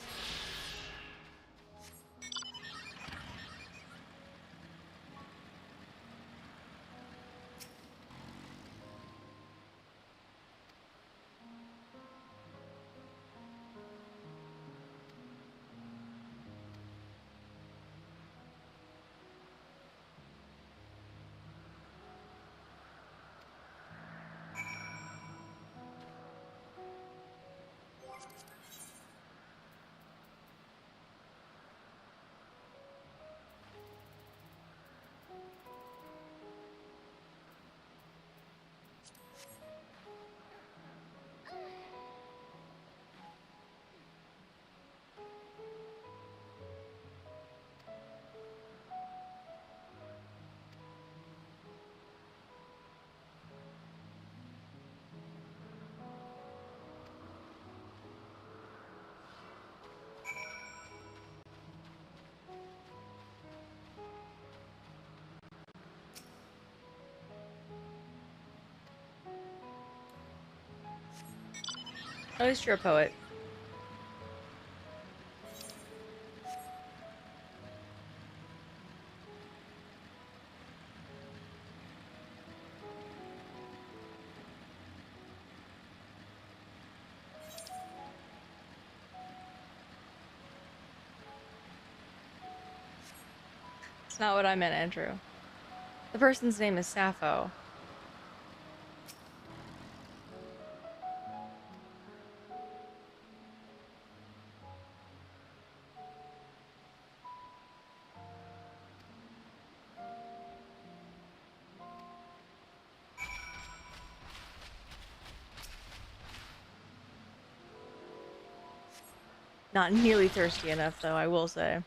At least you're a poet. It's not what I meant, Andrew. The person's name is Sappho. Not nearly thirsty enough, though, I will say.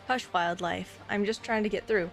Hush, wildlife. I'm just trying to get through.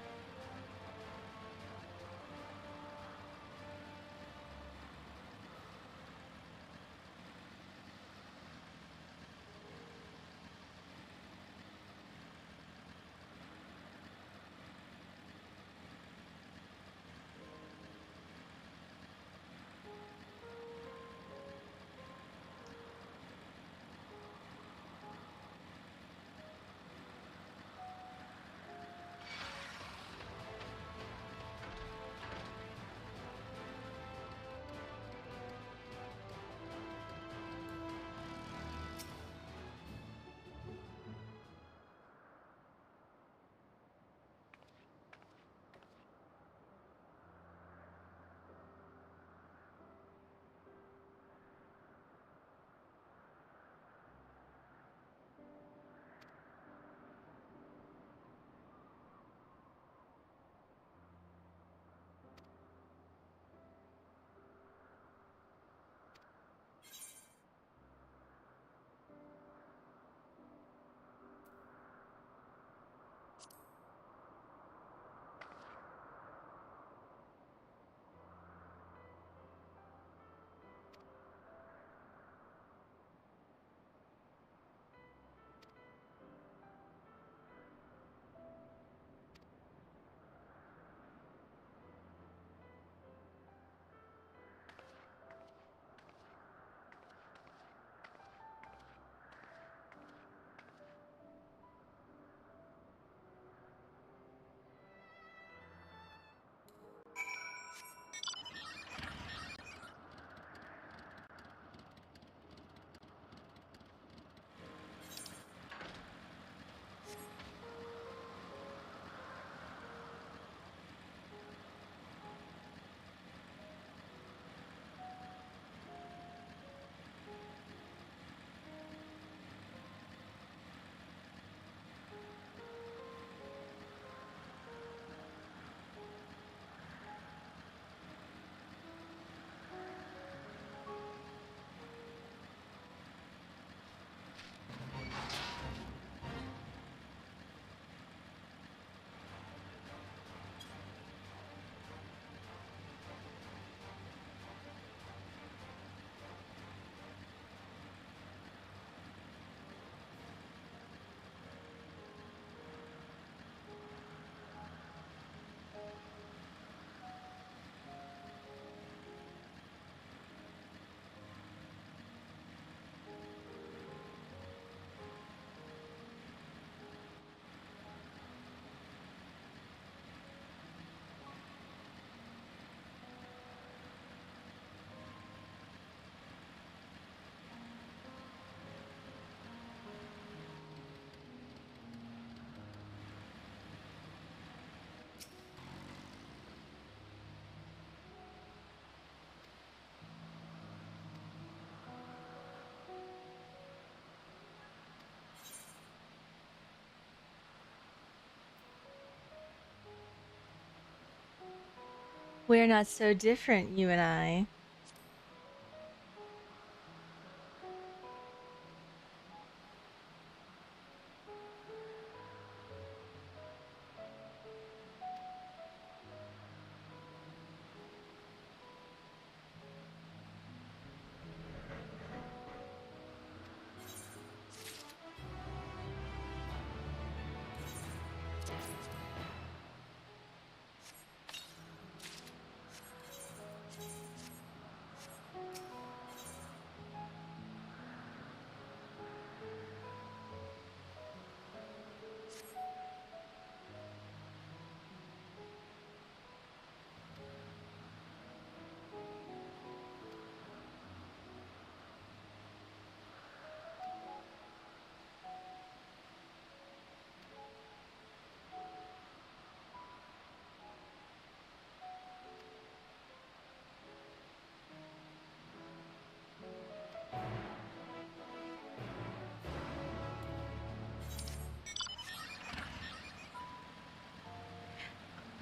We're not so different, you and I.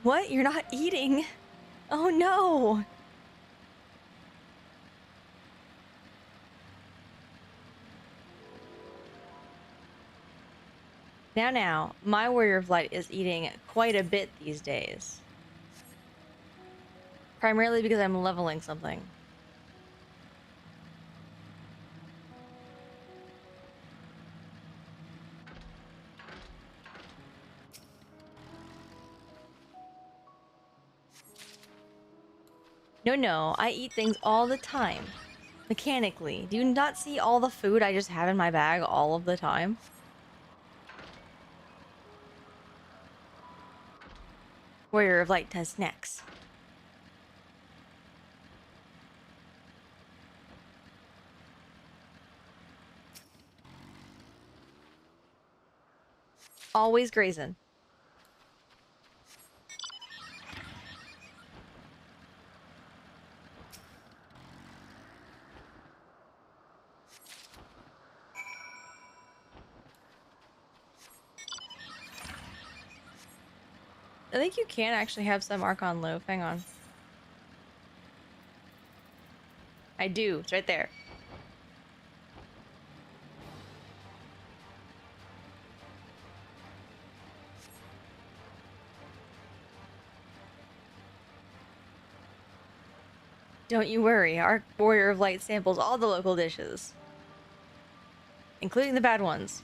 What? You're not eating? Oh no! Now, my Warrior of Light is eating quite a bit these days. Primarily because I'm leveling something. No, I eat things all the time. Mechanically. Do you not see all the food I just have in my bag all of the time? Warrior of Light does snacks. Always grazing. I think you can actually have some Archon loaf. Hang on. I do. It's right there. Don't you worry. Our Warrior of Light samples all the local dishes. Including the bad ones.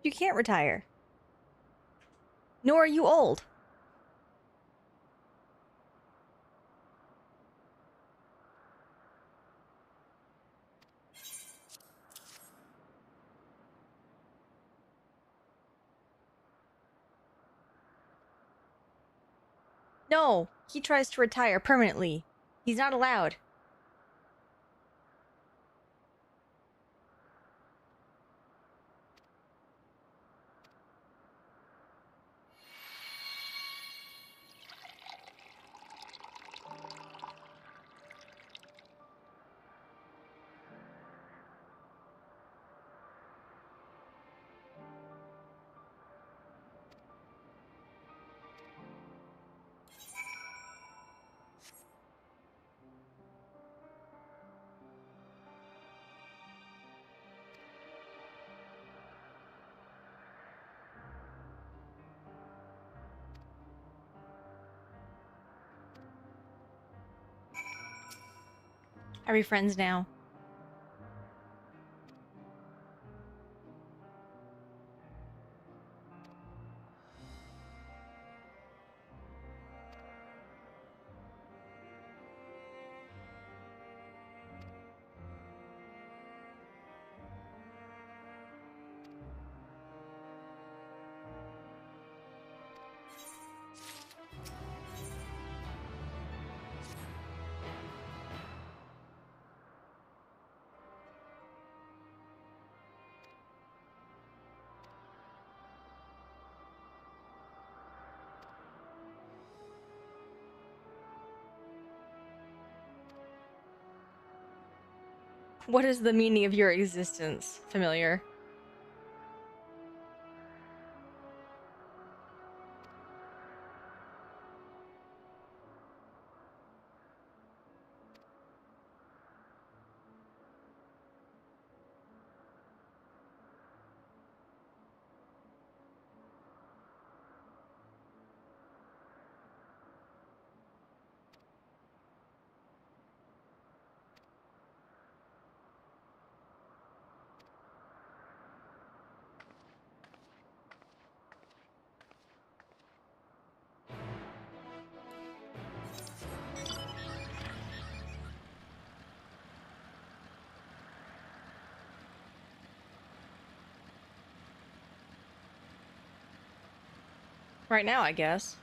You can't retire. Nor are you old. No, he tries to retire permanently. He's not allowed. Are we friends now? What is the meaning of your existence, familiar? Right now, I guess.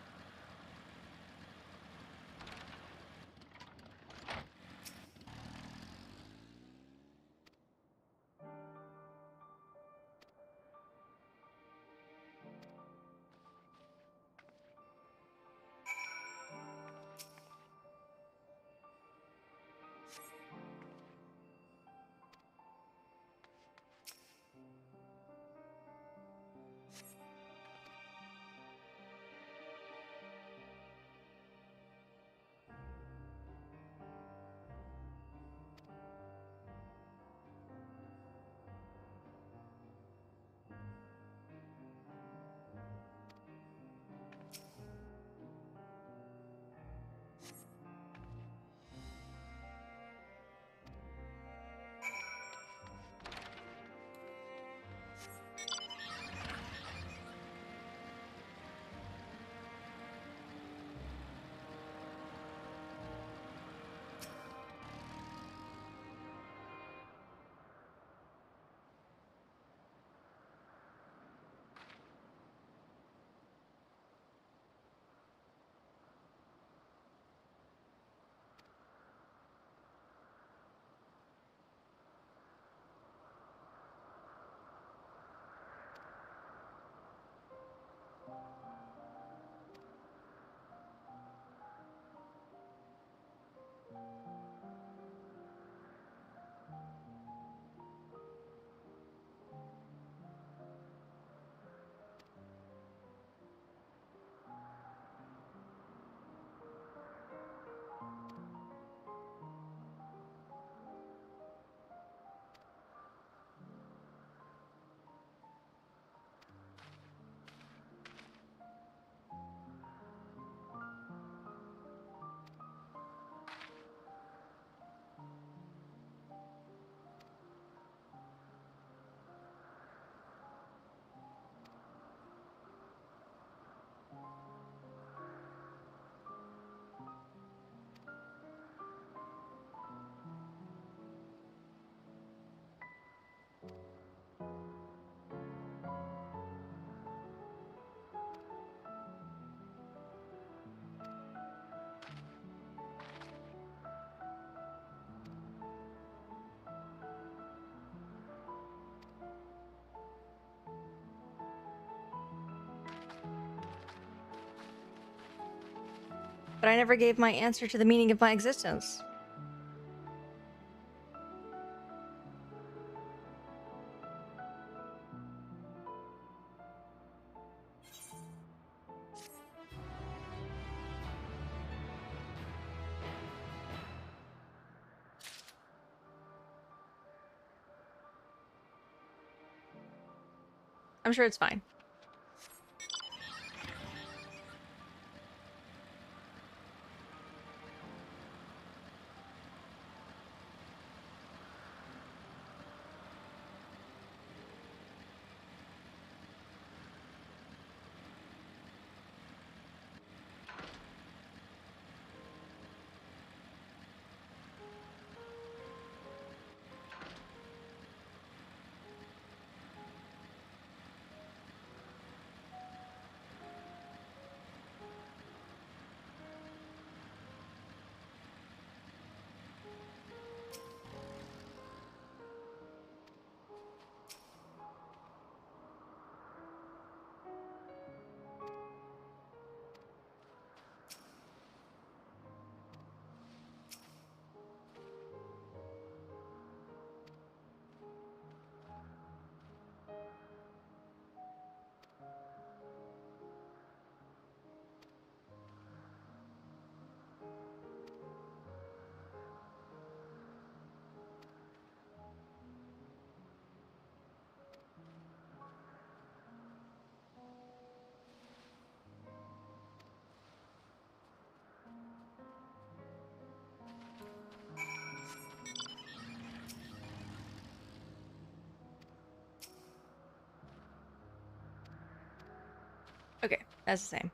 But I never gave my answer to the meaning of my existence. I'm sure it's fine. That's the same.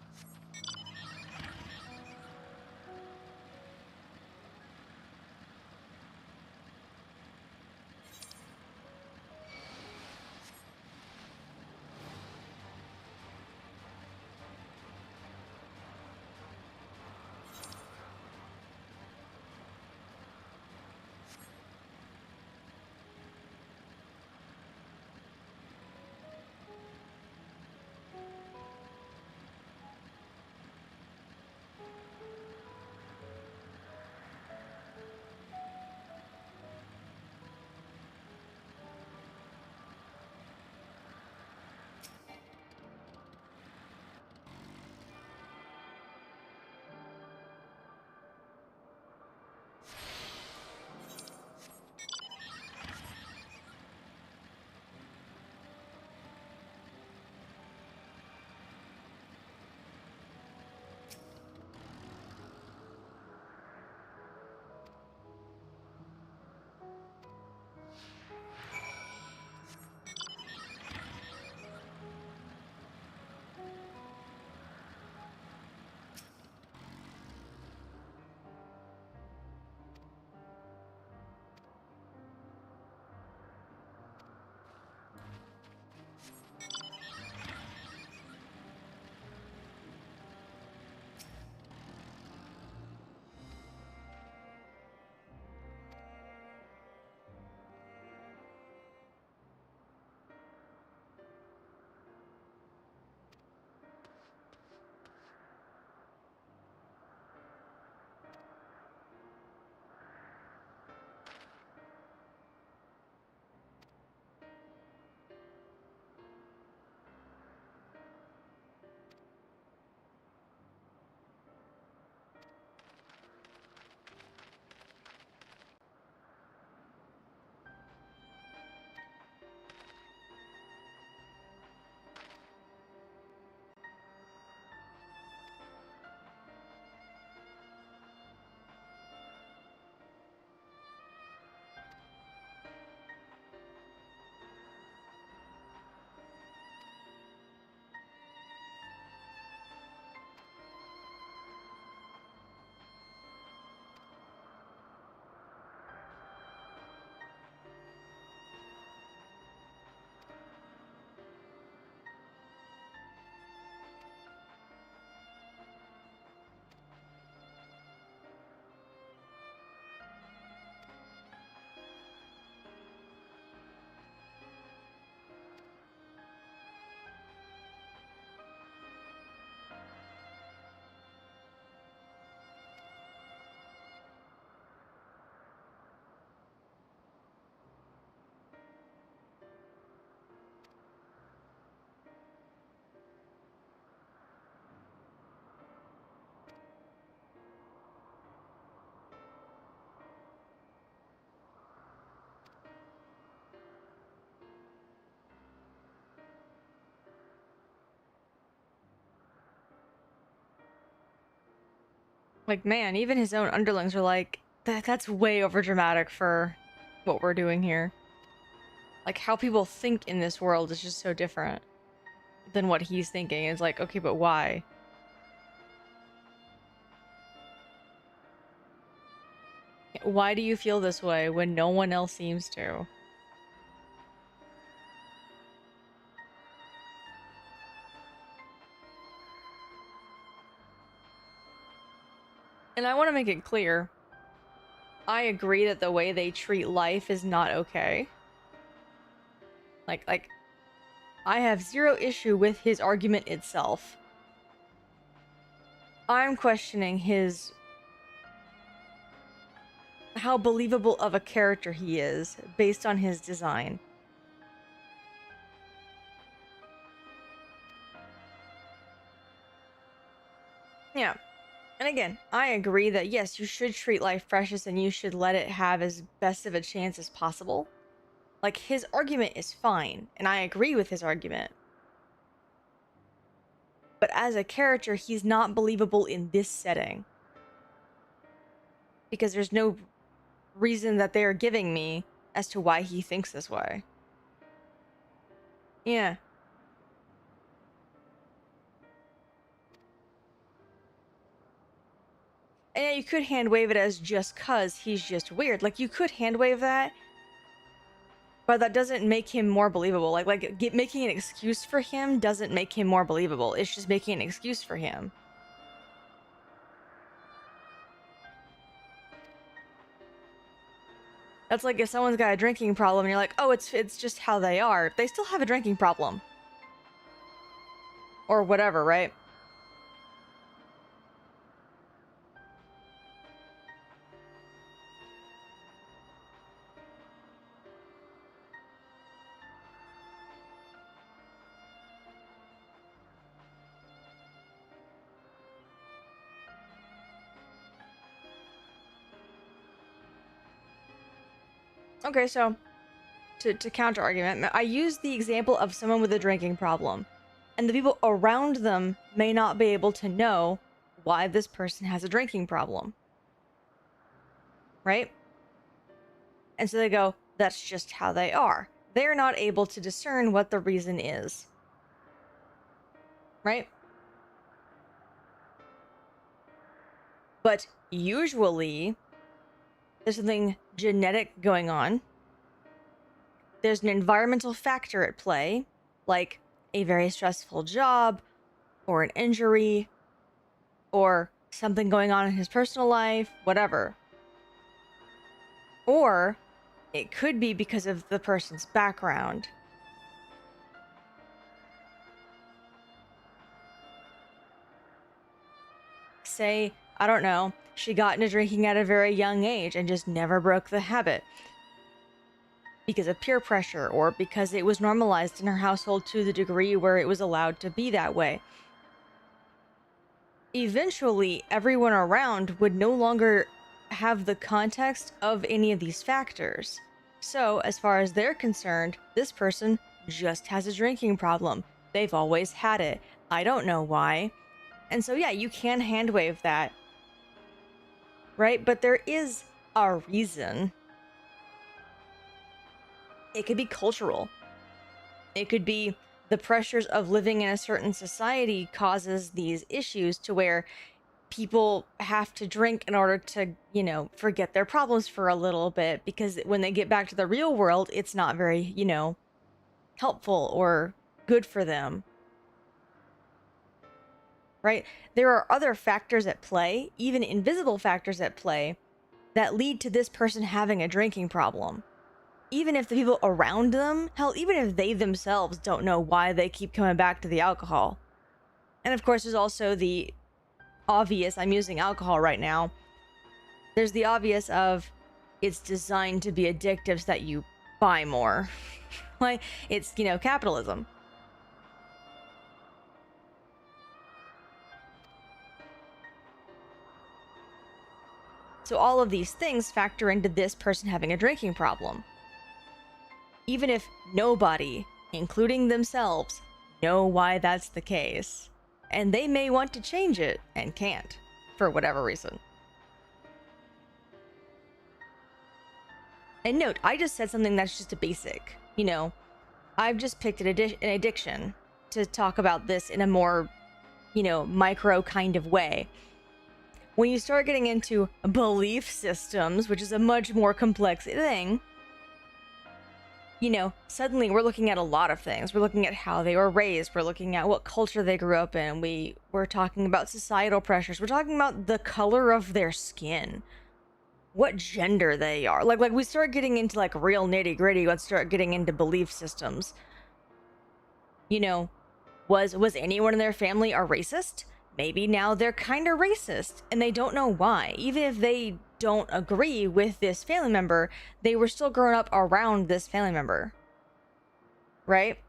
Like, man, even his own underlings are like, that's way over dramatic for what we're doing here. Like, how people think in this world is just so different than what he's thinking. It's like, okay, but why? Why do you feel this way when no one else seems to? And I want to make it clear, I agree that the way they treat life is not okay. Like, I have zero issue with his argument itself. I'm questioning how believable of a character he is based on his design. Yeah. And again, I agree that yes, you should treat life precious and you should let it have as best of a chance as possible. Like, his argument is fine, and I agree with his argument. But as a character, he's not believable in this setting. Because there's no reason that they are giving me as to why he thinks this way. Yeah. And yeah, you could hand wave it as just cuz he's just weird. Like, you could hand wave that, but that doesn't make him more believable. Making an excuse for him doesn't make him more believable. It's just making an excuse for him. That's like if someone's got a drinking problem and you're like, oh, it's just how they are. They still have a drinking problem. Or whatever, right? Okay, so to counter argument, I use the example of someone with a drinking problem, and the people around them may not be able to know why this person has a drinking problem. Right? And so they go, that's just how they are. They're not able to discern what the reason is. Right? But usually, there's something genetic going on. There's an environmental factor at play, like a very stressful job, or an injury, or something going on in his personal life, whatever. Or it could be because of the person's background. Say, I don't know, she got into drinking at a very young age and just never broke the habit. Because of peer pressure, or because it was normalized in her household to the degree where it was allowed to be that way. Eventually, everyone around would no longer have the context of any of these factors. So, as far as they're concerned, this person just has a drinking problem. They've always had it. I don't know why. And so, yeah, you can hand wave that. Right? But there is a reason. It could be cultural. It could be the pressures of living in a certain society causes these issues to where people have to drink in order to, forget their problems for a little bit, because when they get back to the real world, it's not very, helpful or good for them. Right? There are other factors at play, even invisible factors at play, that lead to this person having a drinking problem. Even if the people around them, hell, even if they themselves don't know why they keep coming back to the alcohol. And of course, there's also the obvious, I'm using alcohol right now. There's the obvious of it's designed to be addictive so that you buy more. Like, it's, capitalism. So all of these things factor into this person having a drinking problem. Even if nobody, including themselves, know why that's the case. And they may want to change it and can't, for whatever reason. And note, I just said something that's just a basic. I've just picked an addiction to talk about this in a more, micro kind of way. When you start getting into belief systems, which is a much more complex thing, suddenly we're looking at a lot of things. We're looking at how they were raised. We're looking at what culture they grew up in. We're talking about societal pressures. We're talking about the color of their skin, what gender they are. Like we start getting into like real nitty gritty. Let's start getting into belief systems. Was anyone in their family a racist? Maybe now they're kind of racist and they don't know why. Even if they don't agree with this family member, they were still growing up around this family member. Right?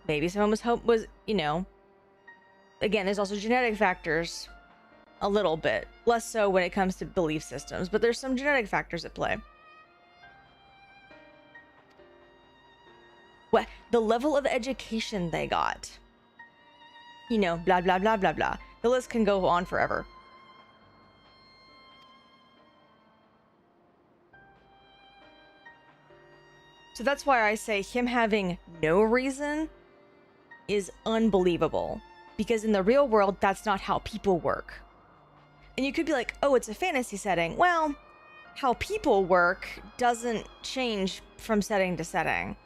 Maybe someone was, again, there's also genetic factors a little bit. Less so when it comes to belief systems, but there's some genetic factors at play. What the level of education they got. Blah, blah, blah, blah, blah. The list can go on forever. So that's why I say him having no reason is unbelievable, because in the real world, that's not how people work. And you could be like, oh, it's a fantasy setting. Well, how people work doesn't change from setting to setting.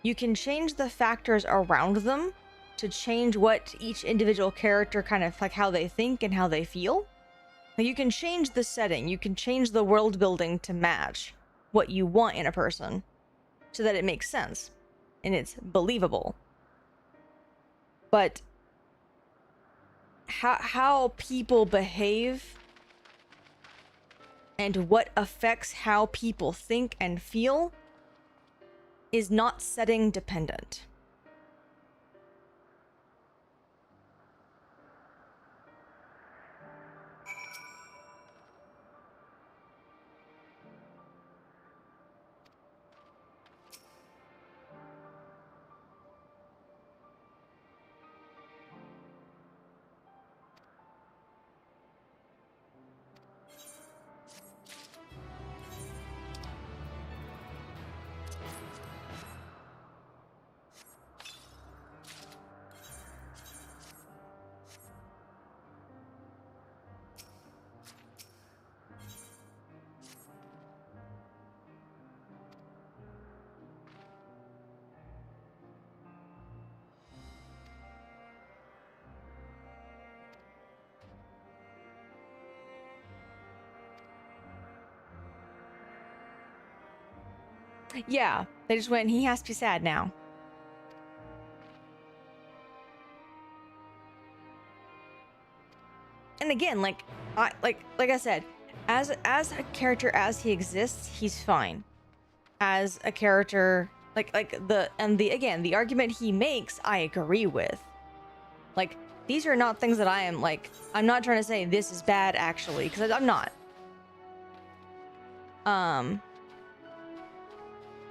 You can change the factors around them to change what each individual character kind of like how they think and how they feel. Like, you can change the setting, you can change the world building to match what you want in a person so that it makes sense and it's believable. But how people behave and what affects how people think and feel is not setting dependent. Yeah, they just went, he has to be sad now. And again, like I said, as a character as he exists, he's fine. As a character, the argument he makes, I agree with. Like, these are not things that I am like, I'm not trying to say this is bad actually, because I'm not.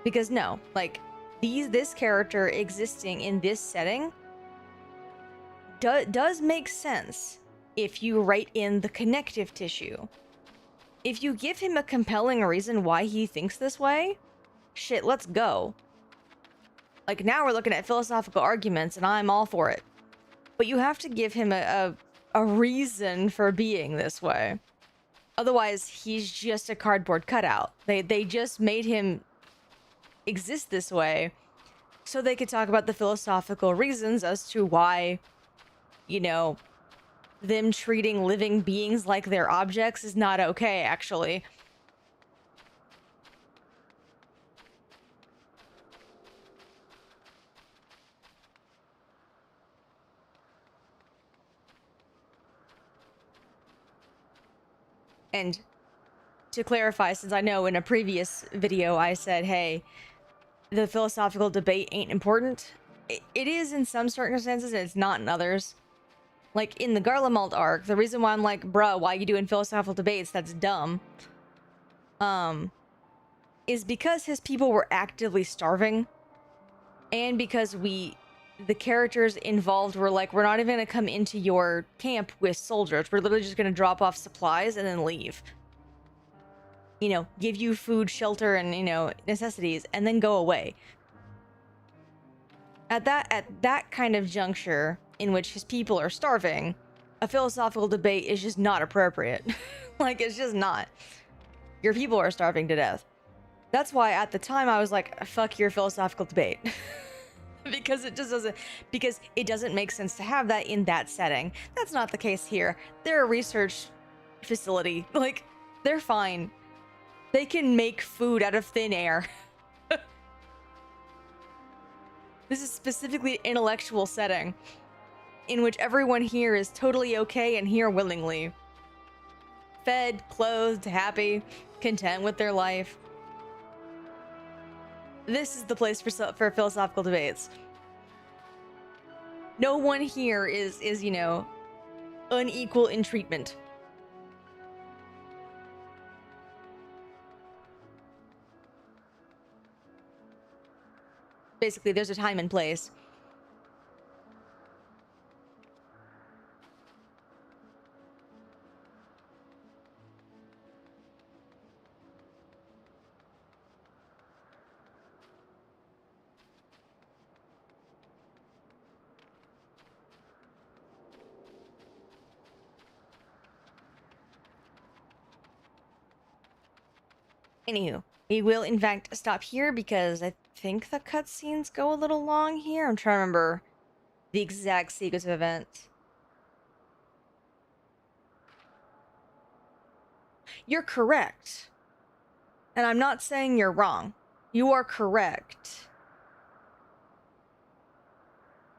Because no, like, this character existing in this setting does make sense if you write in the connective tissue. If you give him a compelling reason why he thinks this way, shit, let's go. Like, now we're looking at philosophical arguments, and I'm all for it. But you have to give him a reason for being this way. Otherwise, he's just a cardboard cutout. They just made him exist this way so they could talk about the philosophical reasons as to why, you know, them treating living beings like they're objects is not okay, actually. And to clarify, since I know in a previous video I said, hey, the philosophical debate ain't important. It is in some circumstances, and it's not in others. Like, in the Garlemald arc, the reason why I'm like, bruh, why you doing philosophical debates? That's dumb. Is because his people were actively starving. And because the characters involved were like, we're not even gonna come into your camp with soldiers. We're literally just gonna drop off supplies and then leave. You know, give you food, shelter, and, you know, necessities, and then go away. At that kind of juncture in which his people are starving, a philosophical debate is just not appropriate. Like, it's just not. Your people are starving to death. That's why at the time I was like, fuck your philosophical debate. Because it just doesn't, because it doesn't make sense to have that in that setting. That's not the case here. They're a research facility. Like, they're fine. They can make food out of thin air. This is specifically an intellectual setting in which everyone here is totally okay and here willingly. Fed, clothed, happy, content with their life. This is the place for philosophical debates. No one here is, you know, unequal in treatment. Basically, there's a time and place. Anywho, we will in fact stop here because I think the cutscenes go a little long here. I'm trying to remember the exact sequence of events. You're correct. And I'm not saying you're wrong. You are correct.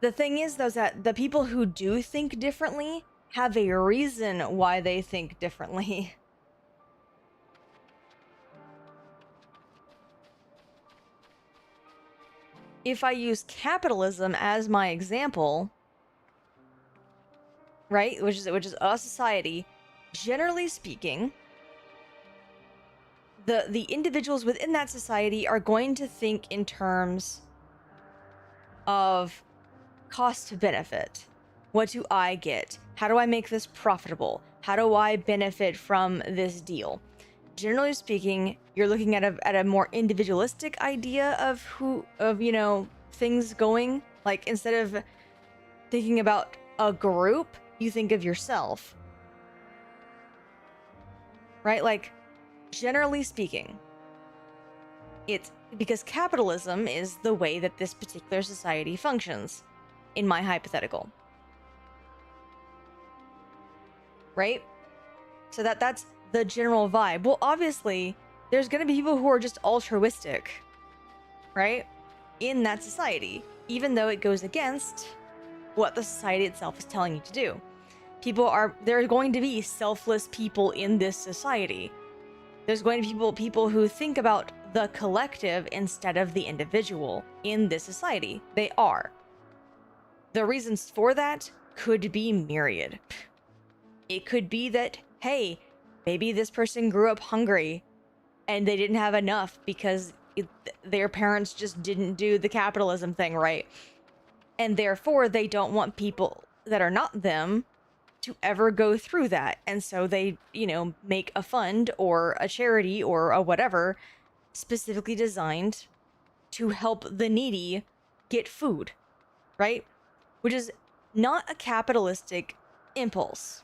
The thing is, though, is that the people who do think differently have a reason why they think differently. If I use capitalism as my example, right, which is a society, generally speaking, the individuals within that society are going to think in terms of cost to benefit. What do I get? How do I make this profitable? How do I benefit from this deal? Generally speaking, you're looking at a more individualistic idea of things going. Like, instead of thinking about a group, you think of yourself. Right? Like, generally speaking, it's because capitalism is the way that this particular society functions, in my hypothetical. Right? So that's the general vibe. Well, obviously, there's going to be people who are just altruistic, right? In that society, even though it goes against what the society itself is telling you to do. There are going to be selfless people in this society. There's going to be people who think about the collective instead of the individual in this society. They are. The reasons for that could be myriad. It could be that, hey, maybe this person grew up hungry and they didn't have enough because their parents just didn't do the capitalism thing right. And therefore, they don't want people that are not them to ever go through that. And so they, make a fund or a charity or a whatever specifically designed to help the needy get food, right? Which is not a capitalistic impulse.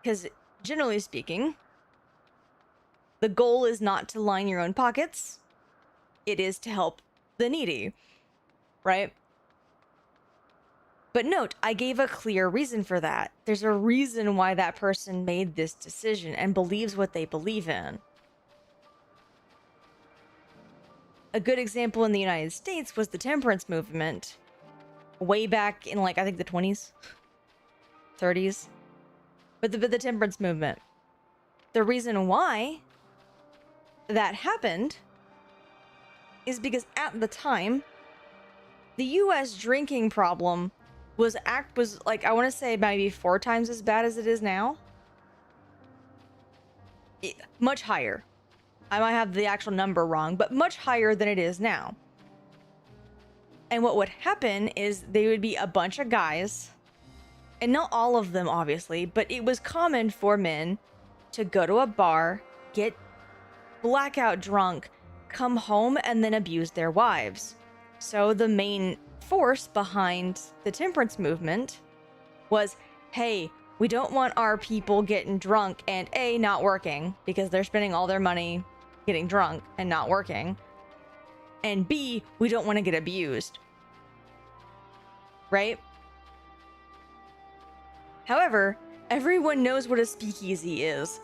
Because generally speaking, the goal is not to line your own pockets. It is to help the needy, right? But note, I gave a clear reason for that. There's a reason why that person made this decision and believes what they believe in. A good example in the United States was the temperance movement way back in, I think the 20s, 30s. But the temperance movement. The reason why that happened is because at the time, the US drinking problem was I want to say maybe 4 times as bad as it is now. Much higher. I might have the actual number wrong, but much higher than it is now. And what would happen is they would be a bunch of guys, and not all of them obviously, but it was common for men to go to a bar, get blackout drunk, come home, and then abuse their wives. So the main force behind the temperance movement was, hey, we don't want our people getting drunk and A, not working because they're spending all their money getting drunk and not working, and B, we don't want to get abused, right? However, everyone knows what a speakeasy is.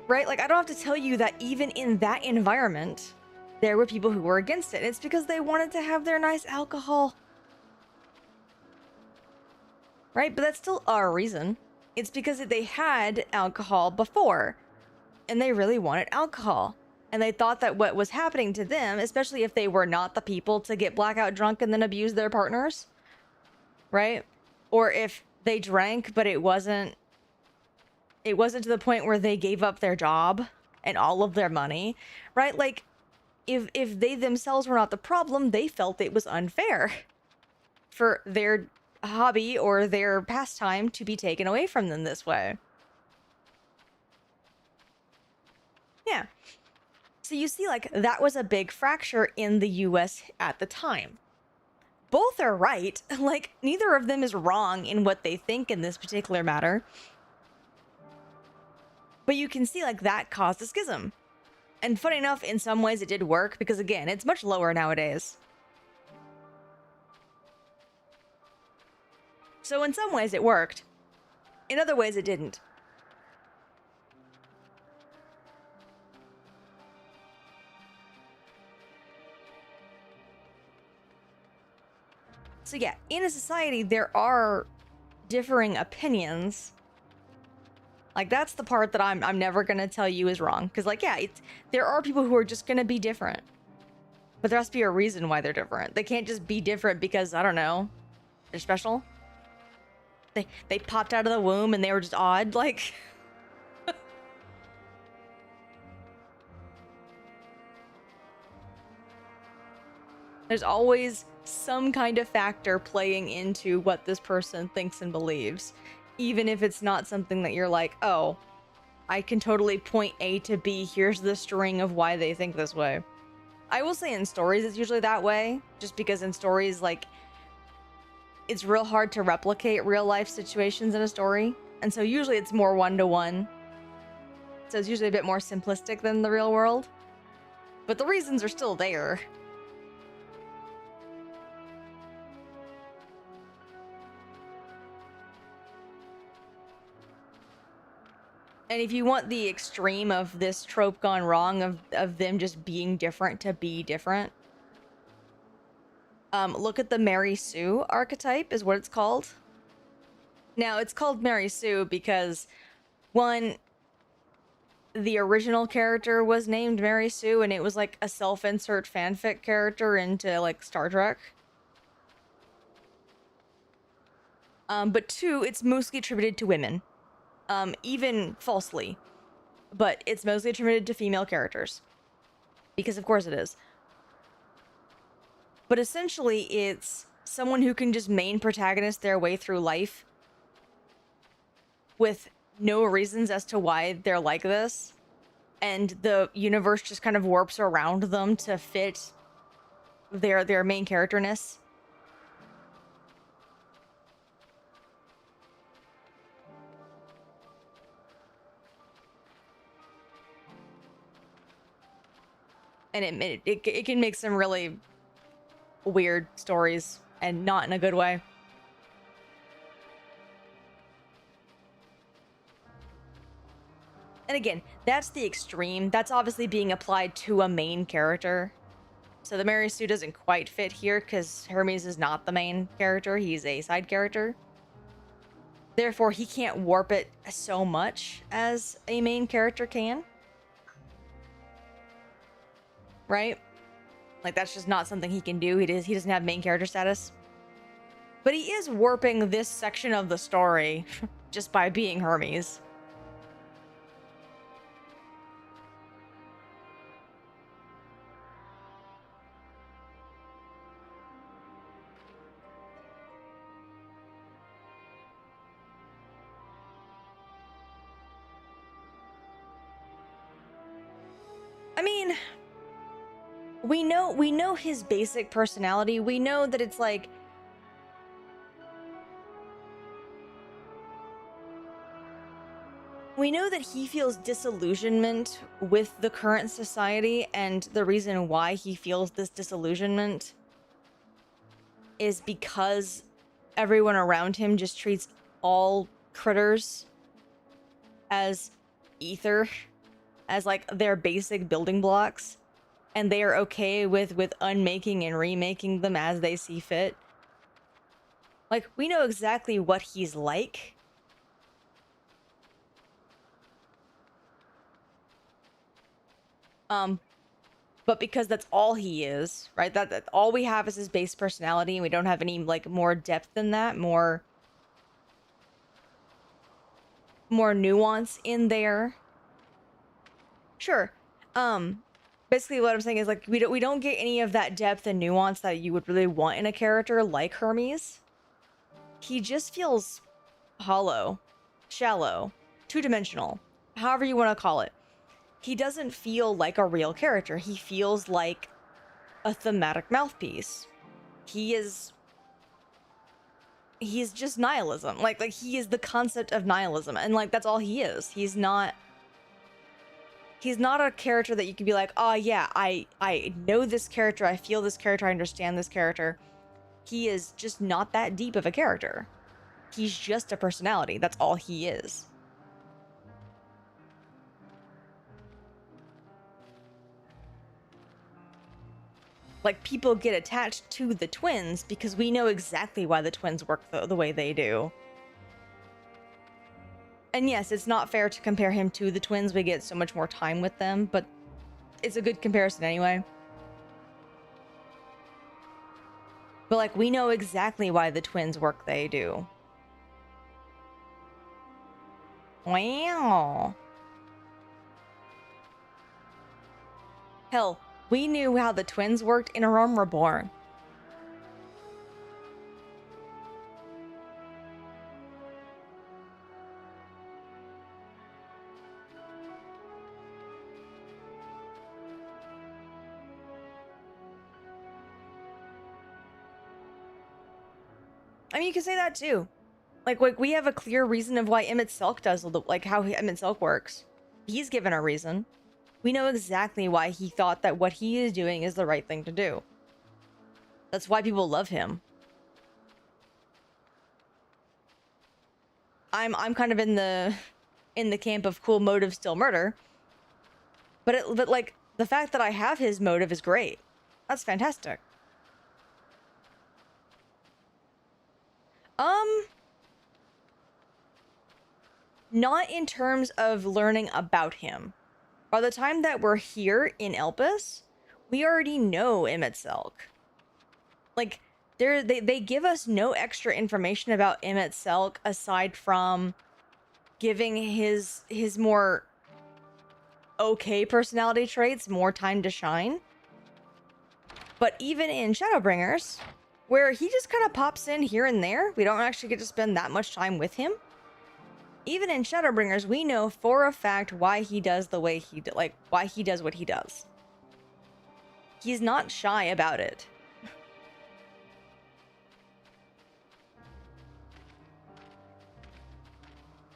Right? I don't have to tell you that even in that environment, there were people who were against it. It's because they wanted to have their nice alcohol. Right? But that's still a reason. It's because they had alcohol before, and they really wanted alcohol. And they thought that what was happening to them, especially if they were not the people to get blackout drunk and then abuse their partners, right? Or if they drank, but it wasn't to the point where they gave up their job and all of their money, right? If they themselves were not the problem, they felt it was unfair for their hobby or their pastime to be taken away from them this way. Yeah. So you see, that was a big fracture in the US at the time. both are right. Like, neither of them is wrong in what they think in this particular matter. But you can see, like, that caused a schism. And funny enough, in some ways it did work, because again, it's much lower nowadays. So in some ways it worked. In other ways it didn't. So yeah, in a society there are differing opinions. Like, that's the part that I'm never gonna tell you is wrong. Because, like, yeah, there are people who are just gonna be different. But there has to be a reason why they're different. They can't just be different because, I don't know, they're special. They popped out of the womb and they were just odd, like... There's always some kind of factor playing into what this person thinks and believes. Even if it's not something that you're like, oh, I can totally point A to B, here's the string of why they think this way. I will say in stories it's usually that way, just because in stories, like, it's real hard to replicate real life situations in a story. And so usually it's more one-to-one. So it's usually a bit more simplistic than the real world. But the reasons are still there. And if you want the extreme of this trope gone wrong, of them just being different to be different, look at the Mary Sue archetype, is what it's called. Now, it's called Mary Sue because, one, the original character was named Mary Sue, and it was like a self-insert fanfic character into, like, Star Trek. But two, it's mostly attributed to women. Even falsely, but it's mostly attributed to female characters, because of course it is. But essentially it's someone who can just main protagonist their way through life with no reasons as to why they're like this, and the universe just kind of warps around them to fit their main characterness. And it can make some really weird stories, and not in a good way. And again, that's the extreme. That's obviously being applied to a main character. So the Mary Sue doesn't quite fit here, because Hermes is not the main character. He's a side character. Therefore, he can't warp it so much as a main character can. Right? Like, that's just not something he can do. He doesn't have main character status. But he is warping this section of the story just by being Hermes. I mean, we know his basic personality. We know that it's like, we know that he feels disillusionment with the current society, and the reason why he feels this disillusionment is because everyone around him just treats all critters as ether, as like their basic building blocks. And they are okay with unmaking and remaking them as they see fit. Like, we know exactly what he's like. But because that's all he is, right? That all we have is his base personality, and we don't have any, like, more depth than that, more nuance in there. Sure. Basically what I'm saying is, like, we don't get any of that depth and nuance that you would really want in a character like Hermes. He just feels hollow, shallow, two-dimensional, however you want to call it. He doesn't feel like a real character. He feels like a thematic mouthpiece. He is he's just nihilism. Like he is the concept of nihilism, and like that's all he is. He's not a character that you can be like, oh yeah, I know this character, I feel this character, I understand this character. He is just not that deep of a character. He's just a personality. That's all he is. Like, people get attached to the twins because we know exactly why the twins work the way they do. And yes, it's not fair to compare him to the twins. We get so much more time with them, but it's a good comparison anyway. But, like, we know exactly why the twins work they do. Wow. Hell, we knew how the twins worked in A Realm Reborn. I mean, you can say that too. Like we have a clear reason of why Emmett Selk does, like how Emmett Selk works. He's given a reason. We know exactly why he thought that what he is doing is the right thing to do. That's why people love him. I'm kind of in the camp of cool motive, still murder. But like the fact that I have his motive is great. That's fantastic. Not in terms of learning about him. By the time that we're here in Elpis, we already know Emmett Selk. Like, they give us no extra information about Emmett Selk aside from giving his more okay personality traits more time to shine. But even in Shadowbringers, where he just kind of pops in here and there, we don't actually get to spend that much time with him. Even in Shadowbringers, we know for a fact why he does the way he why he does what he does. He's not shy about it.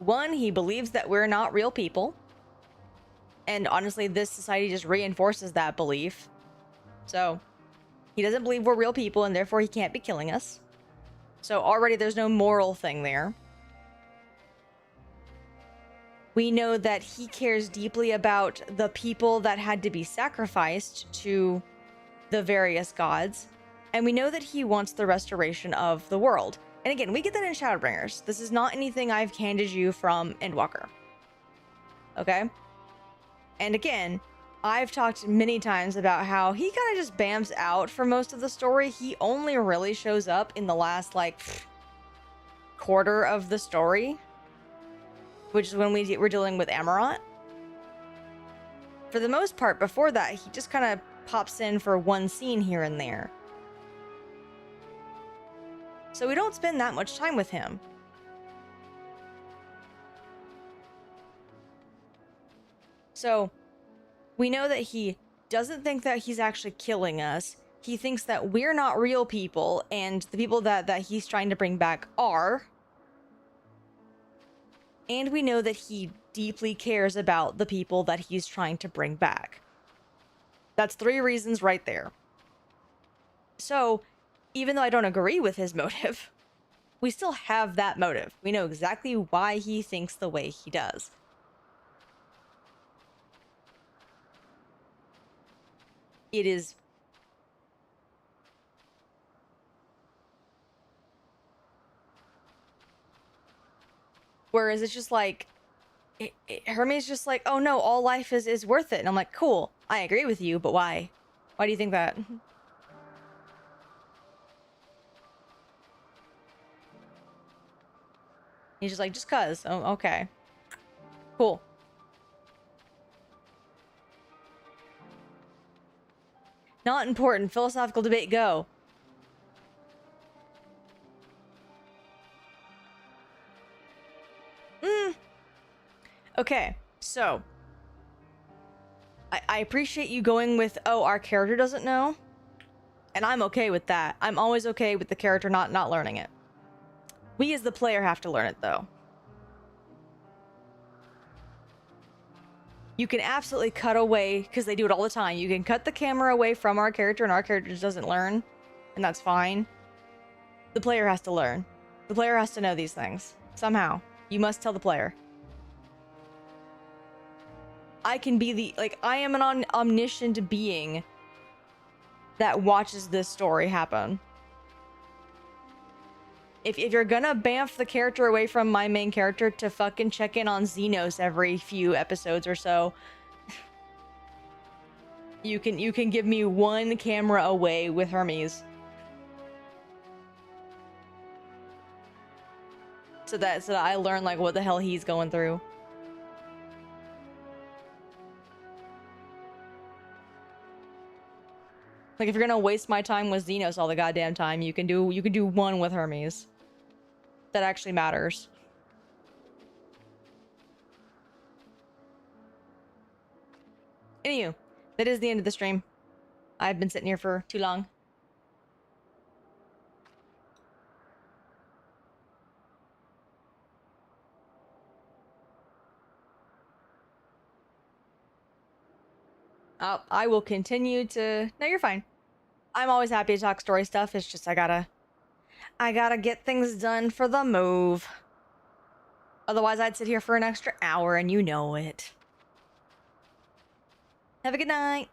One, he believes that we're not real people. And honestly, this society just reinforces that belief. So, he doesn't believe we're real people and therefore he can't be killing us. So already there's no moral thing there. We know that he cares deeply about the people that had to be sacrificed to the various gods. And we know that he wants the restoration of the world. And again, we get that in Shadowbringers. This is not anything I've handed you from Endwalker. Okay? And again, I've talked many times about how he kind of just bams out for most of the story. He only really shows up in the last, like, quarter of the story, which is when we're dealing with Amarant. For the most part, before that, he just kind of pops in for one scene here and there. So we don't spend that much time with him. So we know that he doesn't think that he's actually killing us. He thinks that we're not real people, and the people that he's trying to bring back are. And we know that he deeply cares about the people that he's trying to bring back. That's 3 reasons right there. So, even though I don't agree with his motive, we still have that motive. We know exactly why he thinks the way he does. It is... Whereas it's just like... Hermes just like, oh no, all life is worth it. And I'm like, cool, I agree with you, but why? Why do you think that? He's just like, just cuz. Oh, okay. Cool. Not important. Philosophical debate, go. Okay, so. I appreciate you going with, oh, our character doesn't know. And I'm okay with that. I'm always okay with the character not learning it. We as the player have to learn it, though. You can absolutely cut away, because they do it all the time. You can cut the camera away from our character, and our character just doesn't learn, and that's fine. The player has to learn. The player has to know these things. Somehow. You must tell the player. I can be the... Like, I am an omniscient being that watches this story happen. If you're gonna bamf the character away from my main character to fucking check in on Xenos every few episodes or so, you can give me one camera away with Hermes. So that I learn like what the hell he's going through. Like if you're gonna waste my time with Xenos all the goddamn time, you can do one with Hermes. That actually matters. Anywho, that is the end of the stream. I've been sitting here for too long. I will continue to... No, you're fine. I'm always happy to talk story stuff. It's just I gotta get things done for the move. Otherwise, I'd sit here for an extra hour, and you know it. Have a good night.